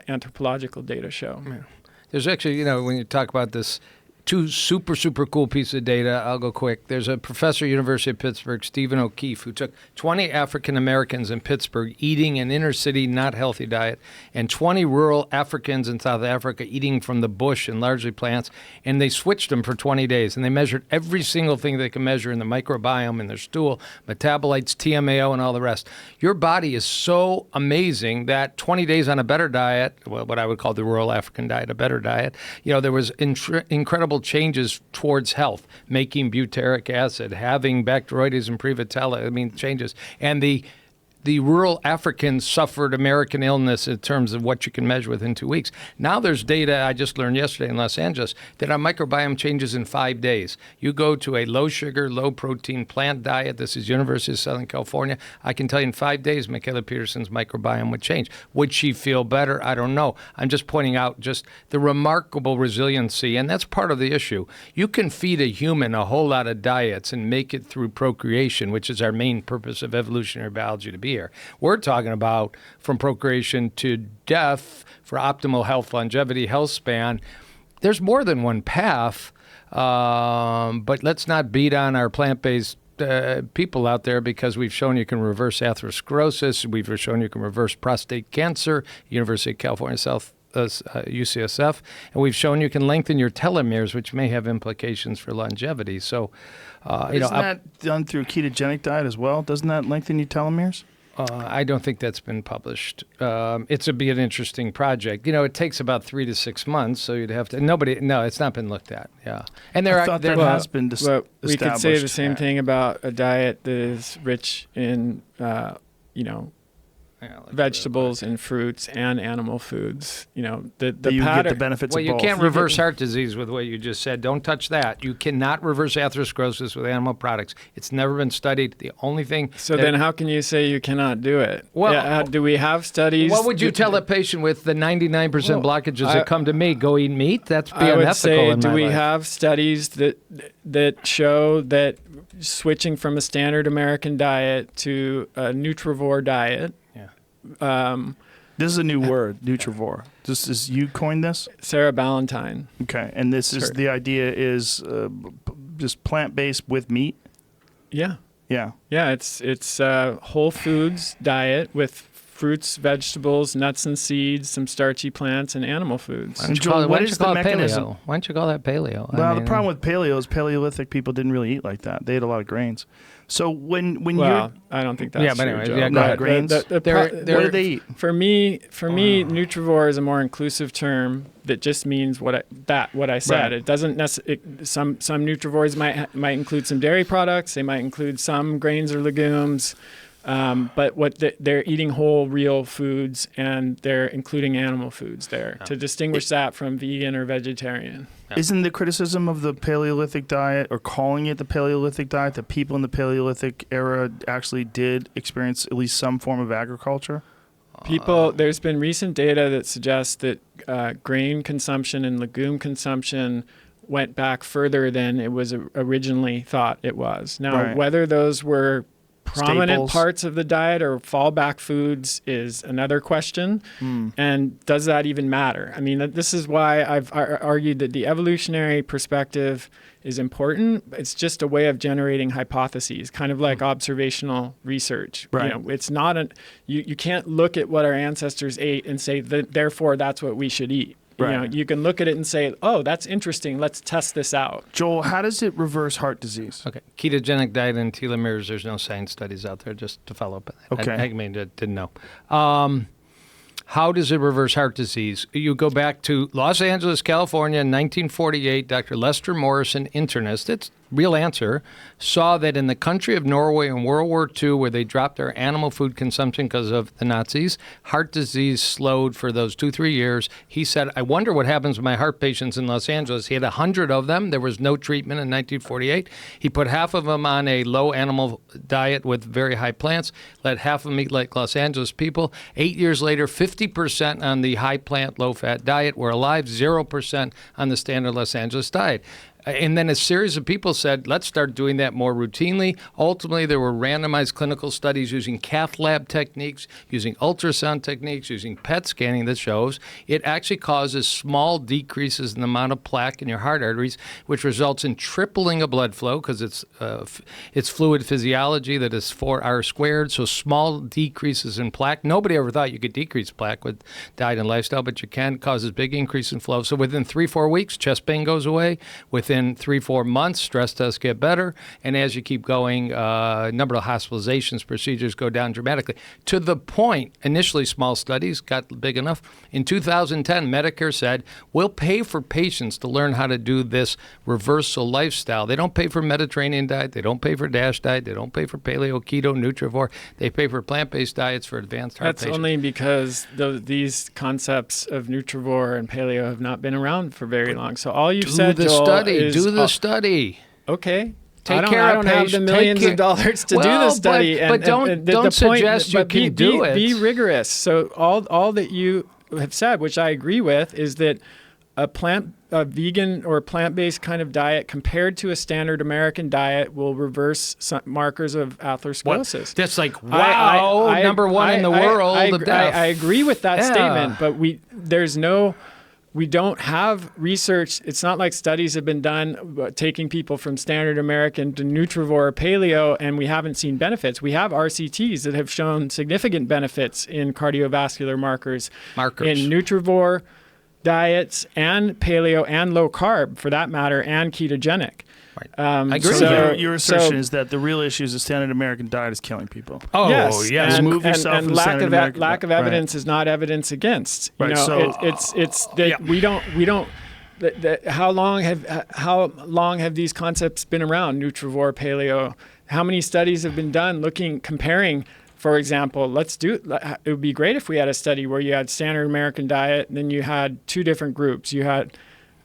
anthropological data show. Yeah. There's actually, when you talk about this, two super cool pieces of data. I'll go quick. There's a professor at University of Pittsburgh, Stephen O'Keefe, who took 20 African Americans in Pittsburgh eating an inner city, not healthy diet, and 20 rural Africans in South Africa eating from the bush and largely plants, and they switched them for 20 days, and they measured every single thing they can measure in the microbiome, in their stool, metabolites, TMAO, and all the rest. Your body is so amazing that 20 days on a better diet, well, what I would call the rural African diet, a better diet, there was incredible changes towards health, making butyric acid, having bacteroides prevotella, changes. And the rural Africans suffered American illness in terms of what you can measure within 2 weeks. Now there's data I just learned yesterday in Los Angeles that our microbiome changes in 5 days. You go to a low sugar, low protein plant diet. This is University of Southern California. I can tell you in 5 days, Michaela Peterson's microbiome would change. Would she feel better? I don't know. I'm just pointing out just the remarkable resiliency, and that's part of the issue. You can feed a human a whole lot of diets and make it through procreation, which is our main purpose of evolutionary biology to be here. We're talking about from procreation to death for optimal health, longevity, health span. There's more than one path, but let's not beat on our plant-based people out there because we've shown you can reverse atherosclerosis. We've shown you can reverse prostate cancer, University of California South. UCSF, and we've shown you can lengthen your telomeres, which may have implications for longevity. So, isn't that done through a ketogenic diet as well? Doesn't that lengthen your telomeres? I don't think that's been published. It's be an interesting project. It takes about 3 to 6 months, so you'd have to. No, it's not been looked at. Yeah, and I thought that has been established. We could say the same thing about a diet that is rich in, vegetables and fruits and animal foods. That you get the benefits of both. Well, you can't reverse heart disease with what you just said. Don't touch that. You cannot reverse atherosclerosis with animal products. It's never been studied. The only thing. So then how can you say you cannot do it? Well, do we have studies? What would you tell a patient with the 99% blockages that come to me? Go eat meat? That's be unethical. I would say, in my do we life. have studies that show that switching from a standard American diet to a nutrivore diet? This is a new word, nutrivore. This is you coined this? Sarah Ballantyne. Okay, and this is the idea is just plant-based with meat? Yeah. Yeah. Yeah, it's a whole foods diet with fruits, vegetables, nuts and seeds, some starchy plants, and animal foods. Why don't you call it paleo? Why don't you call that paleo? Well, the problem with paleo is Paleolithic people didn't really eat like that. They ate a lot of grains. So when I don't think that's but true, anyway, Joe. yeah, go ahead. Grains. What do they eat? For me, nutrivore is a more inclusive term that just means what I said. Right. It doesn't necessarily. Some nutrivores might include some dairy products. They might include some grains or legumes. But they're eating whole, real foods, and they're including animal foods there to distinguish that from vegan or vegetarian. Yeah. Isn't the criticism of the Paleolithic diet, or calling it the Paleolithic diet, that people in the Paleolithic era actually did experience at least some form of agriculture? There's been recent data that suggests that grain consumption and legume consumption went back further than it was originally thought it was. Now, whether those were prominent staples. Parts of the diet or fallback foods is another question. And does that even matter? I mean, this is why I've argued that the evolutionary perspective is important. It's just a way of generating hypotheses, kind of like observational research. Right. It's not you can't look at what our ancestors ate and say that therefore that's what we should eat. Right. You can look at it and say, oh, that's interesting. Let's test this out. Joel, how does it reverse heart disease? Okay. Ketogenic diet and telomeres, there's no science studies out there, just to follow up on that. Okay. I didn't know. How does it reverse heart disease? You go back to Los Angeles, California in 1948, Dr. Lester Morrison, internist. It's real answer, saw that in the country of Norway in World War II, where they dropped their animal food consumption because of the Nazis, heart disease slowed for those 2-3 years. He said, I wonder what happens with my heart patients in Los Angeles. He had 100 of them. There was no treatment in 1948. He put half of them on a low animal diet with very high plants, let half of them eat like Los Angeles people. 8 years later, 50% on the high plant, low fat diet were alive, 0% on the standard Los Angeles diet. And then a series of people said, let's start doing that more routinely. Ultimately, there were randomized clinical studies using cath lab techniques, using ultrasound techniques, using PET scanning that shows it actually causes small decreases in the amount of plaque in your heart arteries, which results in tripling of blood flow because it's fluid physiology that is 4R squared. So small decreases in plaque. Nobody ever thought you could decrease plaque with diet and lifestyle, but you can. It causes big increase in flow. So within 3-4 weeks, chest pain goes away. Within 3-4 months, stress tests get better, and as you keep going, number of hospitalizations, procedures go down dramatically. To the point, initially small studies got big enough. In 2010, Medicare said, we'll pay for patients to learn how to do this reversal lifestyle. They don't pay for Mediterranean diet, they don't pay for DASH diet, they don't pay for paleo, keto, Nutrivore. They pay for plant-based diets for advanced heart patients. That's only because these concepts of Nutrivore and paleo have not been around for very long. So all you've said, Joel, is do the study. Okay. Take I care of don't have the millions of dollars to do the study. But don't suggest you can do it. Be rigorous. So all that you have said, which I agree with, is that a vegan or plant-based kind of diet compared to a standard American diet will reverse some markers of atherosclerosis. That's like, wow, number one in the world of death. I agree with that statement, but we don't have research. It's not like studies have been done taking people from standard American to Nutrivore or paleo, and we haven't seen benefits. We have RCTs that have shown significant benefits in cardiovascular markers. In Nutrivore diets and paleo and low carb, for that matter, and ketogenic. Right. I agree. So your assertion is that the real issue is the standard American diet is killing people. Oh, yes. And, move yourself and lack of evidence is not evidence against. You know, it's that we don't. How long have these concepts been around? Nutrivore, paleo. How many studies have been done comparing? For example, it would be great if we had a study where you had standard American diet, and then you had two different groups. You had,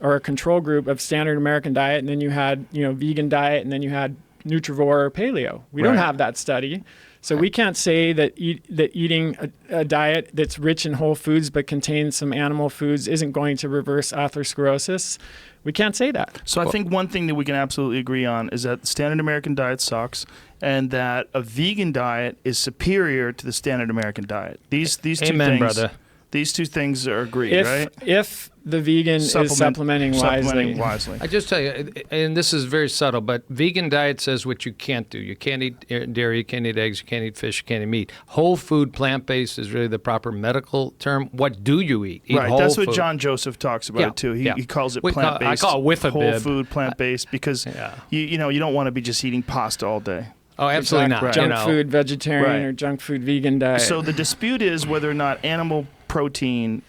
or a control group of standard American diet, and then you had, vegan diet, and then you had Nutrivore or paleo. We don't have that study. So we can't say that eating a diet that's rich in whole foods but contains some animal foods isn't going to reverse atherosclerosis. We can't say that. So I think one thing that we can absolutely agree on is that the standard American diet sucks, and that a vegan diet is superior to the standard American diet. These two things, brother. These two things are agreed, right? If the vegan is supplementing wisely. I just tell you, and this is very subtle, but vegan diet says what you can't do. You can't eat dairy, you can't eat eggs, you can't eat fish, you can't eat meat. Whole food, plant-based is really the proper medical term. What do you eat? Eat right, that's what John Joseph talks about it too. He calls it plant-based. I call it with a whole bib. food, plant-based, because you don't want to be just eating pasta all day. Oh, absolutely not. Right. Junk food vegetarian or junk food vegan diet. So the dispute is whether or not animal protein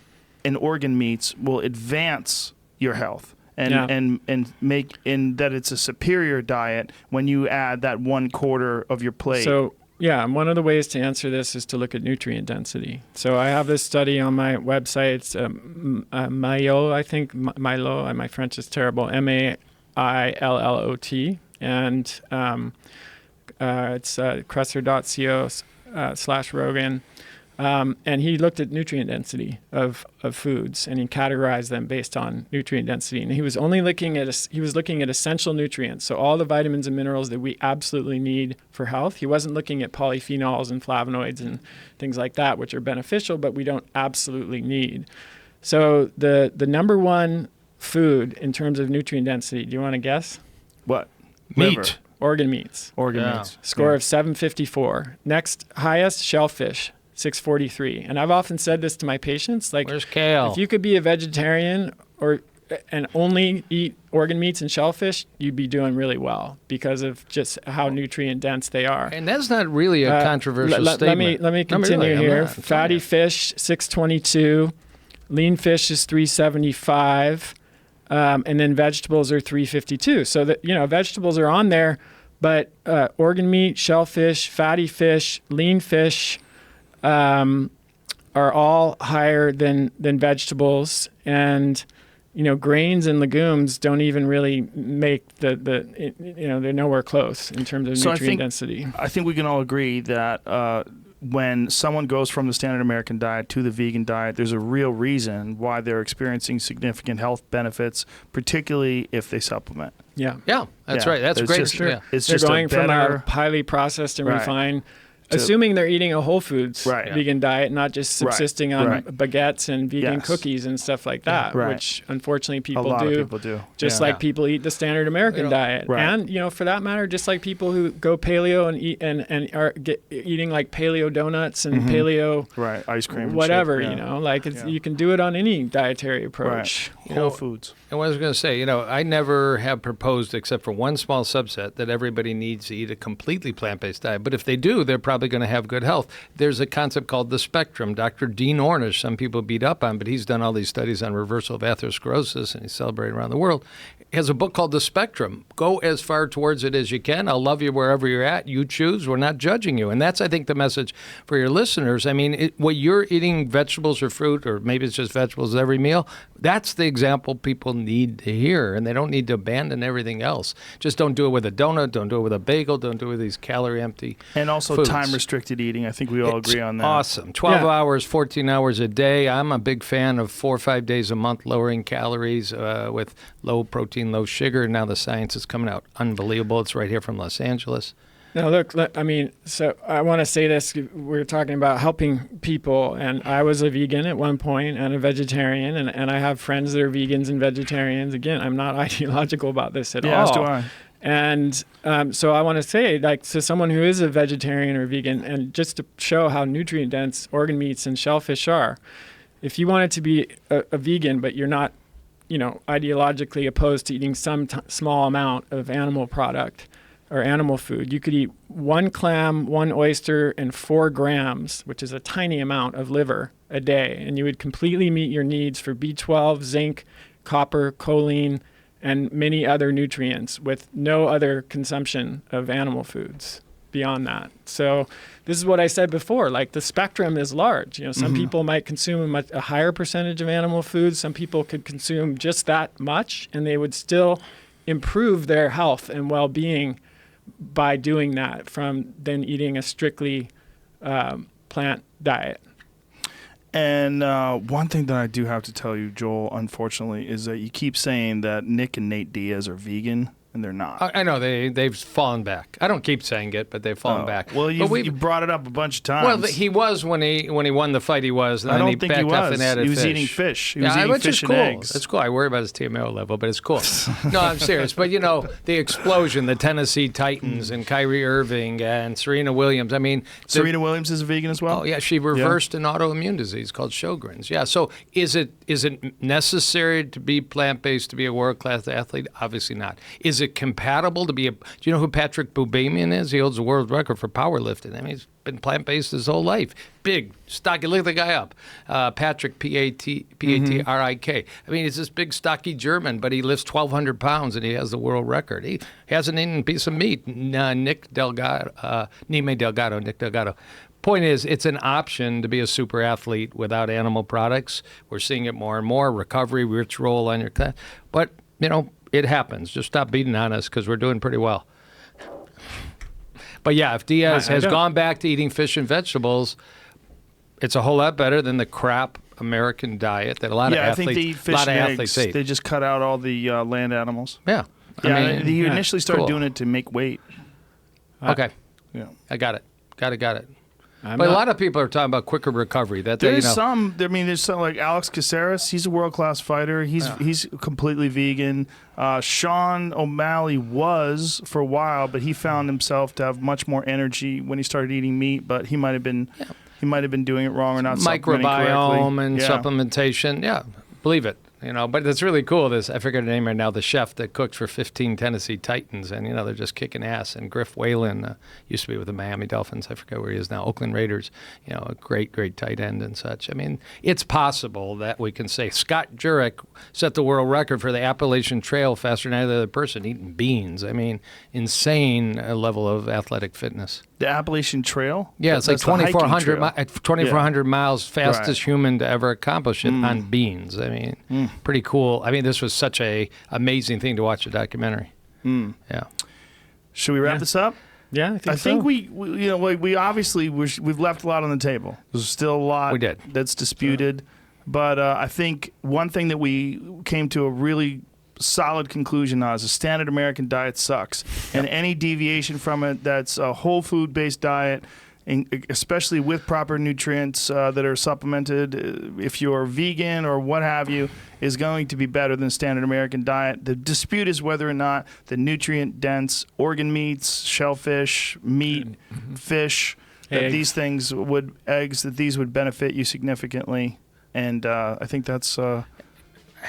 and organ meats will advance your health and make that it's a superior diet when you add that 1/4 of your plate. So and one of the ways to answer this is to look at nutrient density. So I have this study on my website. It's Maillot, I think. Maillot, my French is terrible. MAILLOT, and it's Kresser.co/Rogan. And he looked at nutrient density of foods, and he categorized them based on nutrient density. And he was only looking at essential nutrients, so all the vitamins and minerals that we absolutely need for health. He wasn't looking at polyphenols and flavonoids and things like that, which are beneficial, but we don't absolutely need. So the number one food in terms of nutrient density, do you want to guess? What? Meat. Liver. Organ meats. Meats. Score of 754. Next highest, shellfish. 643. And I've often said this to my patients, like, where's kale? If you could be a vegetarian and only eat organ meats and shellfish, you'd be doing really well because of just how nutrient dense they are. And that's not really a controversial statement. Let me continue here. Fatty fish, 622. Lean fish is 375. and then vegetables are $3.52. So that, vegetables are on there, but organ meat, shellfish, fatty fish, lean fish are all higher than vegetables, and grains and legumes don't even really make they're nowhere close in terms of nutrient density. I think we can all agree that when someone goes from the standard American diet to the vegan diet, there's a real reason why they're experiencing significant health benefits, particularly if they supplement. Yeah, that's right. That's great. It's they're just going a better, from a highly processed and Right. refined. Assuming they're eating a whole foods Right. vegan diet, not just subsisting on Right. baguettes and vegan Yes. cookies and stuff like that, Right. which unfortunately a people lot do. of people do. Just Yeah. like people eat the standard American diet, Right. and for that matter, just like people who go paleo and eat and are eating like paleo donuts and paleo right, ice cream, and whatever, shit. Yeah. like you can do it on any dietary approach. Right. Whole foods. And what I was going to say, I never have proposed, except for one small subset, that everybody needs to eat a completely plant-based diet. But if they do, they're probably going to have good health. There's a concept called the spectrum. Dr. Dean Ornish, some people beat up on, but he's done all these studies on reversal of atherosclerosis, and he's celebrated around the world. He has a book called The Spectrum. Go as far towards it as you can. I'll love you wherever you're at. You choose. We're not judging you. And that's, I think, the message for your listeners. I mean, what you're eating, vegetables or fruit, or maybe it's just vegetables every meal, that's the example people need to hear, and they don't need to abandon everything else. Just don't do it with a donut, don't do it with a bagel, don't do it with these calorie-empty And also foods. time-restricted eating. I think we all agree on that. Awesome. 12 Yeah. hours, 14 hours a day. I'm a big fan of 4 or 5 days a month lowering calories with low protein, low sugar. Now the science is coming out unbelievable. It's right here from Los Angeles. No, look, I mean, so I want to say this. We're talking about helping people, and I was a vegan at one point and a vegetarian, and I have friends that are vegans and vegetarians. Again, I'm not ideological about this at all. Yeah, as do I. And so I want to say, to someone who is a vegetarian or vegan, and just to show how nutrient-dense organ meats and shellfish are, if you wanted to be a vegan, but you're not, ideologically opposed to eating some small amount of animal product or animal food, you could eat 1 clam, 1 oyster, and 4 grams, which is a tiny amount of liver a day, and you would completely meet your needs for B12, zinc, copper, choline, and many other nutrients with no other consumption of animal foods beyond that. So this is what I said before, the spectrum is large. Some people might consume a higher percentage of animal foods. Some people could consume just that much, and they would still improve their health and well-being by doing that from then eating a strictly plant diet. And one thing that I do have to tell you, Joel, unfortunately, is that you keep saying that Nick and Nate Diaz are vegan, and they're not. I know they've fallen back. I don't keep saying it, but they've fallen back. Well, But you brought it up a bunch of times. Well, he was when he won the fight. He was. And I then don't think he backed off was. and added He was fish. eating fish. He was eating which fish is and cool. eggs. It's cool. I worry about his TMO level, but it's cool. No, I'm serious. But the explosion, the Tennessee Titans and Kyrie Irving and Serena Williams. I mean, Serena Williams is a vegan as well? Oh yeah, she reversed an autoimmune disease called Sjogren's. Yeah. So is it necessary to be plant-based to be a world-class athlete? Obviously not. Is it compatible to be a? Do you know who Patrick Boubamian is? He holds the world record for powerlifting. I mean, he's been plant-based his whole life. Big, stocky. Look the guy up. Patrick, P-A-T-R-I-K. I mean, he's this big, stocky German, but he lifts 1,200 pounds and he has the world record. He hasn't eaten a piece of meat. Nick Delgado. Point is, it's an option to be a super athlete without animal products. We're seeing it more and more. Recovery, rich roll on your class. But, it happens. Just stop beating on us because we're doing pretty well. But yeah, if Diaz has gone back to eating fish and vegetables, it's a whole lot better than the crap American diet that a lot of athletes, I think they eat fish and eggs. eat. They just cut out all the land animals. Yeah. He initially started doing it to make weight. Okay. Yeah. I got it. Got it. But a lot of people are talking about quicker recovery. There's some like Alex Caceres. He's a world-class fighter. He's completely vegan. Sean O'Malley was for a while, but he found himself to have much more energy when he started eating meat. But he might have been doing it wrong or not supplementing correctly. Microbiome and supplementation. Yeah, believe it. You know, but it's really cool. I forget her name right now, the chef that cooked for 15 Tennessee Titans, and, you know, they're just kicking ass. And Griff Whalen used to be with the Miami Dolphins. I forget where he is now. Oakland Raiders, you know, a great tight end and such. I mean, it's possible that we can say Scott Jurek set the world record for the Appalachian Trail faster than any other person eating beans. I mean, insane level of athletic fitness. The Appalachian Trail? Yeah, it's like That's the hiking 2,400 miles, fastest Right. human to ever accomplish it on beans. I mean, pretty cool. I mean, this was such a amazing thing to watch a documentary. Yeah. Should we wrap this up? Yeah, I think so. we you know, we obviously we've left a lot on the table. There's still a lot We did. that's disputed, but I think one thing that we came to a really solid conclusion on is the standard American diet sucks, and any deviation from it that's a whole food based diet, and especially with proper nutrients that are supplemented, if you're vegan or what have you, is going to be better than standard American diet. The dispute is whether or not the nutrient dense organ meats, shellfish, meat, fish, that Eggs. these things would that these would benefit you significantly, and I think that's.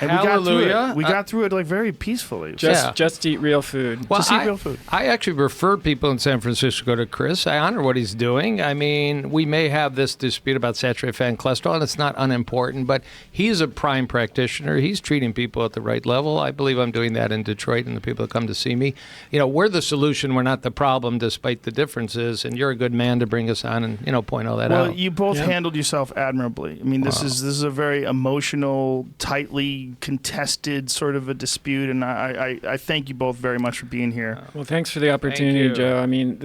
And Hallelujah. We got through it like very peacefully. Just eat real food. Well, Just eat real food. I actually refer people in San Francisco to Chris. I honor what he's doing. I mean, we may have this dispute about saturated fat and cholesterol, and it's not unimportant, but he's a prime practitioner. He's treating people at the right level. I believe I'm doing that in Detroit, and the people that come to see me. You know, we're the solution. We're not the problem, despite the differences, and you're a good man to bring us on and, you know, point all that Well, out. you both handled yourself admirably. I mean, this is a very emotional, tightly contested sort of a dispute, and I thank you both very much for being here. Well, thanks for the opportunity, you. Joe. I mean,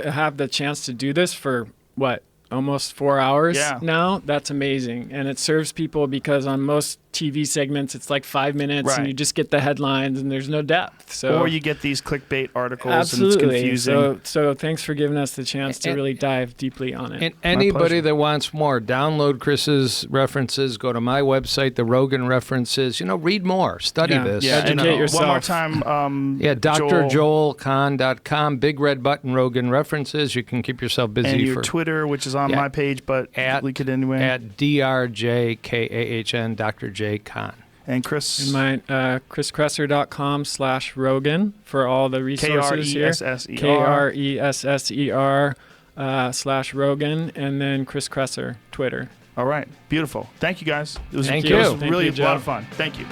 have the chance to do this for what, almost 4 hours Yeah. now? That's amazing, and it serves people because on most TV segments it's like 5 minutes, Right. and you just get the headlines, and there's no depth. So Or you get these clickbait articles, absolutely, and it's confusing. So thanks for giving us the chance to And- really dive deeply on it. And anybody pleasure. that wants more, download Chris's references, go to my website, the Rogan references, you know, read more, study Yeah. this. yeah, educate and, yourself. One more time. Yeah, Joel, drjoelkahn.com, big red button, Rogan references. You can keep yourself busy and your for Twitter, which is on Yeah. my page, but link it anyway. at DRJKAHN, Dr. J. Kahn. And Chris, And mine, chriskresser.com/Rogan for all the resources here. KRESSER. KRESSER/Rogan, and then Chris Kresser, Twitter. All right, beautiful. Thank you guys. It was, Thank it was you. Thank really you, a lot Joe. of fun. Thank you.